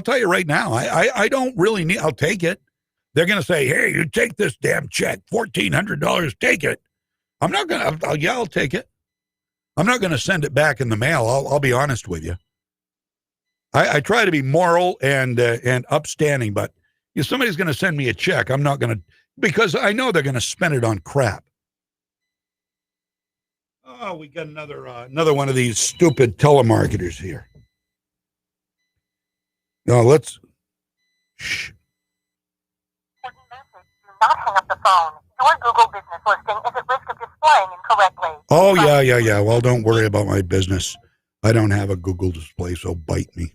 tell you right now, I don't really need, I'll take it. They're going to say, hey, you take this damn check, $1,400, take it. I'm not going to, I'll take it. I'm not going to send it back in the mail. I'll be honest with you. I try to be moral and upstanding, but if somebody's going to send me a check, I'm not going to, because I know they're going to spend it on crap. Oh, we got another one of these stupid telemarketers here. No, let's. Shh. Not hang up the phone. Your Google business listing is at risk of displaying incorrectly. Oh, yeah. Well, don't worry about my business. I don't have a Google display, so bite me.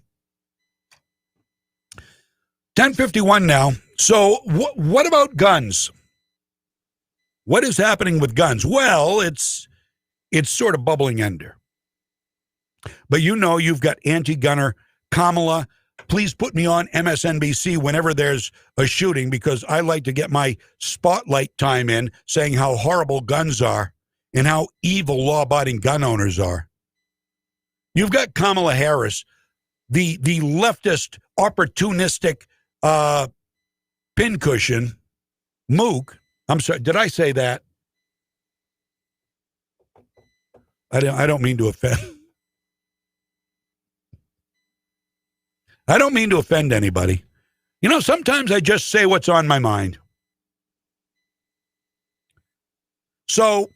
10:51 now. So what about guns? What is happening with guns? Well, it's sort of bubbling under. But you know you've got anti-gunner Kamala. Please put me on MSNBC whenever there's a shooting because I like to get my spotlight time in saying how horrible guns are and how evil law-abiding gun owners are. You've got Kamala Harris, the leftist, opportunistic pincushion, mook. I'm sorry, did I say that? I don't mean to offend. I don't mean to offend anybody. You know, sometimes I just say what's on my mind. So,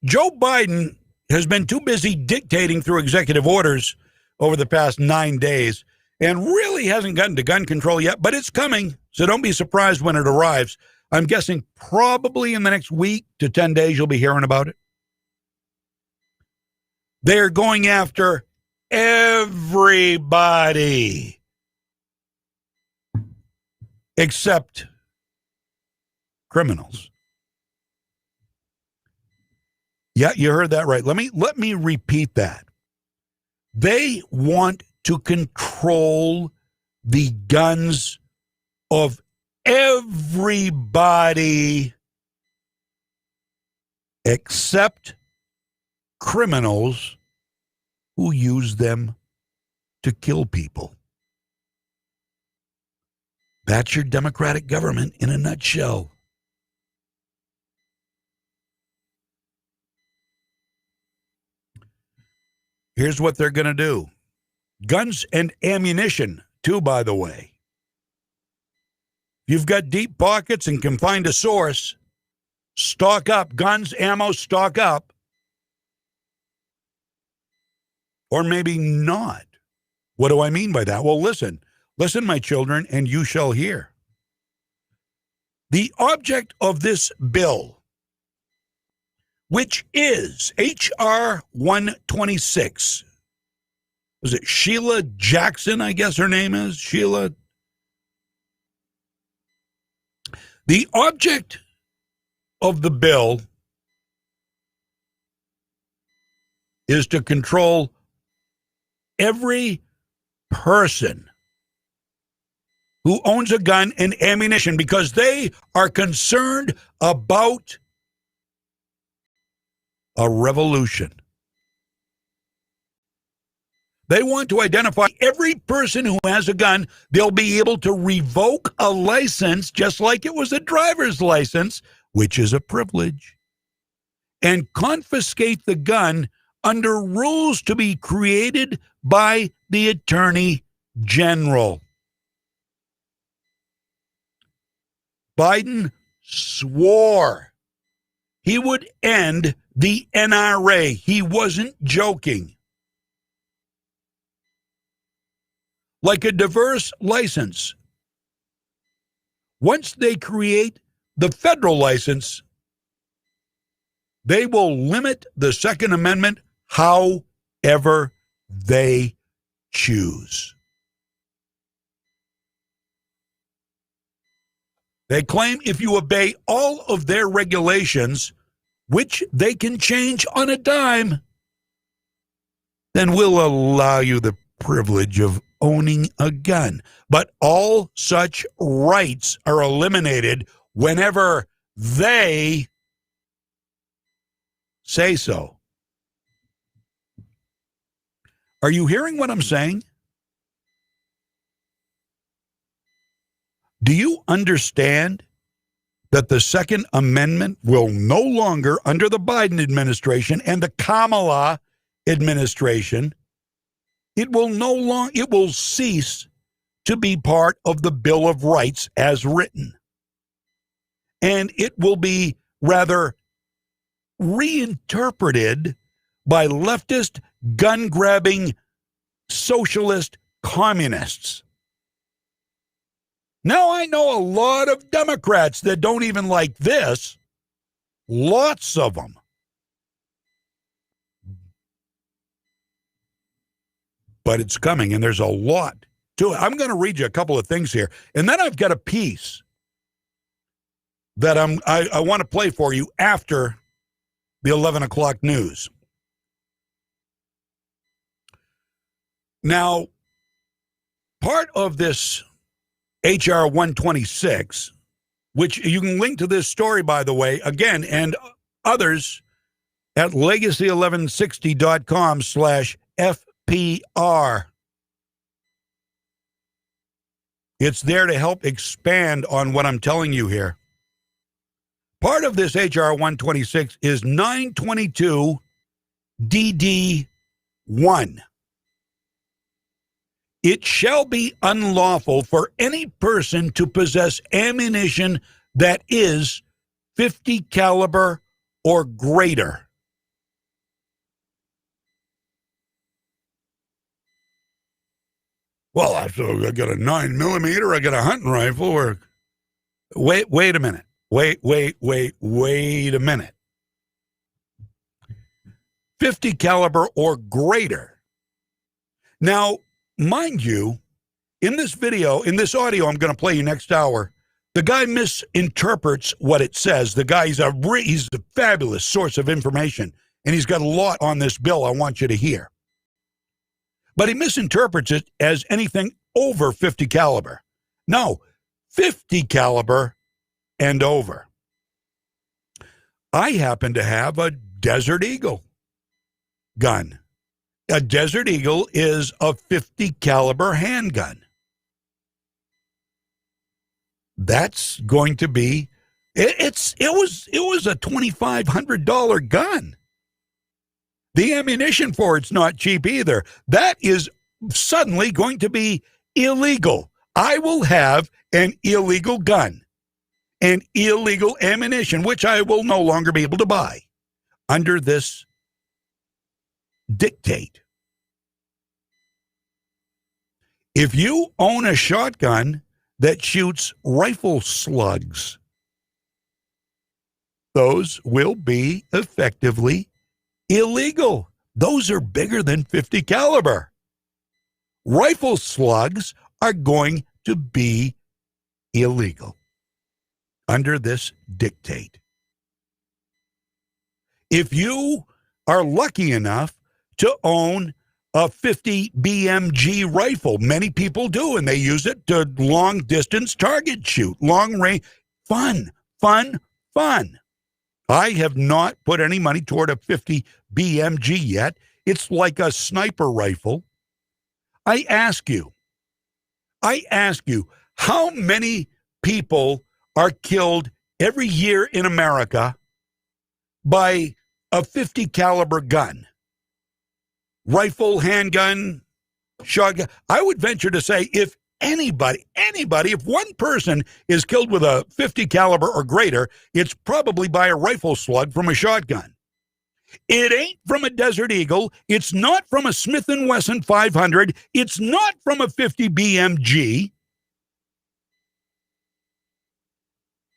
Joe Biden has been too busy dictating through executive orders over the past 9 days and really hasn't gotten to gun control yet, but it's coming, so don't be surprised when it arrives. I'm guessing probably in the next week to 10 days you'll be hearing about it. They're going after everybody except criminals. Yeah, you heard that right. Let me repeat that. They want to control the guns of everybody except criminals who use them to kill people. That's your democratic government in a nutshell. Here's what they're going to do. Guns and ammunition, too, by the way. You've got deep pockets and can find a source. Stock up. Guns, ammo, stock up. Or maybe not. What do I mean by that? Well, listen. Listen, my children, and you shall hear. The object of this bill, which is H.R. 126, was it Sheila Jackson, I guess her name is? Sheila. The object of the bill is to control every person who owns a gun and ammunition because they are concerned about a revolution. They want to identify every person who has a gun. They'll be able to revoke a license just like it was a driver's license, which is a privilege, and confiscate the gun under rules to be created by the Attorney General. Biden swore he would end the NRA. He wasn't joking. Like a diverse license. Once they create the federal license, they will limit the Second Amendment however they choose. They claim if you obey all of their regulations, which they can change on a dime, then we'll allow you the privilege of owning a gun. But all such rights are eliminated whenever they say so. Are you hearing what I'm saying? Do you understand that the Second Amendment will no longer, under the Biden administration and the Kamala administration, it will cease to be part of the Bill of Rights as written. And it will be rather reinterpreted by leftist, gun-grabbing, socialist communists. Now, I know a lot of Democrats that don't even like this. Lots of them. But it's coming, and there's a lot to it. I'm going to read you a couple of things here, and then I've got a piece that I want to play for you after the 11 o'clock news. Now, part of this H.R. 126, which you can link to this story, by the way, again, and others at legacy1160.com/FPR. It's there to help expand on what I'm telling you here. Part of this H.R. 126 is 922 DD1. It shall be unlawful for any person to possess ammunition that is 50 caliber or greater. Well, I got a 9mm, I got a hunting rifle, or wait a minute. Wait a minute. 50 caliber or greater. Now, mind you, in this video, in this audio I'm going to play you next hour, the guy misinterprets what it says. The guy, he's a fabulous source of information, and he's got a lot on this bill I want you to hear. But he misinterprets it as anything over 50 caliber. No, 50 caliber and over. I happen to have a Desert Eagle gun. A Desert Eagle is a 50 caliber handgun. That's going to be it was a $2,500 gun. The ammunition for it's not cheap either. That is suddenly going to be illegal. I will have an illegal gun and illegal ammunition, which I will no longer be able to buy under this dictate. If you own a shotgun that shoots rifle slugs, those will be effectively illegal. Those are bigger than .50 caliber. Rifle slugs are going to be illegal under this dictate. If you are lucky enough to own a .50 BMG rifle, many people do, and they use it to long-distance target shoot, long range, fun. I have not put any money toward a .50 BMG yet. It's like a sniper rifle. I ask you, how many people are killed every year in America by a .50 caliber gun? Rifle, handgun, shotgun. I would venture to say if anybody, if one person is killed with a .50 caliber or greater, it's probably by a rifle slug from a shotgun. It ain't from a Desert Eagle. It's not from a Smith & Wesson 500. It's not from a .50 BMG.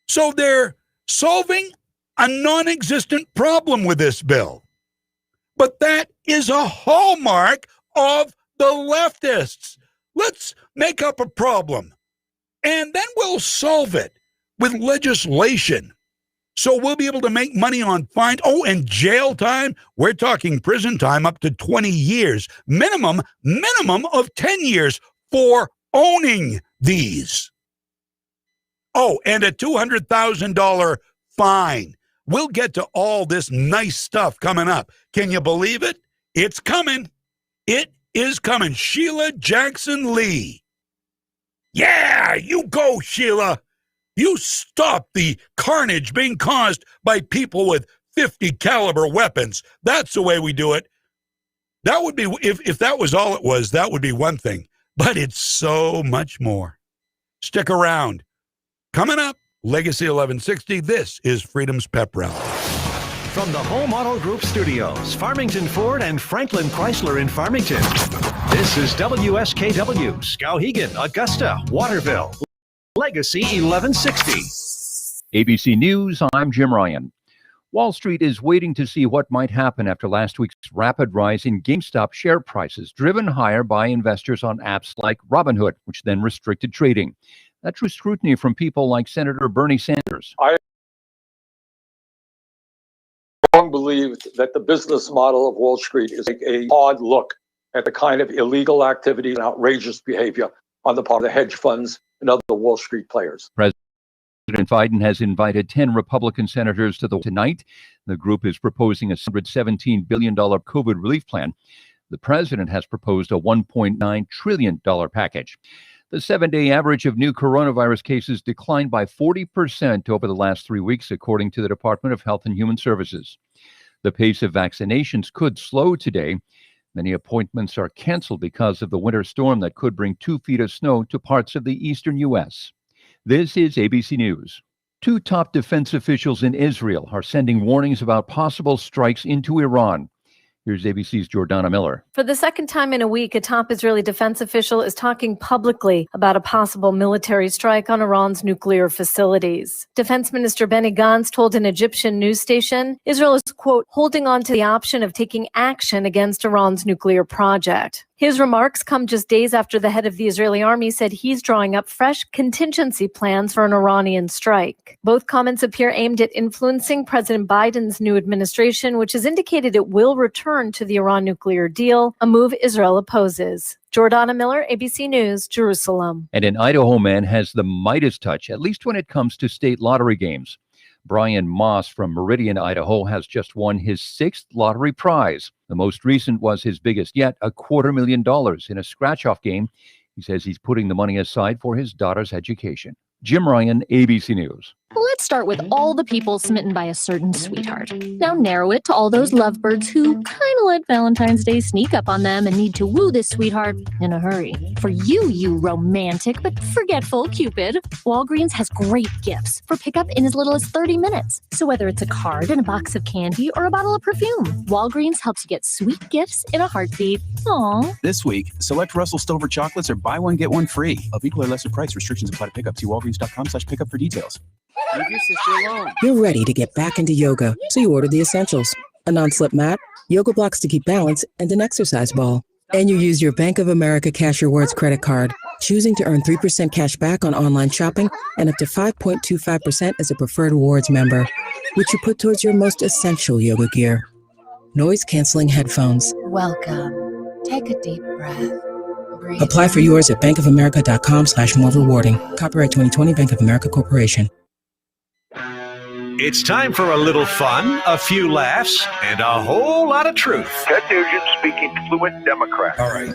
So they're solving a non-existent problem with this bill. But that is a hallmark of the leftists. Let's make up a problem, and then we'll solve it with legislation. So we'll be able to make money on fines. Oh, and jail time. We're talking prison time up to 20 years. Minimum of 10 years for owning these. Oh, and a $200,000 fine. We'll get to all this nice stuff coming up. Can you believe it? It's coming. It is coming. Sheila Jackson Lee. Yeah, you go, Sheila. You stop the carnage being caused by people with .50 caliber weapons. That's the way we do it. That would be, if that was all it was, that would be one thing. But it's so much more. Stick around. Coming up, Legacy 1160, this is Freedom's Pep Rally. From the Home Auto Group Studios, Farmington Ford and Franklin Chrysler in Farmington. This is WSKW, Skowhegan, Augusta, Waterville. Legacy 1160. ABC News, I'm Jim Ryan. Wall Street is waiting to see what might happen after last week's rapid rise in GameStop share prices, driven higher by investors on apps like Robinhood, which then restricted trading. That drew scrutiny from people like Senator Bernie Sanders. I strongly believe that the business model of Wall Street is a hard look at the kind of illegal activity and outrageous behavior on the part of the hedge funds and other Wall Street players. President Biden has invited 10 Republican senators to tonight. The group is proposing a $117 billion COVID relief plan. The president has proposed a $1.9 trillion package. The 7-day average of new coronavirus cases declined by 40% over the last 3 weeks, according to the Department of Health and Human Services. The pace of vaccinations could slow today. Many appointments are canceled because of the winter storm that could bring 2 feet of snow to parts of the eastern U.S. This is ABC News. 2 top defense officials in Israel are sending warnings about possible strikes into Iran. Here's ABC's Jordana Miller. For the second time in a week, a top Israeli defense official is talking publicly about a possible military strike on Iran's nuclear facilities. Defense Minister Benny Gantz told an Egyptian news station, Israel is, quote, holding on to the option of taking action against Iran's nuclear project. His remarks come just days after the head of the Israeli army said he's drawing up fresh contingency plans for an Iranian strike. Both comments appear aimed at influencing President Biden's new administration, which has indicated it will return to the Iran nuclear deal, a move Israel opposes. Jordana Miller, ABC News, Jerusalem. And an Idaho man has the Midas touch, at least when it comes to state lottery games. Brian Moss from Meridian, Idaho, has just won his 6th lottery prize. The most recent was his biggest yet, $250,000 in a scratch-off game. He says he's putting the money aside for his daughter's education. Jim Ryan, ABC News. Let's start with all the people smitten by a certain sweetheart. Now narrow it to all those lovebirds who kind of let Valentine's Day sneak up on them and need to woo this sweetheart in a hurry. For you, you romantic but forgetful Cupid, Walgreens has great gifts for pickup in as little as 30 minutes. So whether it's a card and a box of candy or a bottle of perfume, Walgreens helps you get sweet gifts in a heartbeat. Aww. This week, select Russell Stover chocolates are buy one, get one free. Of equal or lesser price, restrictions apply to pickup. See walgreens.com/pickup for details. Leave your sister alone. You're ready to get back into yoga, so you order the essentials. A non-slip mat, yoga blocks to keep balance, and an exercise ball. And you use your Bank of America Cash Rewards credit card, choosing to earn 3% cash back on online shopping and up to 5.25% as a preferred rewards member, which you put towards your most essential yoga gear. Noise-canceling headphones. Welcome. Take a deep breath. Breathe. Apply for yours at bankofamerica.com/more rewarding. Copyright 2020 Bank of America Corporation. It's time for a little fun, a few laughs, and a whole lot of truth. Ted Nugent speaking fluent Democrat. All right.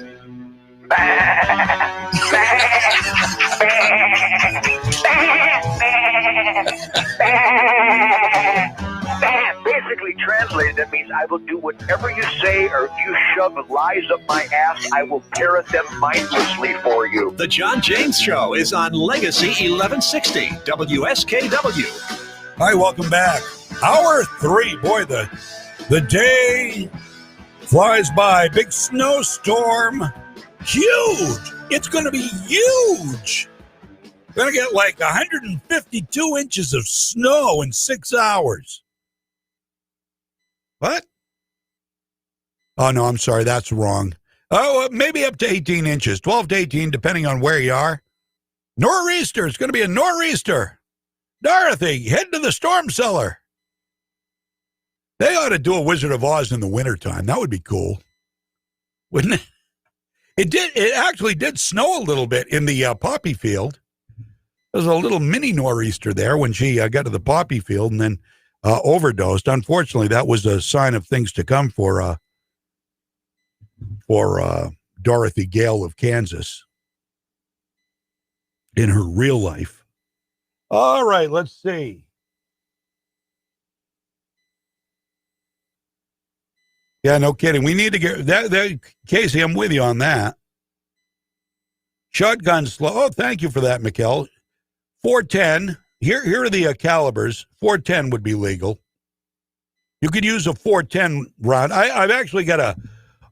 Basically translated, that means I will do whatever you say, or if you shove lies up my ass, I will parrot them mindlessly for you. The John James Show is on Legacy 1160, WSKW. Hi, welcome back. Hour 3. Boy, the day flies by. Big snowstorm. Huge. It's going to be huge. Going to get like 152 inches of snow in 6 hours. What? Oh, no, I'm sorry. That's wrong. Oh, maybe up to 18 inches. 12 to 18, depending on where you are. Nor'easter. It's going to be a nor'easter. Dorothy, head to the storm cellar. They ought to do a Wizard of Oz in the wintertime. That would be cool. Wouldn't it? It actually did snow a little bit in the poppy field. There was a little mini nor'easter there when she got to the poppy field and then overdosed. Unfortunately, that was a sign of things to come for Dorothy Gale of Kansas in her real life. All right, let's see. Yeah, no kidding. We need to get that. Casey, I'm with you on that. Shotgun slow. Oh, thank you for that, Mikkel. 410. Here are the calibers. 410 would be legal. You could use a 410 round. I've actually got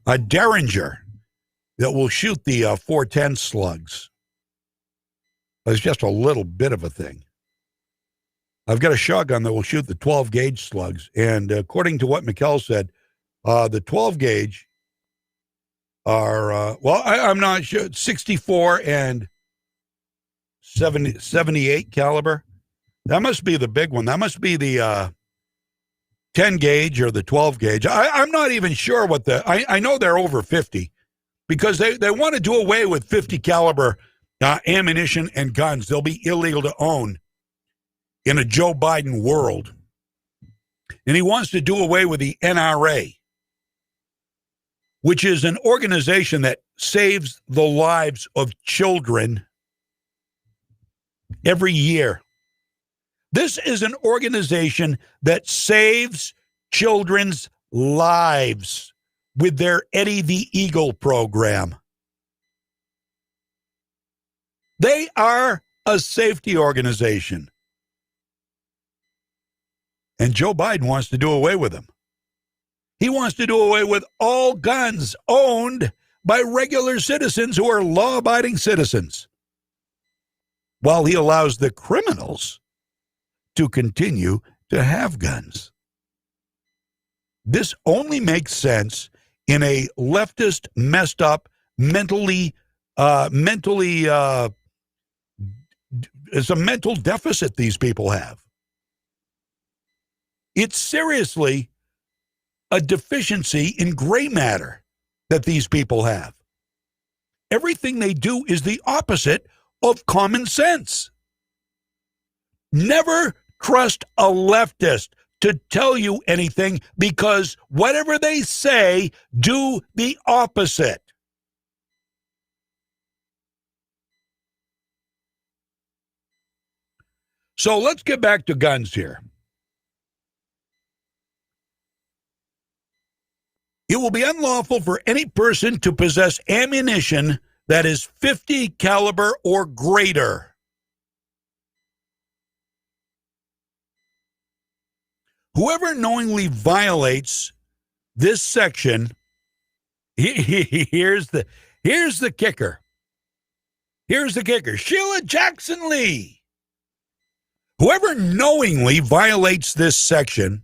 a Derringer that will shoot the 410 slugs. It's just a little bit of a thing. I've got a shotgun that will shoot the 12 gauge slugs. And according to what Mikkel said, the 12 gauge are, I'm not sure, 64 and 78 caliber. That must be the big one. That must be the 10 gauge or the 12 gauge. I'm not even sure what I know they're over 50 because they want to do away with 50 caliber ammunition and guns. They'll be illegal to own in a Joe Biden world. And he wants to do away with the NRA, which is an organization that saves the lives of children every year. This is an organization that saves children's lives with their Eddie the Eagle program. They are a safety organization. And Joe Biden wants to do away with them. He wants to do away with all guns owned by regular citizens who are law-abiding citizens, while he allows the criminals to continue to have guns. This only makes sense in a leftist, messed up, mentally, it's a mental deficit these people have. It's seriously a deficiency in gray matter that these people have. Everything they do is the opposite of common sense. Never trust a leftist to tell you anything, because whatever they say, do the opposite. So let's get back to guns here. It will be unlawful for any person to possess ammunition that is .50 caliber or greater. Whoever knowingly violates this section, here's the kicker. Here's the kicker. Sheila Jackson Lee. Whoever knowingly violates this section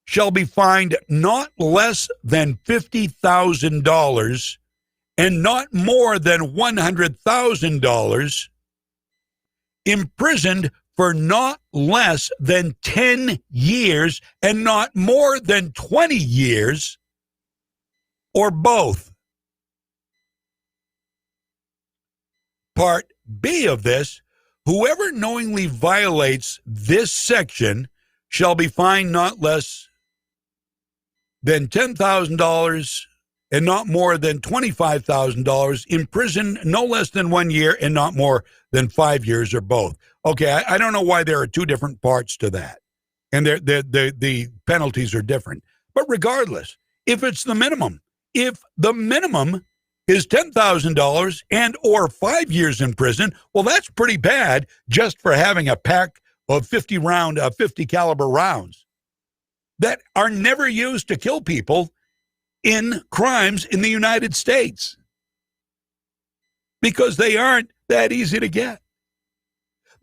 shall be fined not less than $50,000 and not more than $100,000, imprisoned for not less than 10 years and not more than 20 years, or both. Part B of this, whoever knowingly violates this section shall be fined not less than $10,000 and not more than $25,000, imprisoned no less than 1 year and not more than 5 years, or both. Okay, I don't know why there are two different parts to that, and the penalties are different. But regardless, if it's the minimum, if the minimum is $10,000 and or 5 years in prison, well, that's pretty bad just for having a pack of 50 caliber rounds that are never used to kill people in crimes in the United States, because they aren't that easy to get.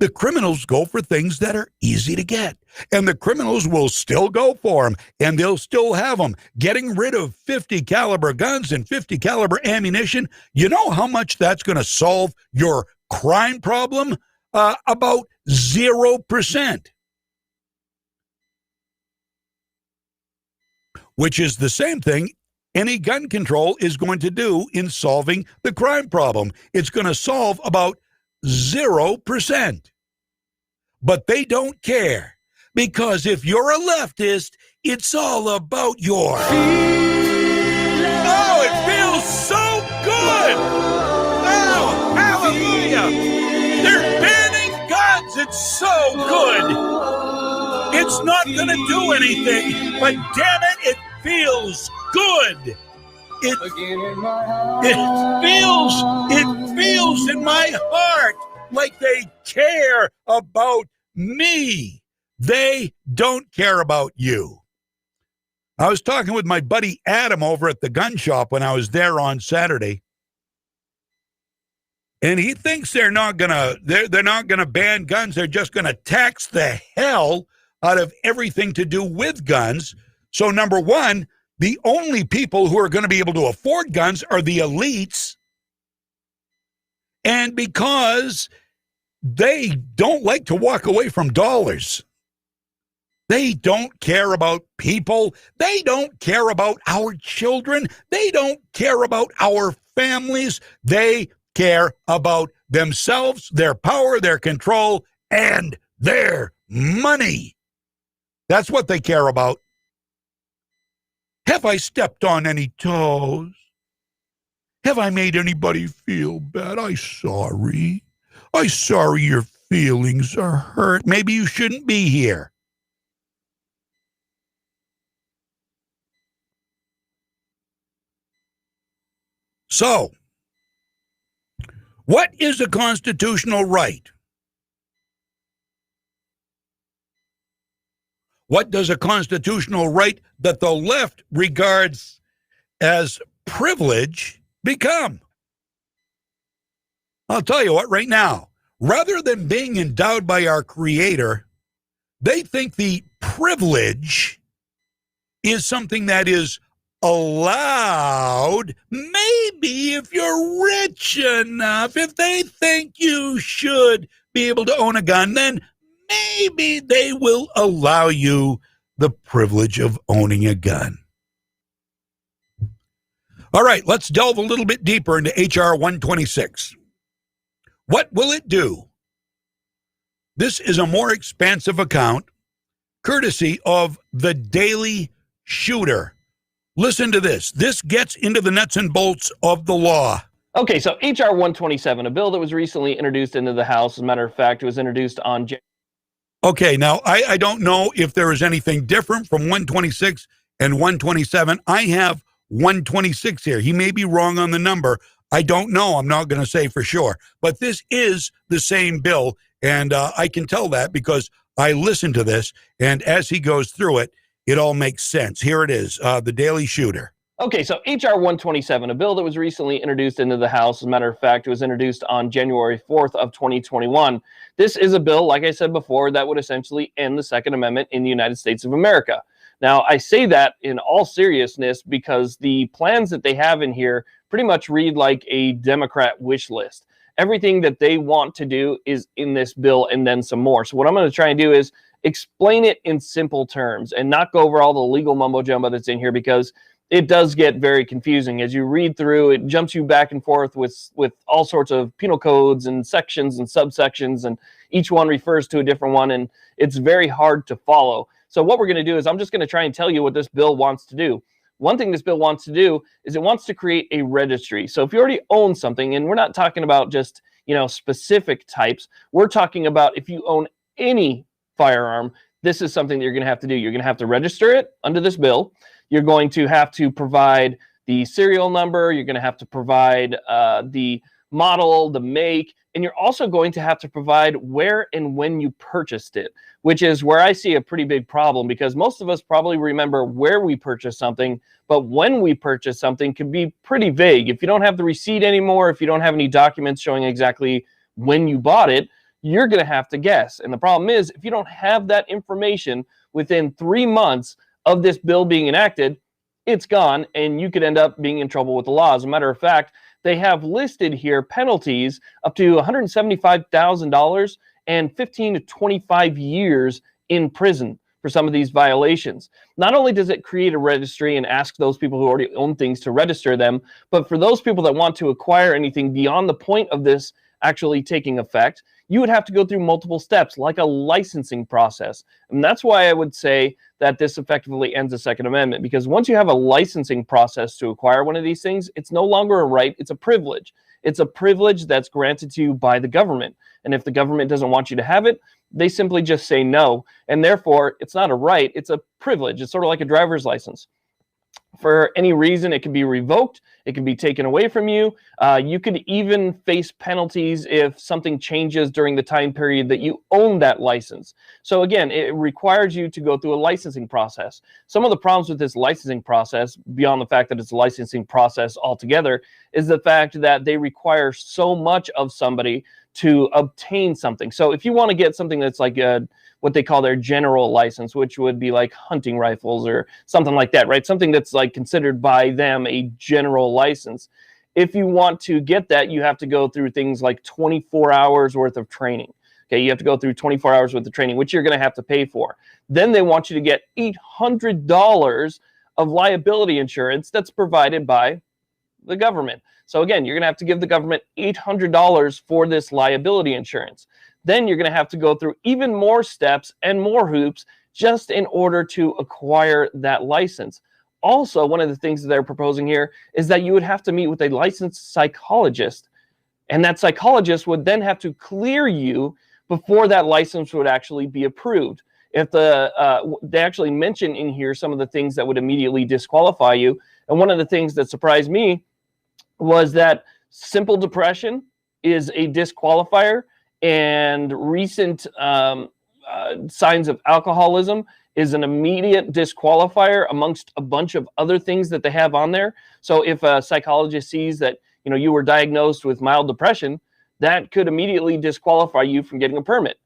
The criminals go for things that are easy to get, and the criminals will still go for them, and they'll still have them. Getting rid of 50 caliber guns and 50 caliber ammunition, you know how much that's going to solve your crime problem? About 0%. Which is the same thing any gun control is going to do in solving the crime problem. It's going to solve about 0%. But they don't care, because if you're a leftist, it's all about your... Oh, it feels so good! Oh, hallelujah! They're banning guns! It's so good! It's not going to do anything, but damn it, it feels good. It feels in my heart like they care about me. They don't care about you. I was talking with my buddy Adam over at the gun shop when I was there on Saturday, and he thinks they're not gonna ban guns. They're just gonna tax the hell out of everything to do with guns. So number one, the only people who are going to be able to afford guns are the elites. And because they don't like to walk away from dollars, they don't care about people. They don't care about our children. They don't care about our families. They care about themselves, their power, their control, and their money. That's what they care about. Have I stepped on any toes? Have I made anybody feel bad? I'm sorry your feelings are hurt. Maybe you shouldn't be here. So, what is a constitutional right? What does a constitutional right that the left regards as privilege become? I'll tell you what, right now, rather than being endowed by our Creator, they think the privilege is something that is allowed, maybe if you're rich enough. If they think you should be able to own a gun, then maybe they will allow you the privilege of owning a gun. All right, let's delve a little bit deeper into H.R. 126. What will it do? This is a more expansive account, courtesy of the Daily Shooter. Listen to this. This gets into the nuts and bolts of the law. Okay, so H.R. 127, a bill that was recently introduced into the House. As a matter of fact, it was introduced on Okay, now I don't know if there is anything different from 126 and 127. I have 126 here. He may be wrong on the number. I don't know. I'm not going to say for sure. But this is the same bill, and I can tell that because I listened to this, and as he goes through it, it all makes sense. Here it is, the Daily Shooter. Okay, so H.R. 127, a bill that was recently introduced into the House. As a matter of fact, it was introduced on January 4th of 2021. This is a bill, like I said before, that would essentially end the Second Amendment in the United States of America. Now, I say that in all seriousness because the plans that they have in here pretty much read like a Democrat wish list. Everything that they want to do is in this bill and then some more. So what I'm going to try and do is explain it in simple terms and not go over all the legal mumbo jumbo that's in here, because it does get very confusing. As you read through, it jumps you back and forth with all sorts of penal codes and sections and subsections, and each one refers to a different one, and it's very hard to follow. So what we're going to do is I'm just going to try and tell you what this bill wants to do. One thing this bill wants to do is it wants to create a registry. So if you already own something, and we're not talking about just, specific types, we're talking about if you own any firearm, this is something that you're going to have to do. You're going to have to register it under this bill. You're going to have to provide the serial number. You're going to have to provide the model, the make, and you're also going to have to provide where and when you purchased it, which is where I see a pretty big problem, because most of us probably remember where we purchased something, but when we purchased something can be pretty vague. If you don't have the receipt anymore, if you don't have any documents showing exactly when you bought it, you're going to have to guess. And the problem is, if you don't have that information within 3 months of this bill being enacted, it's gone, and you could end up being in trouble with the law. As a matter of fact, they have listed here penalties up to $175,000 and 15 to 25 years in prison for some of these violations. Not only does it create a registry and ask those people who already own things to register them, but for those people that want to acquire anything beyond the point of this actually taking effect, you would have to go through multiple steps, like a licensing process. And that's why I would say that this effectively ends the Second Amendment, because once you have a licensing process to acquire one of these things, it's no longer a right, it's a privilege. It's a privilege that's granted to you by the government. And if the government doesn't want you to have it, they simply just say no. And therefore, it's not a right, it's a privilege. It's sort of like a driver's license. For any reason, it can be revoked. It can be taken away from you. You could even face penalties if something changes during the time period that you own that license. So again, it requires you to go through a licensing process. Some of the problems with this licensing process, beyond the fact that it's a licensing process altogether, is the fact that they require so much of somebody to obtain something. So if you want to get something that's like what they call their general license, which would be like hunting rifles or something like that, right? Something that's like considered by them a general license. If you want to get that, you have to go through things like 24 hours worth of training. Okay, you have to go through 24 hours worth of training, which you're going to have to pay for. Then they want you to get $800 of liability insurance that's provided by the government. So again, you're going to have to give the government $800 for this liability insurance. Then you're going to have to go through even more steps and more hoops just in order to acquire that license. Also, one of the things that they're proposing here is that you would have to meet with a licensed psychologist, and that psychologist would then have to clear you before that license would actually be approved. If they actually mention in here some of the things that would immediately disqualify you, and one of the things that surprised me was that simple depression is a disqualifier, and recent signs of alcoholism is an immediate disqualifier amongst a bunch of other things that they have on there. So if a psychologist sees that you were diagnosed with mild depression, that could immediately disqualify you from getting a permit.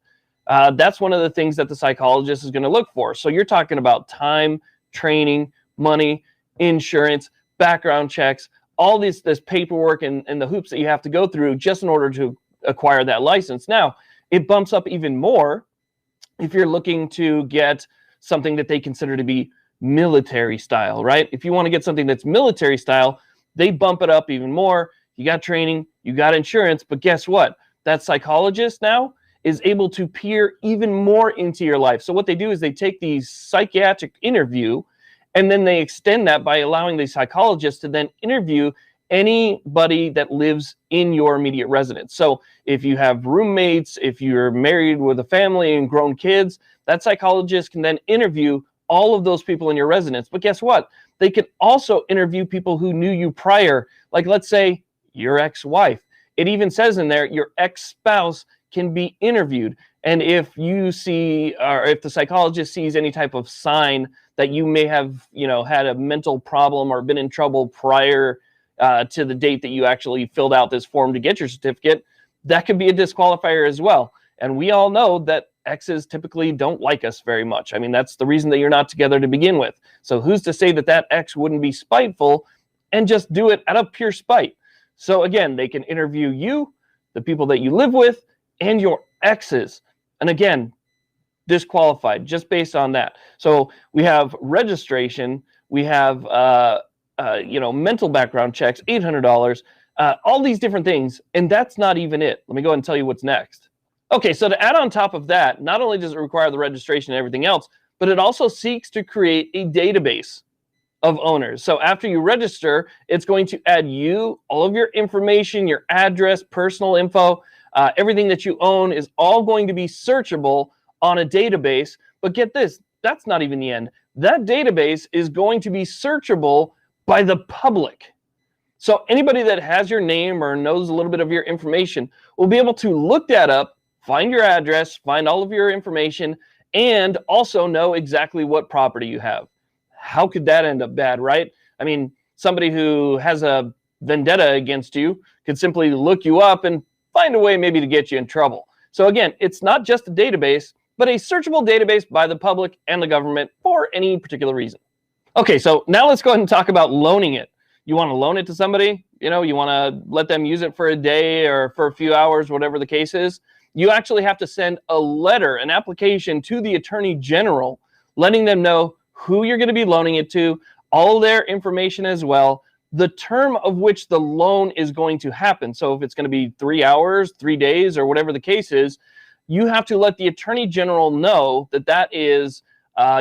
That's one of the things that the psychologist is going to look for. So you're talking about time, training, money, insurance, background checks, all this paperwork and the hoops that you have to go through just in order to acquire that license. Now, it bumps up even more if you're looking to get something that they consider to be military style, right? If you want to get something that's military style, they bump it up even more. You got training, you got insurance, but guess what? That psychologist now is able to peer even more into your life. So what they do is they take the psychiatric interview and then they extend that by allowing the psychologist to then interview anybody that lives in your immediate residence. So if you have roommates, if you're married with a family and grown kids, that psychologist can then interview all of those people in your residence. But guess what? They can also interview people who knew you prior, like let's say your ex-wife. It even says in there your ex-spouse can be interviewed. And if you see, or if the psychologist sees any type of sign that you may have, had a mental problem or been in trouble prior to the date that you actually filled out this form to get your certificate, that could be a disqualifier as well. And we all know that exes typically don't like us very much. I mean, that's the reason that you're not together to begin with. So who's to say that that ex wouldn't be spiteful and just do it out of pure spite? So again, they can interview you, the people that you live with, and your exes. And again, disqualified just based on that. So we have registration, we have mental background checks, $800, all these different things, and that's not even it. Let me go ahead and tell you what's next. Okay, so to add on top of that, not only does it require the registration and everything else, but it also seeks to create a database of owners. So after you register, it's going to add you, all of your information, your address, personal info, everything that you own is all going to be searchable on a database. But get this, that's not even the end. That database is going to be searchable by the public. So anybody that has your name or knows a little bit of your information will be able to look that up, find your address, find all of your information, and also know exactly what property you have. How could that end up bad, right? I mean, somebody who has a vendetta against you could simply look you up and find a way maybe to get you in trouble. So again, it's not just a database, but a searchable database by the public and the government for any particular reason. Okay, so now let's go ahead and talk about loaning it. You want to loan it to somebody, you want to let them use it for a day or for a few hours, whatever the case is. You actually have to send a letter, an application to the Attorney General, letting them know who you're going to be loaning it to, all their information as well, the term of which the loan is going to happen. So if it's going to be 3 hours, 3 days, or whatever the case is, you have to let the Attorney General know that that is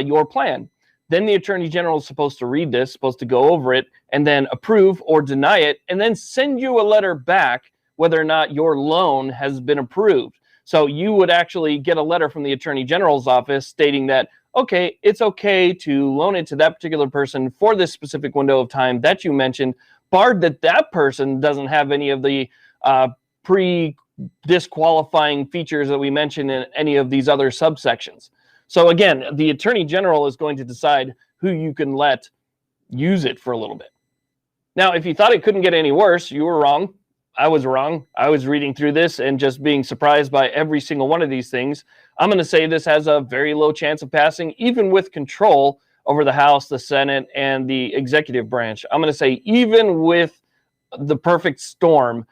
your plan. Then the Attorney General is supposed to read this, supposed to go over it, and then approve or deny it, and then send you a letter back whether or not your loan has been approved. So you would actually get a letter from the Attorney General's office stating that, okay, it's okay to loan it to that particular person for this specific window of time that you mentioned, barred that that person doesn't have any of the pre-disqualifying features that we mentioned in any of these other subsections. So again, the Attorney General is going to decide who you can let use it for a little bit. Now, if you thought it couldn't get any worse, you were wrong. I was wrong. I was reading through this and just being surprised by every single one of these things. I'm going to say this has a very low chance of passing, even with control over the House, the Senate, and the executive branch. I'm going to say even with the perfect storm,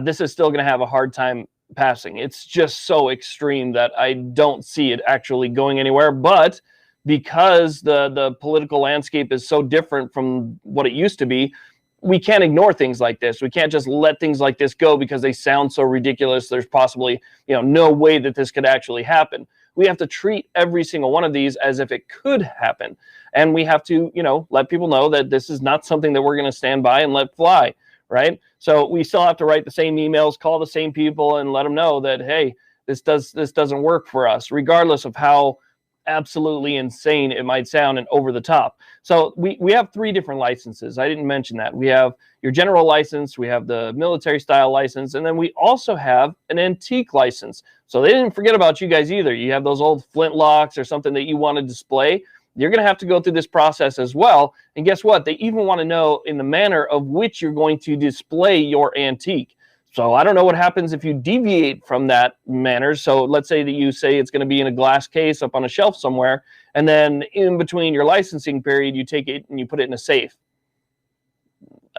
this is still going to have a hard time passing. It's just so extreme that I don't see it actually going anywhere. But because the political landscape is so different from what it used to be, we can't ignore things like this. We can't just let things like this go because they sound so ridiculous. There's possibly, no way that this could actually happen. We have to treat every single one of these as if it could happen. And we have to, let people know that this is not something that we're going to stand by and let fly, right? So we still have to write the same emails, call the same people, and let them know that, hey, this doesn't work for us, regardless of how absolutely insane it might sound and over the top. So we have 3 different licenses. I didn't mention that. We have your general license, we have the military style license, and then we also have an antique license. So they didn't forget about you guys either. You have those old flintlocks or something that you want to display. You're going to have to go through this process as well. And guess what? They even want to know in the manner of which you're going to display your antique. So I don't know what happens if you deviate from that manner. So let's say that you say it's going to be in a glass case up on a shelf somewhere, and then in between your licensing period, you take it and you put it in a safe.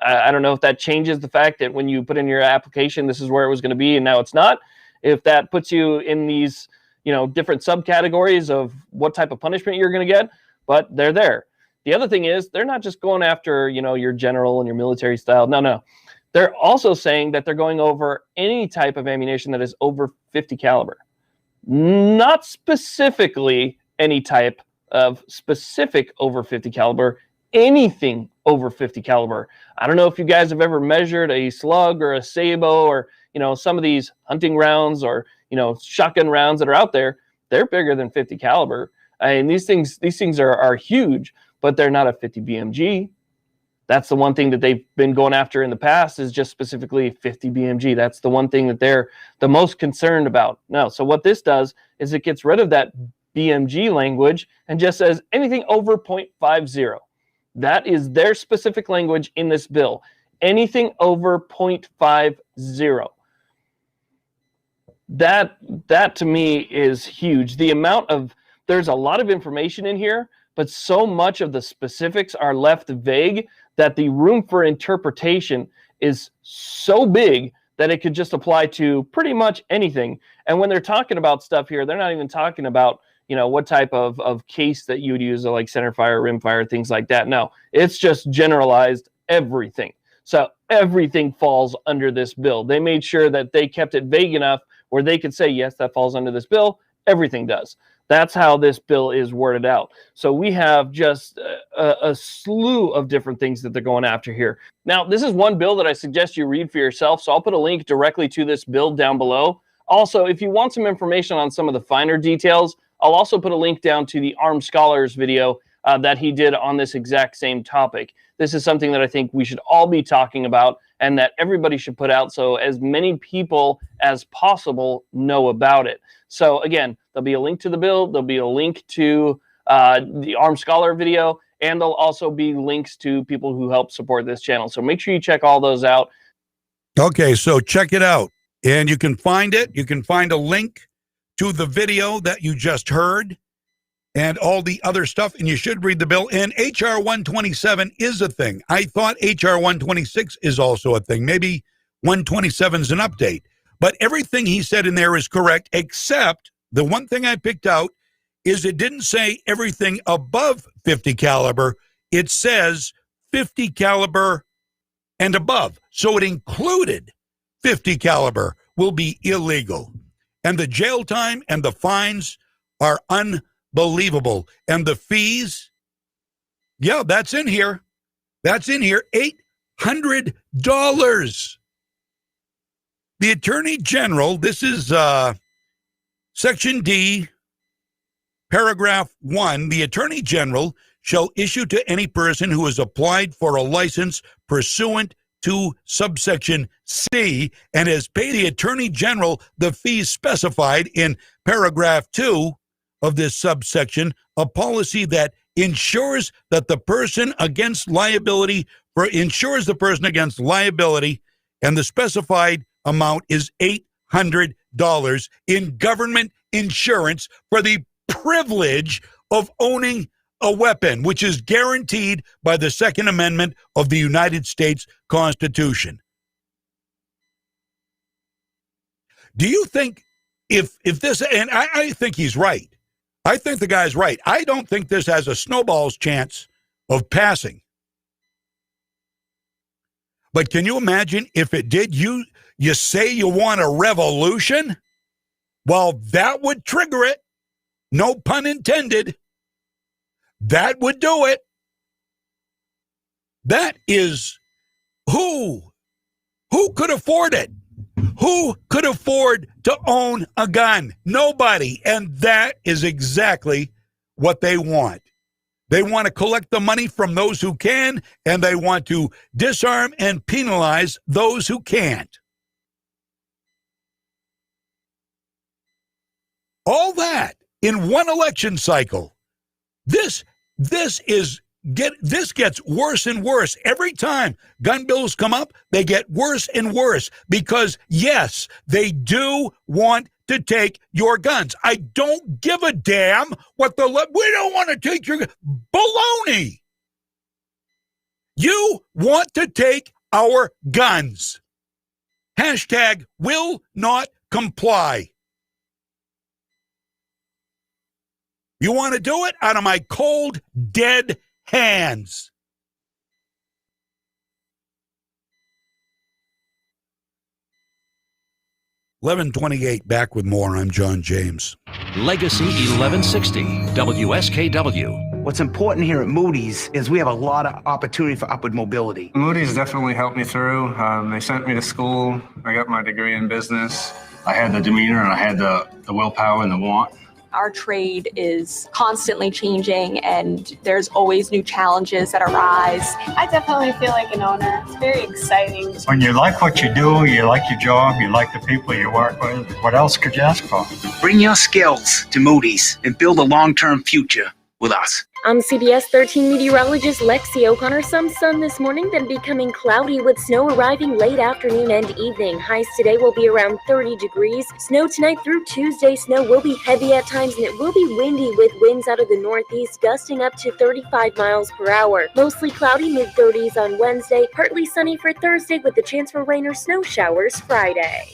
I don't know if that changes the fact that when you put in your application, this is where it was going to be, and now it's not. If that puts you in these, different subcategories of what type of punishment you're going to get, but they're there. The other thing is they're not just going after, your general and your military style. No. They're also saying that they're going over any type of ammunition that is over 50 caliber. Not specifically any type of specific over 50 caliber, anything over 50 caliber. I don't know if you guys have ever measured a slug or a sabot or, some of these hunting rounds or, shotgun rounds that are out there. They're bigger than 50 caliber. I mean, these things are huge, but they're not a 50 BMG. That's the one thing that they've been going after in the past, is just specifically 50 BMG. That's the one thing that they're the most concerned about. No, so what this does is it gets rid of that BMG language and just says anything over 0.50. That is their specific language in this bill. Anything over 0.50. That to me is huge. There's a lot of information in here, but so much of the specifics are left vague that the room for interpretation is so big that it could just apply to pretty much anything. And when they're talking about stuff here, they're not even talking about, what type of case that you would use, like centerfire, rimfire, things like that. No, it's just generalized everything. So everything falls under this bill. They made sure that they kept it vague enough where they could say, yes, that falls under this bill. Everything does. That's how this bill is worded out. So we have just a slew of different things that they're going after here. Now, this is one bill that I suggest you read for yourself. So I'll put a link directly to this bill down below. Also, if you want some information on some of the finer details, I'll also put a link down to the Armed Scholars video that he did on this exact same topic. This is something that I think we should all be talking about and that everybody should put out so as many people as possible know about it. So again, there'll be a link to the bill, there'll be a link to the Armed Scholar video, and there'll also be links to people who help support this channel. So make sure you check all those out. Okay, so check it out. And you can find it. You can find a link to the video that you just heard and all the other stuff, and you should read the bill. And H.R. 127 is a thing. I thought H.R. 126 is also a thing. Maybe 127 is an update. But everything he said in there is correct, except the one thing I picked out is it didn't say everything above 50 caliber. It says 50 caliber and above. So it included 50 caliber will be illegal. And the jail time and the fines are unbelievable. And the fees, yeah, that's in here. That's in here. $800. The Attorney General, this is Section D, Paragraph 1. The Attorney General shall issue to any person who has applied for a license pursuant to subsection C and has paid the Attorney General the fees specified in Paragraph 2 of this subsection, a policy that ensures that the person against liability and the specified amount is $800 in government insurance for the privilege of owning a weapon, which is guaranteed by the Second Amendment of the United States Constitution. Do you think if this, and I think he's right. I think the guy's right. I don't think this has a snowball's chance of passing. But can you imagine if it did? You say you want a revolution? Well, that would trigger it. No pun intended. That would do it. That is who could afford it? Who could afford to own a gun? Nobody. And that is exactly what they want. They want to collect the money from those who can, and they want to disarm and penalize those who can't. All that in one election cycle. This gets worse and worse. Every time gun bills come up, they get worse and worse because, yes, they do want to take your guns. I don't give a damn what we don't want to take your baloney. You want to take our guns. Hashtag will not comply. You want to do it out of my cold, dead hands. $11:28, back with more. I'm John James. Legacy 1160, WSKW. What's important here at Moody's is we have a lot of opportunity for upward mobility. Moody's definitely helped me through. They sent me to school. I got my degree in business. I had the demeanor and I had the willpower and the want. Our trade is constantly changing and there's always new challenges that arise. I definitely feel like an owner. It's very exciting. When you like what you do, you like your job, you like the people you work with, what else could you ask for? Bring your skills to Moody's and build a long-term future with us. I'm CBS 13 meteorologist Lexi O'Connor. Some sun this morning, then becoming cloudy with snow arriving late afternoon and evening. Highs today will be around 30 degrees. Snow tonight through Tuesday. Snow will be heavy at times and it will be windy with winds out of the northeast gusting up to 35 miles per hour. Mostly cloudy, mid-30s on Wednesday. Partly sunny for Thursday with the chance for rain or snow showers Friday.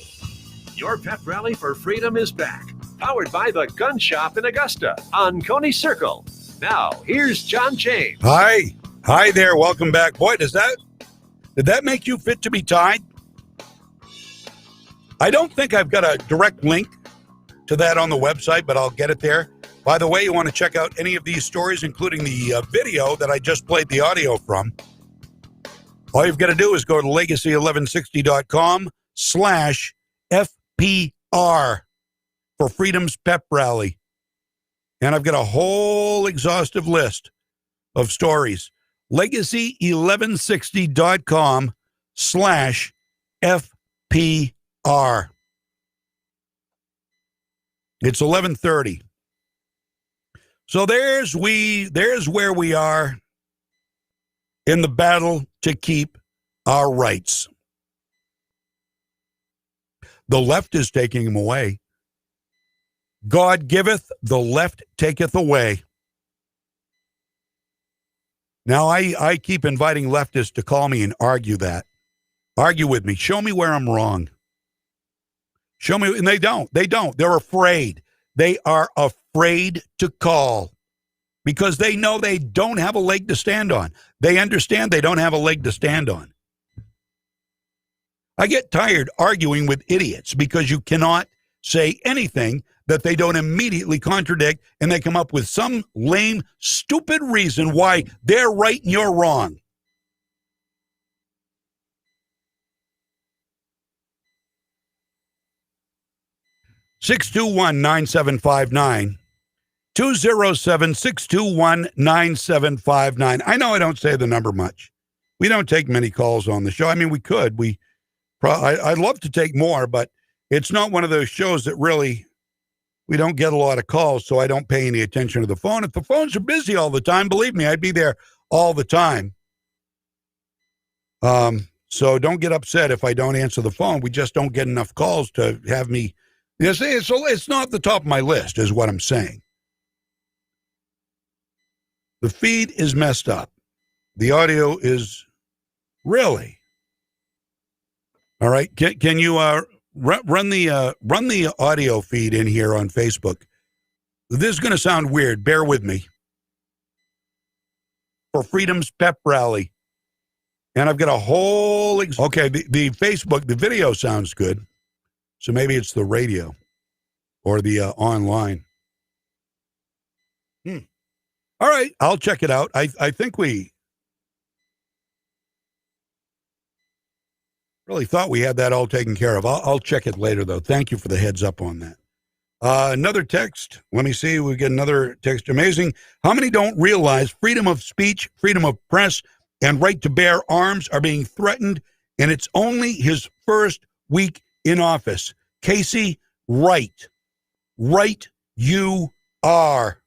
Your pep rally for freedom is back. Powered by the Gun Shop in Augusta on Coney Circle. Now, here's John James. Hi there. Welcome back. Boy, did that make you fit to be tied? I don't think I've got a direct link to that on the website, but I'll get it there. By the way, you want to check out any of these stories, including the video that I just played the audio from. All you've got to do is go to legacy1160.com/FPR for Freedom's Pep Rally. And I've got a whole exhaustive list of stories. Legacy1160.com/FPR. It's 11:30. So there's where we are in the battle to keep our rights. The left is taking them away. God giveth, the left taketh away. Now, I keep inviting leftists to call me and argue that. Argue with me. Show me where I'm wrong. Show me, and they don't. They're afraid. They are afraid to call because they know they don't have a leg to stand on. They understand they don't have a leg to stand on. I get tired arguing with idiots because you cannot say anything that they don't immediately contradict, and they come up with some lame, stupid reason why they're right and you're wrong. (621-9759) 207-621-9759. I know I don't say the number much. We don't take many calls on the show. I mean, we could. I'd love to take more, but it's not one of those shows that really, we don't get a lot of calls, so I don't pay any attention to the phone. If the phones are busy all the time, believe me, I'd be there all the time. So don't get upset if I don't answer the phone. We just don't get enough calls to have me. It's not the top of my list, is what I'm saying. The feed is messed up. The audio is really. All right. Can you run the audio feed in here on Facebook? This is going to sound weird. Bear with me. For Freedom's Pep Rally. And I've got a whole... Okay, the Facebook, the video sounds good. So maybe it's the radio or the online. All right, I'll check it out. I think we really thought we had that all taken care of. I'll check it later, though. Thank you for the heads up on that. Another text. Let me see. We get another text. Amazing. How many don't realize freedom of speech, freedom of press, and right to bear arms are being threatened, and it's only his first week in office? Casey, right. Right you are.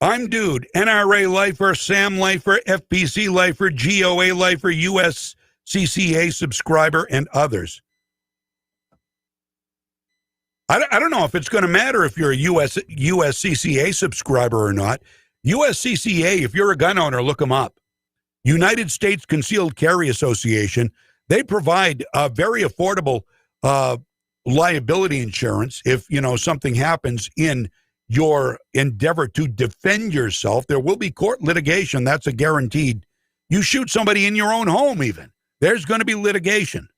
I'm Dude, NRA lifer, Sam lifer, FPC lifer, GOA lifer, USCCA subscriber, and others. I don't know if it's going to matter if you're a USCCA subscriber or not. USCCA, if you're a gun owner, look them up. United States Concealed Carry Association, they provide a very affordable liability insurance if, something happens in your endeavor to defend yourself. There will be court litigation. That's a guaranteed. You shoot somebody in your own home even. There's going to be litigation.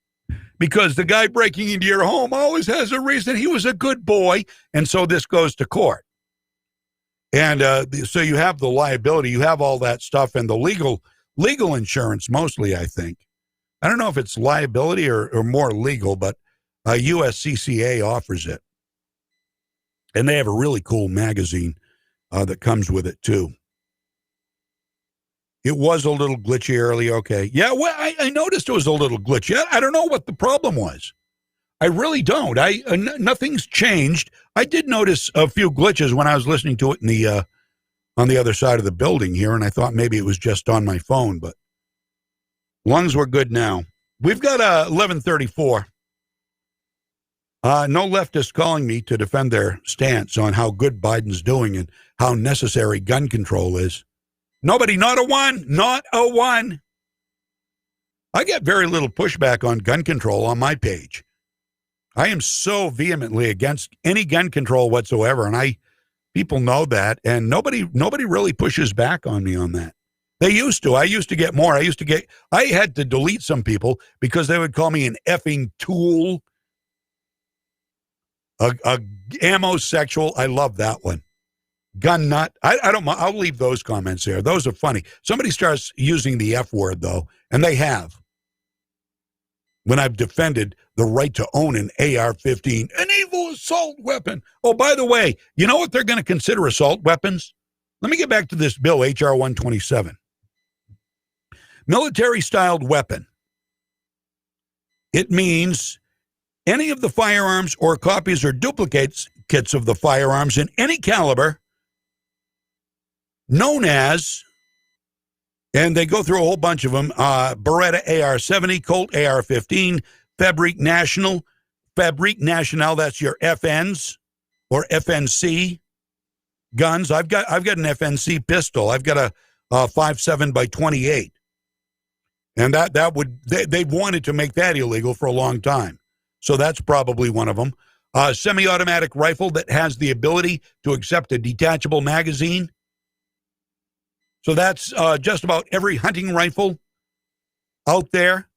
because the guy breaking into your home always has a reason. He was a good boy, and so this goes to court. And so you have the liability, you have all that stuff, and the legal insurance mostly, I think. I don't know if it's liability or more legal, but USCCA offers it. And they have a really cool magazine that comes with it, too. It was a little glitchy early, okay. Yeah, well, I noticed it was a little glitchy. I don't know what the problem was. I really don't. Nothing's changed. I did notice a few glitches when I was listening to it in the on the other side of the building here, and I thought maybe it was just on my phone, but lungs were good now. We've got 11:34. No leftists calling me to defend their stance on how good Biden's doing and how necessary gun control is. Nobody, not a one, not a one. I get very little pushback on gun control on my page. I am so vehemently against any gun control whatsoever, and people know that, and nobody really pushes back on me on that. They used to. I used to get more. I had to delete some people because they would call me an effing tool, a ammosexual. I love that one. Gun nut. I don't. I'll leave those comments there. Those are funny. Somebody starts using the F word though, and they have. When I've defended the right to own an AR-15, an evil assault weapon. Oh, by the way, you know what they're going to consider assault weapons? Let me get back to this bill, H.R. 127. Military-styled weapon. It means any of the firearms or copies or duplicates kits of the firearms in any caliber known as, and they go through a whole bunch of them, Beretta AR-70, Colt AR-15, Fabrique National, that's your FNs or FNC guns. I've got an FNC pistol. I've got a 5.7 by 28. And they've wanted to make that illegal for a long time. So that's probably one of them. Semi-automatic rifle that has the ability to accept a detachable magazine. So that's just about every hunting rifle out there.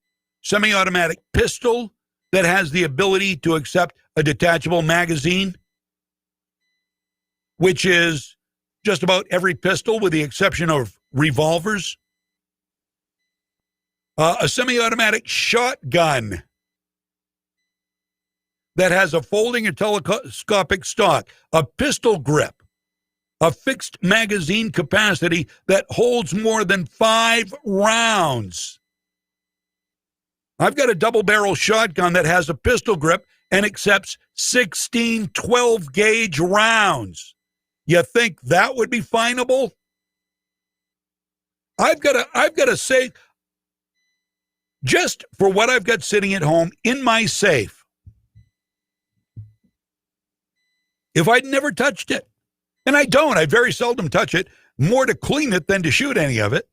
Semi-automatic pistol that has the ability to accept a detachable magazine, which is just about every pistol with the exception of revolvers. A semi-automatic shotgun that has a folding or telescopic stock, a pistol grip, a fixed magazine capacity that holds more than 5 rounds. I've got a double-barrel shotgun that has a pistol grip and accepts 16 12-gauge rounds. You think that would be finable? I've got to say, just for what I've got sitting at home in my safe, if I'd never touched it, and I don't, I very seldom touch it, more to clean it than to shoot any of it,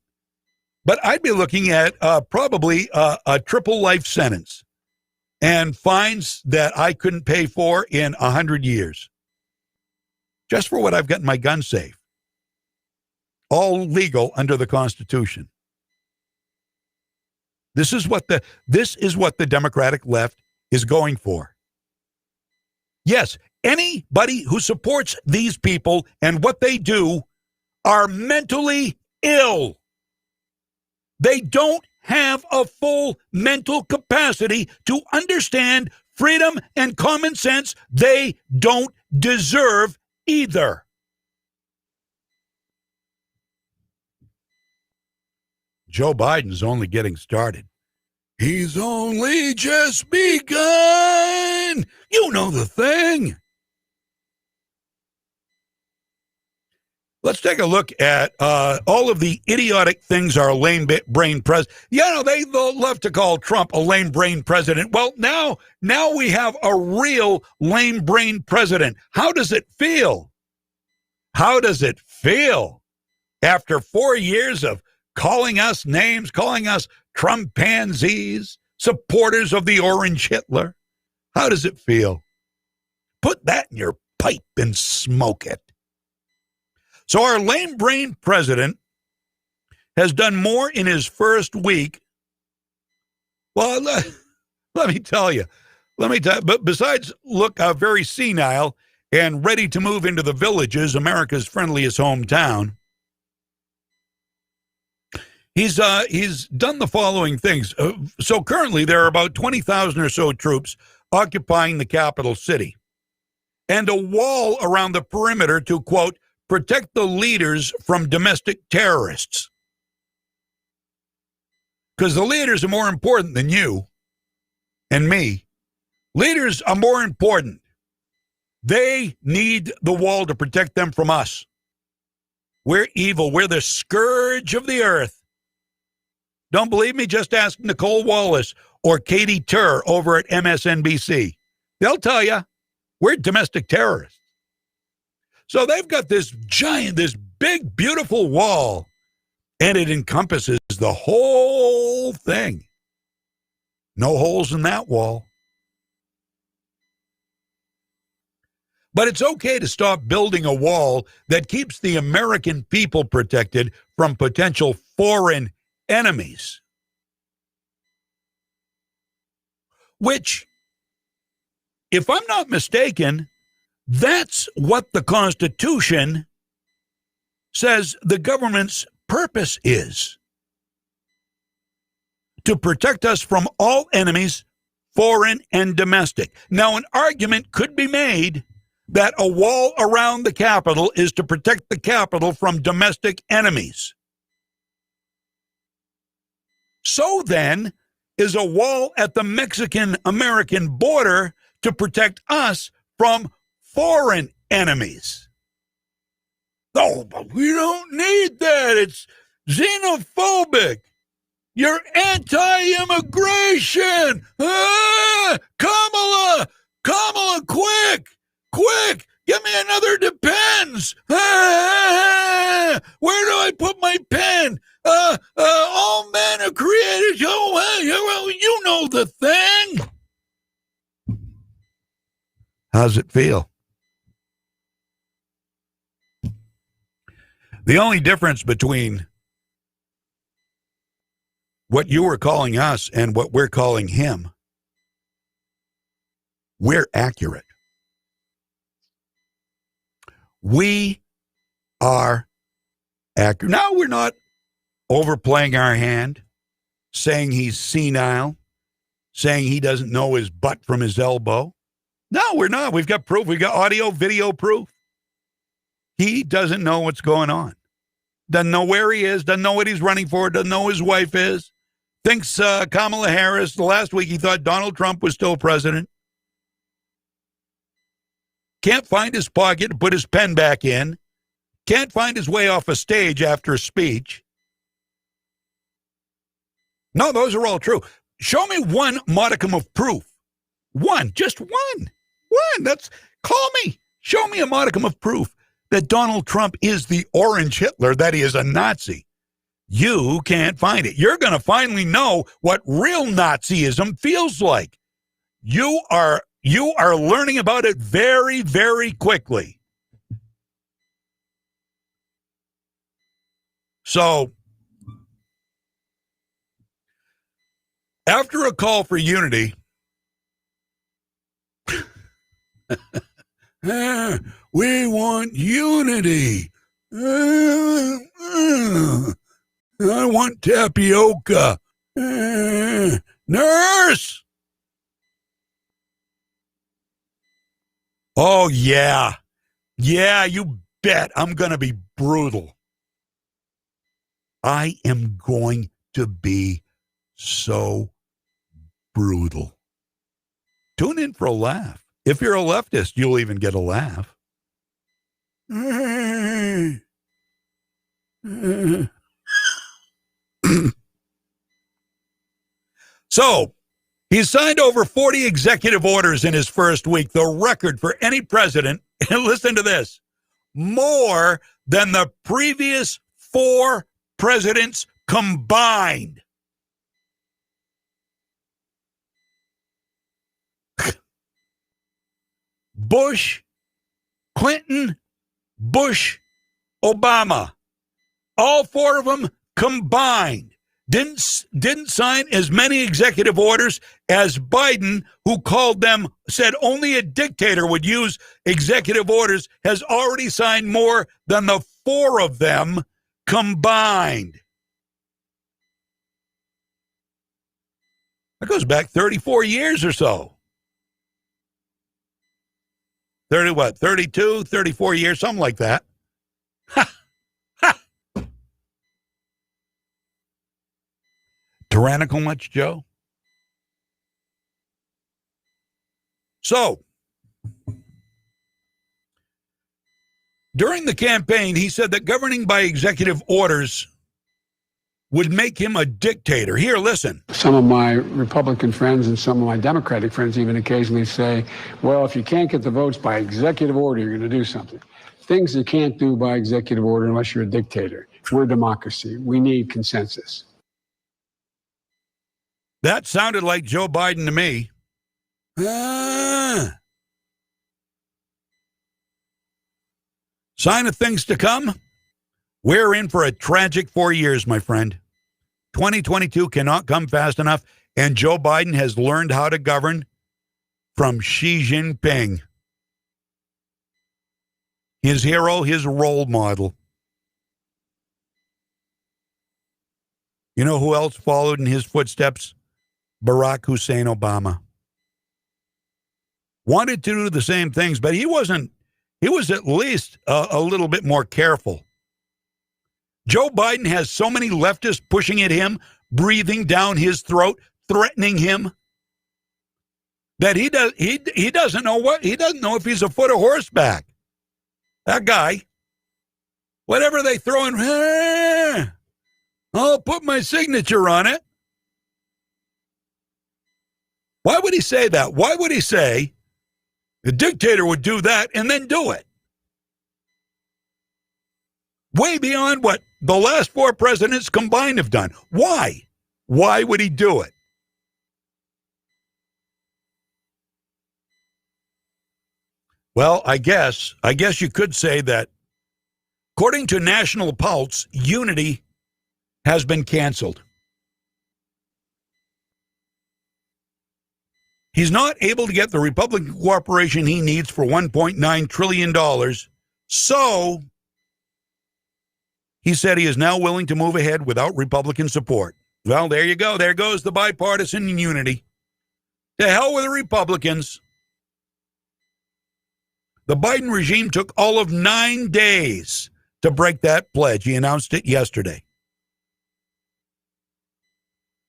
but I'd be looking at probably a triple life sentence and fines that I couldn't pay for in 100 years. Just for what I've got in my gun safe. All legal under the Constitution. This is what the Democratic left is going for. Yes, anybody who supports these people and what they do are mentally ill. They don't have a full mental capacity to understand freedom and common sense. They don't deserve either. Joe Biden's only getting started. He's only just begun. You know the thing. Let's take a look at all of the idiotic things our lame-brained president. They love to call Trump a lame-brained president. Well, now we have a real lame-brained president. How does it feel? How does it feel after 4 years of calling us names, calling us Trumpanzees, supporters of the Orange Hitler? How does it feel? Put that in your pipe and smoke it. So our lame-brained president has done more in his first week. Well, Let me tell you. But besides look very senile and ready to move into the Villages, America's friendliest hometown, he's done the following things. So currently there are about 20,000 or so troops occupying the capital city and a wall around the perimeter to, quote, protect the leaders from domestic terrorists. Because the leaders are more important than you and me. Leaders are more important. They need the wall to protect them from us. We're evil. We're the scourge of the earth. Don't believe me? Just ask Nicole Wallace or Katie Tur over at MSNBC. They'll tell you we're domestic terrorists. So they've got this big, beautiful wall, and it encompasses the whole thing. No holes in that wall. But it's okay to stop building a wall that keeps the American people protected from potential foreign enemies. Which, if I'm not mistaken, that's what the Constitution says the government's purpose is. To protect us from all enemies, foreign and domestic. Now, an argument could be made that a wall around the Capitol is to protect the Capitol from domestic enemies. So then, is a wall at the Mexican-American border to protect us from foreign enemies. No, but we don't need that. It's xenophobic. You're anti-immigration. Kamala, quick, give me another Depends. Where do I put my pen? All men are created. Oh, you know the thing. How's it feel? The only difference between what you were calling us and what we're calling him, we're accurate. We are accurate. Now, we're not overplaying our hand, saying he's senile, saying he doesn't know his butt from his elbow. No, we're not. We've got proof. We've got audio, video proof. He doesn't know what's going on. Doesn't know where he is. Doesn't know what he's running for. Doesn't know who his wife is. Thinks Kamala Harris. Last week he thought Donald Trump was still president. Can't find his pocket to put his pen back in. Can't find his way off a stage after a speech. No, those are all true. Show me one modicum of proof. One, just one. Call me. Show me a modicum of proof that Donald Trump is the orange Hitler, that he is a Nazi. You can't find it. You're going to finally know what real Nazism feels like. You are learning about it very, very quickly. So, after a call for unity, we want unity. I want tapioca. Nurse! Oh, yeah. Yeah, you bet I'm going to be brutal. I am going to be so brutal. Tune in for a laugh. If you're a leftist, you'll even get a laugh. So, he signed over 40 executive orders in his first week, the record for any president, and listen to this, more than the previous 4 presidents combined. Bush, Clinton, Bush, Obama. All 4 of them combined didn't sign as many executive orders as Biden, who said only a dictator would use executive orders, has already signed more than the four of them combined. That goes back 34 years or so. 32, 34 years, something like that. Ha! Ha! Tyrannical much, Joe? So, during the campaign, he said that governing by executive orders would make him a dictator. Here, listen. Some of my Republican friends and some of my Democratic friends even occasionally say, well, if you can't get the votes by executive order, you're going to do something. Things you can't do by executive order unless you're a dictator. We're a democracy. We need consensus. That sounded like Joe Biden to me. Sign of things to come? We're in for a tragic 4 years, my friend. 2022 cannot come fast enough, and Joe Biden has learned how to govern from Xi Jinping. His hero, his role model. You know who else followed in his footsteps? Barack Hussein Obama. Wanted to do the same things, but he was at least a little bit more careful. Joe Biden has so many leftists pushing at him, breathing down his throat, threatening him, that he doesn't know if he's a foot or horseback. That guy, whatever they throw in, I'll put my signature on it. Why would he say that? Why would he say the dictator would do that and then do it? Way beyond what the last four presidents combined have done. Why? Why would he do it? Well, I guess you could say that according to National Pulse, unity has been canceled. He's not able to get the Republican cooperation he needs for $1.9 trillion. So, he said he is now willing to move ahead without Republican support. Well, there you go. There goes the bipartisan unity. To hell with the Republicans. The Biden regime took all of 9 days to break that pledge. He announced it yesterday.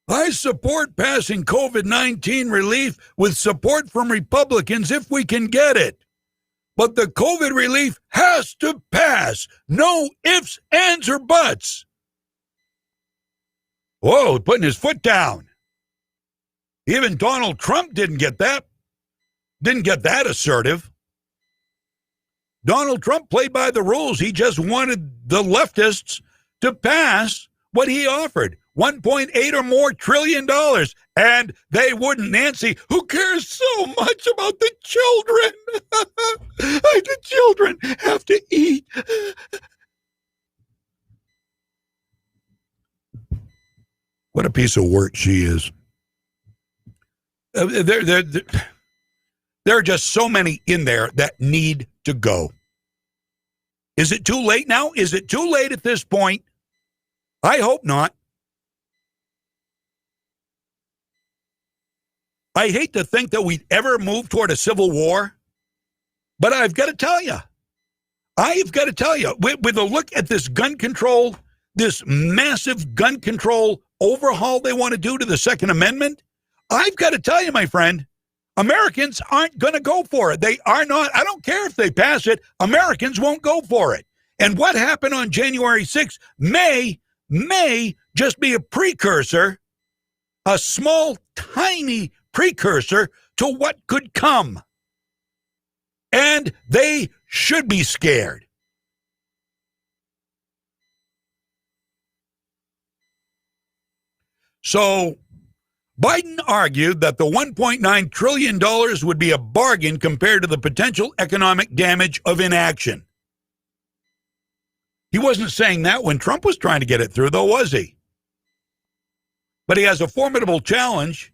I support passing COVID-19 relief with support from Republicans if we can get it. But the COVID relief has to pass. No ifs, ands, or buts. Whoa, putting his foot down. Even Donald Trump didn't get that assertive. Donald Trump played by the rules. He just wanted the leftists to pass what he offered. $1.8 or more trillion, and they wouldn't. Nancy, who cares so much about the children? The children have to eat. What a piece of work she is. There are just so many in there that need to go. Is it too late now? Is it too late at this point? I hope not. I hate to think that we'd ever move toward a civil war, but I've got to tell you, with a look at this gun control, this massive gun control overhaul they want to do to the Second Amendment, I've got to tell you, my friend, Americans aren't going to go for it. They are not. I don't care if they pass it. Americans won't go for it. And what happened on January 6th may just be a precursor, a small, tiny precursor to what could come. And they should be scared. So Biden argued that the $1.9 trillion would be a bargain compared to the potential economic damage of inaction. He wasn't saying that when Trump was trying to get it through, though, was he? But he has a formidable challenge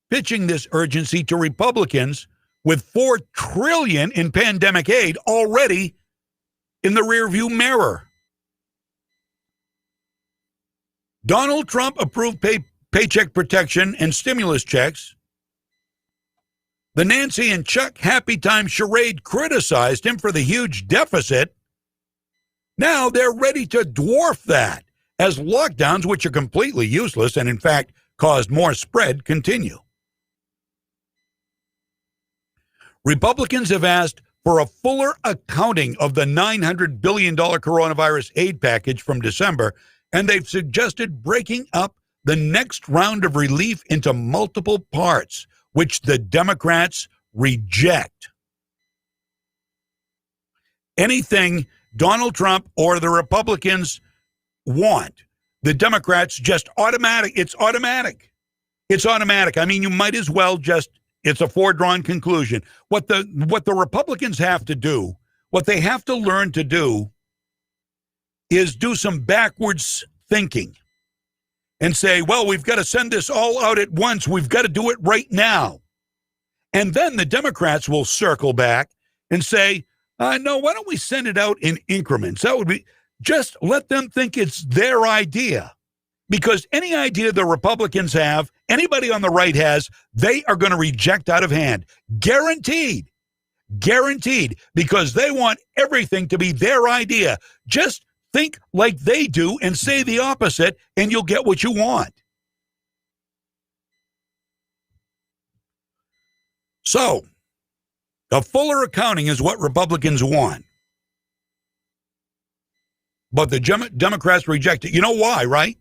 pitching this urgency to Republicans with $4 trillion in pandemic aid already in the rearview mirror. Donald Trump approved paycheck protection and stimulus checks. The Nancy and Chuck Happy Time charade criticized him for the huge deficit. Now they're ready to dwarf that as lockdowns, which are completely useless and in fact caused more spread, continue. Republicans have asked for a fuller accounting of the $900 billion coronavirus aid package from December, and they've suggested breaking up the next round of relief into multiple parts, which the Democrats reject. Anything Donald Trump or the Republicans want, the Democrats just it's automatic. It's automatic. I mean, you might as well just, it's a foregone conclusion. What the Republicans have to do, what they have to learn to do is do some backwards thinking and say, well, we've got to send this all out at once. We've got to do it right now. And then the Democrats will circle back and say, no, why don't we send it out in increments? That would be, just let them think it's their idea. Because any idea the Republicans have, anybody on the right has, they are going to reject out of hand. Guaranteed. Guaranteed. Because they want everything to be their idea. Just think like they do and say the opposite, and you'll get what you want. So, a fuller accounting is what Republicans want. But the Democrats reject it. You know why, right?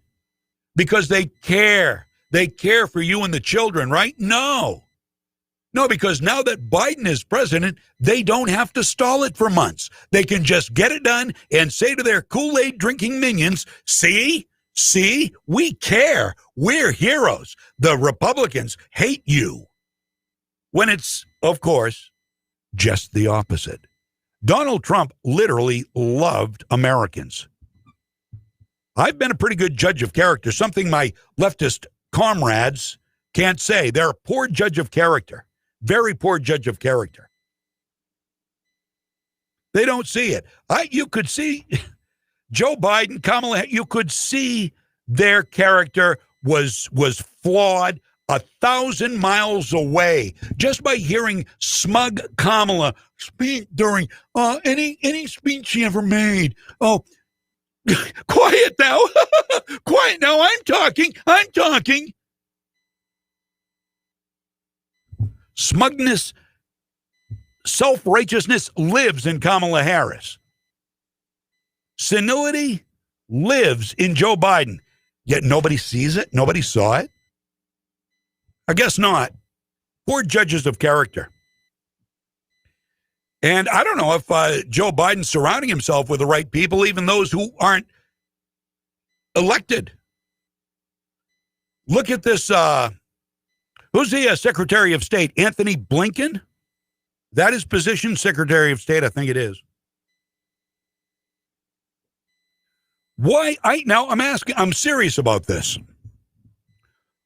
Because they care. They care for you and the children, right? No. No, because now that Biden is president, they don't have to stall it for months. They can just get it done and say to their Kool-Aid drinking minions, see, we care. We're heroes. The Republicans hate you. When it's, of course, just the opposite. Donald Trump literally loved Americans. I've been a pretty good judge of character, something my leftist comrades can't say. They're a poor judge of character, very poor judge of character. They don't see it. You could see Joe Biden, Kamala, you could see their character was flawed 1,000 miles away just by hearing smug Kamala speak during any speech she ever made. Oh, quiet now. Quiet now. I'm talking. Smugness, self-righteousness lives in Kamala Harris. Senility lives in Joe Biden. Yet nobody sees it. Nobody saw it. I guess not. Poor judges of character. And I don't know if Joe Biden's surrounding himself with the right people, even those who aren't elected. Look at this. Who's the Secretary of State? Anthony Blinken? That is position, Secretary of State. I think it is. Why? I'm serious about this.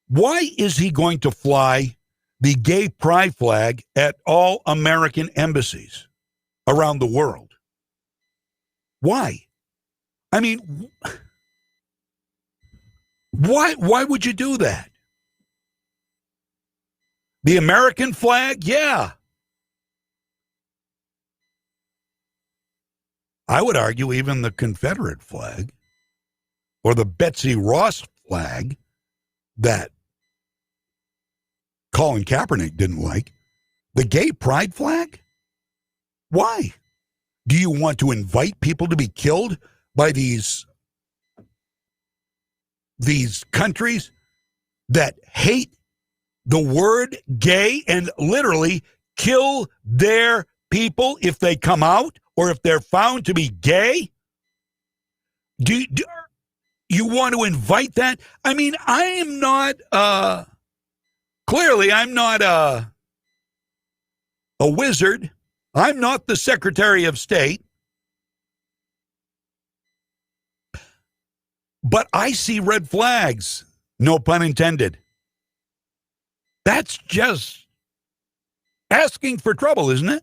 Why is he going to fly the gay pride flag at all American embassies around the world? Why? I mean, why would you do that? The American flag? Yeah. I would argue even the Confederate flag or the Betsy Ross flag that Colin Kaepernick didn't like. The gay pride flag? Why? Do you want to invite people to be killed by these countries that hate the word gay and literally kill their people if they come out or if they're found to be gay? Do you want to invite that? I mean, I am not, clearly I'm not a wizard. I'm not the Secretary of State. But I see red flags. No pun intended. That's just asking for trouble, isn't it?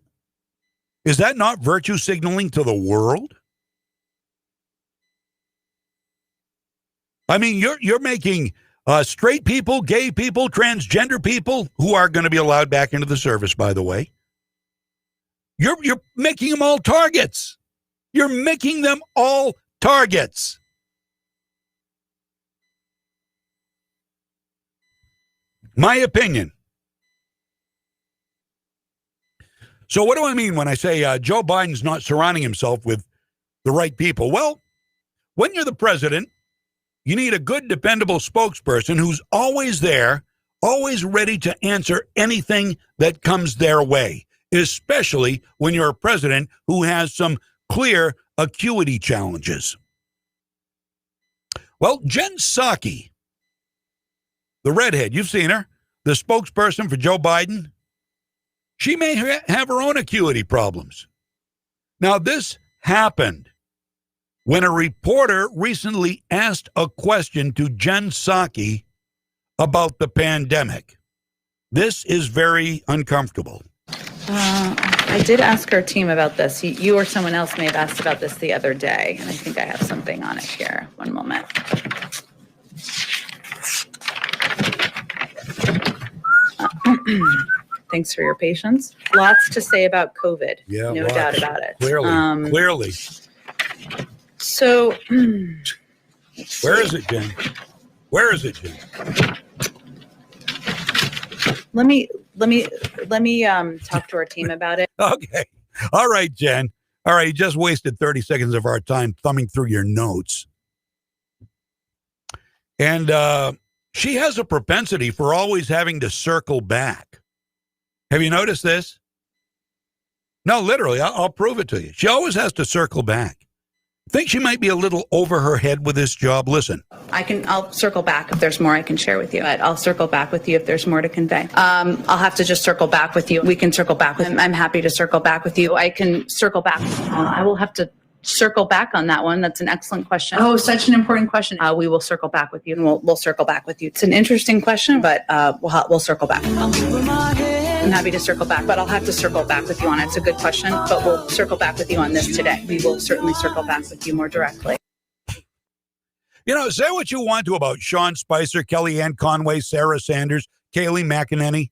Is that not virtue signaling to the world? I mean, you're making straight people, gay people, transgender people, who are going to be allowed back into the service, by the way. You're making them all targets. You're making them all targets. My opinion. So what do I mean when I say Joe Biden's not surrounding himself with the right people? Well, when you're the president, you need a good, dependable spokesperson who's always there, always ready to answer anything that comes their way, especially when you're a president who has some clear acuity challenges. Well, Jen Psaki, the redhead, you've seen her, the spokesperson for Joe Biden, she may have her own acuity problems. Now, this happened when a reporter recently asked a question to Jen Psaki about the pandemic. This is very uncomfortable. I did ask our team about this. You or someone else may have asked about this the other day, and I think I have something on it here. One moment. Thanks for your patience. Lots to say about COVID. Yeah, no doubt about it. Clearly. So, where is it, Jen? Where is it, Jen? let me talk to our team about it. Okay. All right, Jen. All right, you just wasted 30 seconds of our time thumbing through your notes. And she has a propensity for always having to circle back. Have you noticed this? No, literally, I'll prove it to you. She always has to circle back. Think she might be a little over her head with this job? Listen. I'll circle back if there's more I can share with you. I'll circle back with you if there's more to convey. I'll have to just circle back with you. We can circle back with I'm happy to circle back with you. I can circle back. I will have to circle back on that one. That's an excellent question. Oh, such an important question. We will circle back with you, and we'll circle back with you. It's an interesting question, but we'll circle back. I'm happy to circle back, but I'll have to circle back with you on it. It's a good question, but we'll circle back with you on this today. We will certainly circle back with you more directly. You know, say what you want to about Sean Spicer, Kellyanne Conway, Sarah Sanders, Kayleigh McEnany.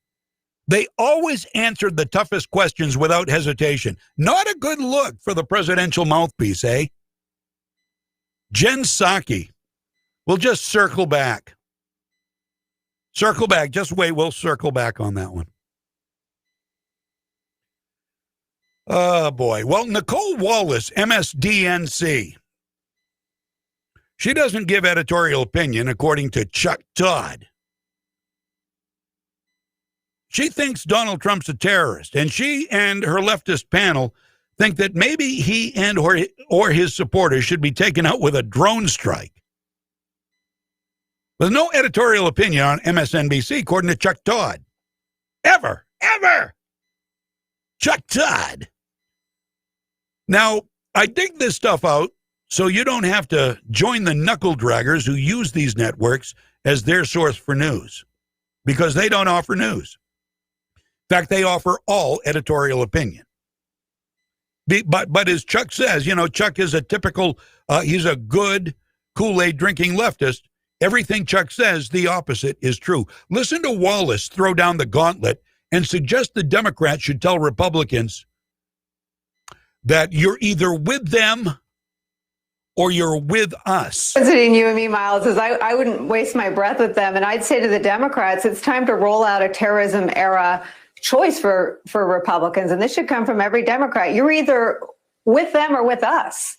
They always answered the toughest questions without hesitation. Not a good look for the presidential mouthpiece, eh? Jen Psaki. We'll just circle back. Circle back. Just wait. We'll circle back on that one. Oh, boy. Well, Nicole Wallace, MSDNC. She doesn't give editorial opinion, according to Chuck Todd. She thinks Donald Trump's a terrorist, and she and her leftist panel think that maybe he and or his supporters should be taken out with a drone strike. There's no editorial opinion on MSNBC, according to Chuck Todd. Ever. Chuck Todd. Now, I dig this stuff out so you don't have to join the knuckle draggers who use these networks as their source for news, because they don't offer news. In fact, they offer all editorial opinion. But as Chuck says, you know, Chuck is a typical, he's a good Kool-Aid drinking leftist. Everything Chuck says, the opposite is true. Listen to Wallace throw down the gauntlet and suggest the Democrats should tell Republicans that you're either with them or you're with us. Visiting you and me, Miles, is I wouldn't waste my breath with them. And I'd say to the Democrats, it's time to roll out a terrorism era choice for Republicans. And this should come from every Democrat. You're either with them or with us.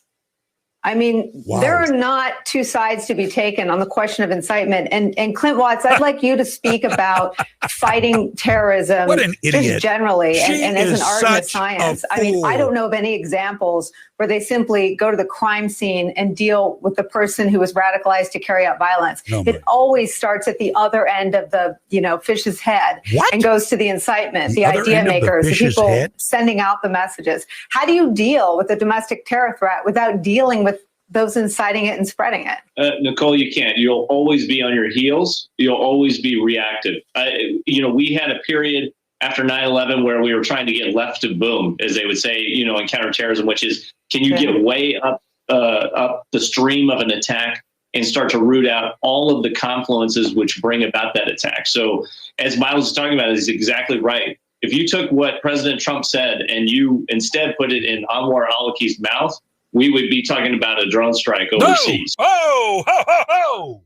I mean, wow. There are not two sides to be taken on the question of incitement. And Clint Watts, I'd like you to speak about fighting terrorism just generally and as an art and a science. I mean, I don't know of any examples where they simply go to the crime scene and deal with the person who was radicalized to carry out violence. No, it always starts at the other end of the, fish's head and goes to the incitement, the idea makers, the people sending out the messages. How do you deal with the domestic terror threat without dealing with those inciting it and spreading it? Nicole, you can't. You'll always be on your heels. You'll always be reactive. We had a period after 9/11 where we were trying to get left to boom, as they would say, in counterterrorism, which is, can you get way up the stream of an attack and start to root out all of the confluences which bring about that attack? So as Miles is talking about, he's exactly right. If you took what President Trump said and you instead put it in Anwar al-Awlaki's mouth, we would be talking about a drone strike overseas. Oh, ho, ho, ho,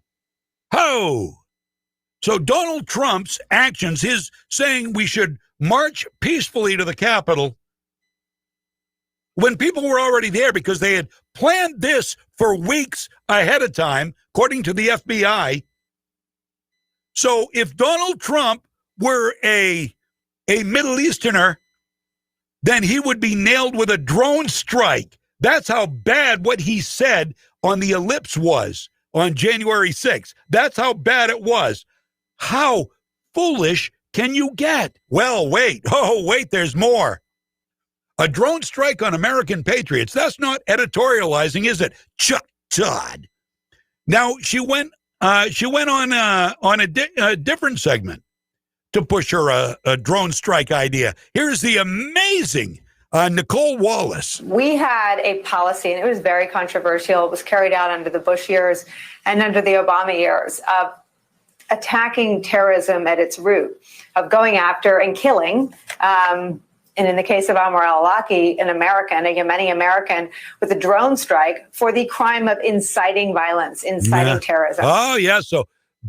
ho. So Donald Trump's actions, his saying we should march peacefully to the Capitol, when people were already there because they had planned this for weeks ahead of time, according to the FBI. So if Donald Trump were a Middle Easterner, then he would be nailed with a drone strike. That's how bad what he said on the ellipse was on January 6th. That's how bad it was. How foolish can you get? Well, wait. Oh, wait, there's more. A drone strike on American patriots. That's not editorializing, is it? Chuck Todd. Now, she went on a different segment to push her a drone strike idea. Here's the amazing Nicole Wallace. We had a policy, and it was very controversial. It was carried out under the Bush years and under the Obama years of attacking terrorism at its root, of going after and killing, and in the case of Anwar al-Awlaki, an American, a Yemeni American, with a drone strike for the crime of inciting violence, inciting terrorism. Oh, yeah, so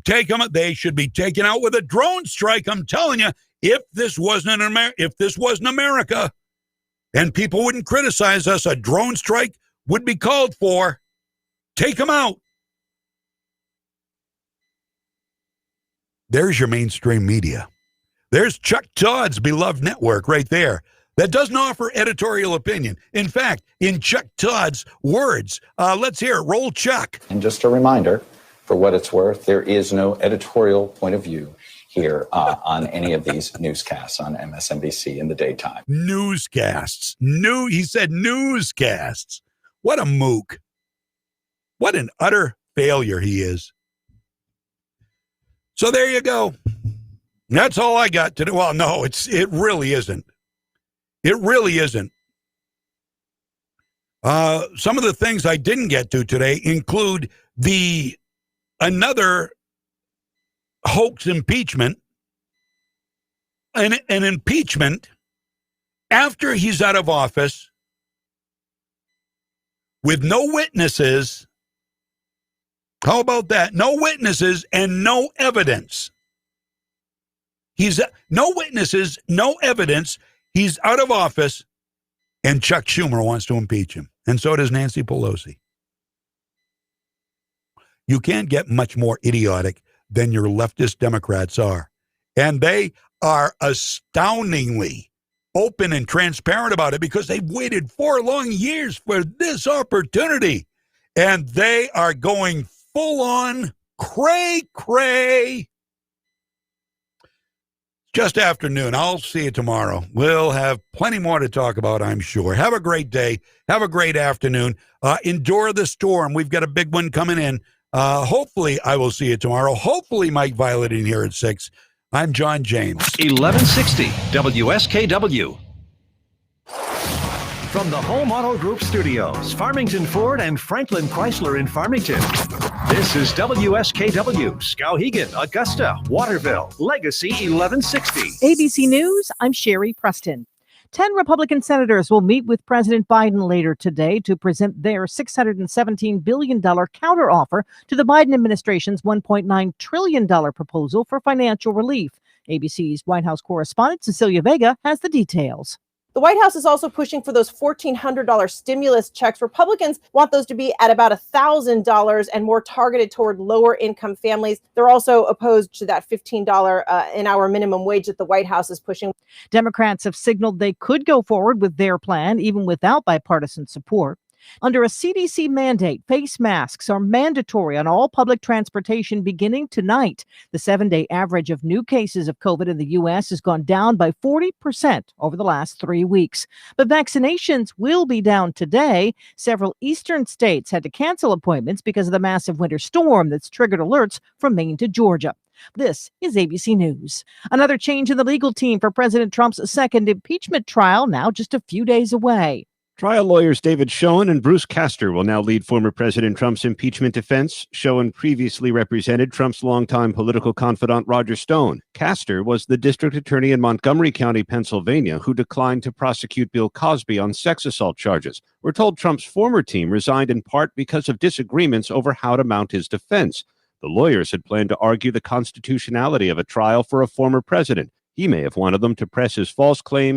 take them. They should be taken out with a drone strike. I'm telling you, if this wasn't America, and people wouldn't criticize us, a drone strike would be called for. Take them out. There's your mainstream media. There's Chuck Todd's beloved network right there that doesn't offer editorial opinion. In fact, in Chuck Todd's words, let's hear it. Roll Chuck. And just a reminder, for what it's worth, there is no editorial point of view here on any of these newscasts on MSNBC in the daytime. Newscasts. He said newscasts. What a mook. What an utter failure he is. So there you go. That's all I got today. Well, no, it really isn't. It really isn't. Some of the things I didn't get to today include another hoax impeachment, an impeachment after he's out of office with no witnesses. How about that? No witnesses and no evidence. No witnesses, no evidence. He's out of office, and Chuck Schumer wants to impeach him. And so does Nancy Pelosi. You can't get much more idiotic than your leftist Democrats are. And they are astoundingly open and transparent about it because they've waited 4 long years for this opportunity. And they are going full on cray-cray. Just afternoon. I'll see you tomorrow. We'll have plenty more to talk about, I'm sure. Have a great day. Have a great afternoon. Endure the storm. We've got a big one coming in. Hopefully, I will see you tomorrow. Hopefully, Mike Violette in here at 6. I'm John James. 1160 WSKW. From the Home Auto Group Studios, Farmington Ford and Franklin Chrysler in Farmington. This is WSKW, Skowhegan, Augusta, Waterville, Legacy 1160. ABC News, I'm Sherry Preston. 10 Republican senators will meet with President Biden later today to present their $617 billion counteroffer to the Biden administration's $1.9 trillion proposal for financial relief. ABC's White House correspondent Cecilia Vega has the details. The White House is also pushing for those $1,400 stimulus checks. Republicans want those to be at about $1,000 and more targeted toward lower income families. They're also opposed to that $15 an hour minimum wage that the White House is pushing. Democrats have signaled they could go forward with their plan, even without bipartisan support. Under a CDC mandate, face masks are mandatory on all public transportation beginning tonight. The 7-day average of new cases of COVID in the U.S. has gone down by 40% over the last 3 weeks. But vaccinations will be down today. Several eastern states had to cancel appointments because of the massive winter storm that's triggered alerts from Maine to Georgia. This is ABC News. Another change in the legal team for President Trump's second impeachment trial, now just a few days away. Trial lawyers David Schoen and Bruce Castor will now lead former President Trump's impeachment defense. Schoen previously represented Trump's longtime political confidant Roger Stone. Castor was the district attorney in Montgomery County, Pennsylvania, who declined to prosecute Bill Cosby on sex assault charges. We're told Trump's former team resigned in part because of disagreements over how to mount his defense. The lawyers had planned to argue the constitutionality of a trial for a former president. He may have wanted them to press his false claims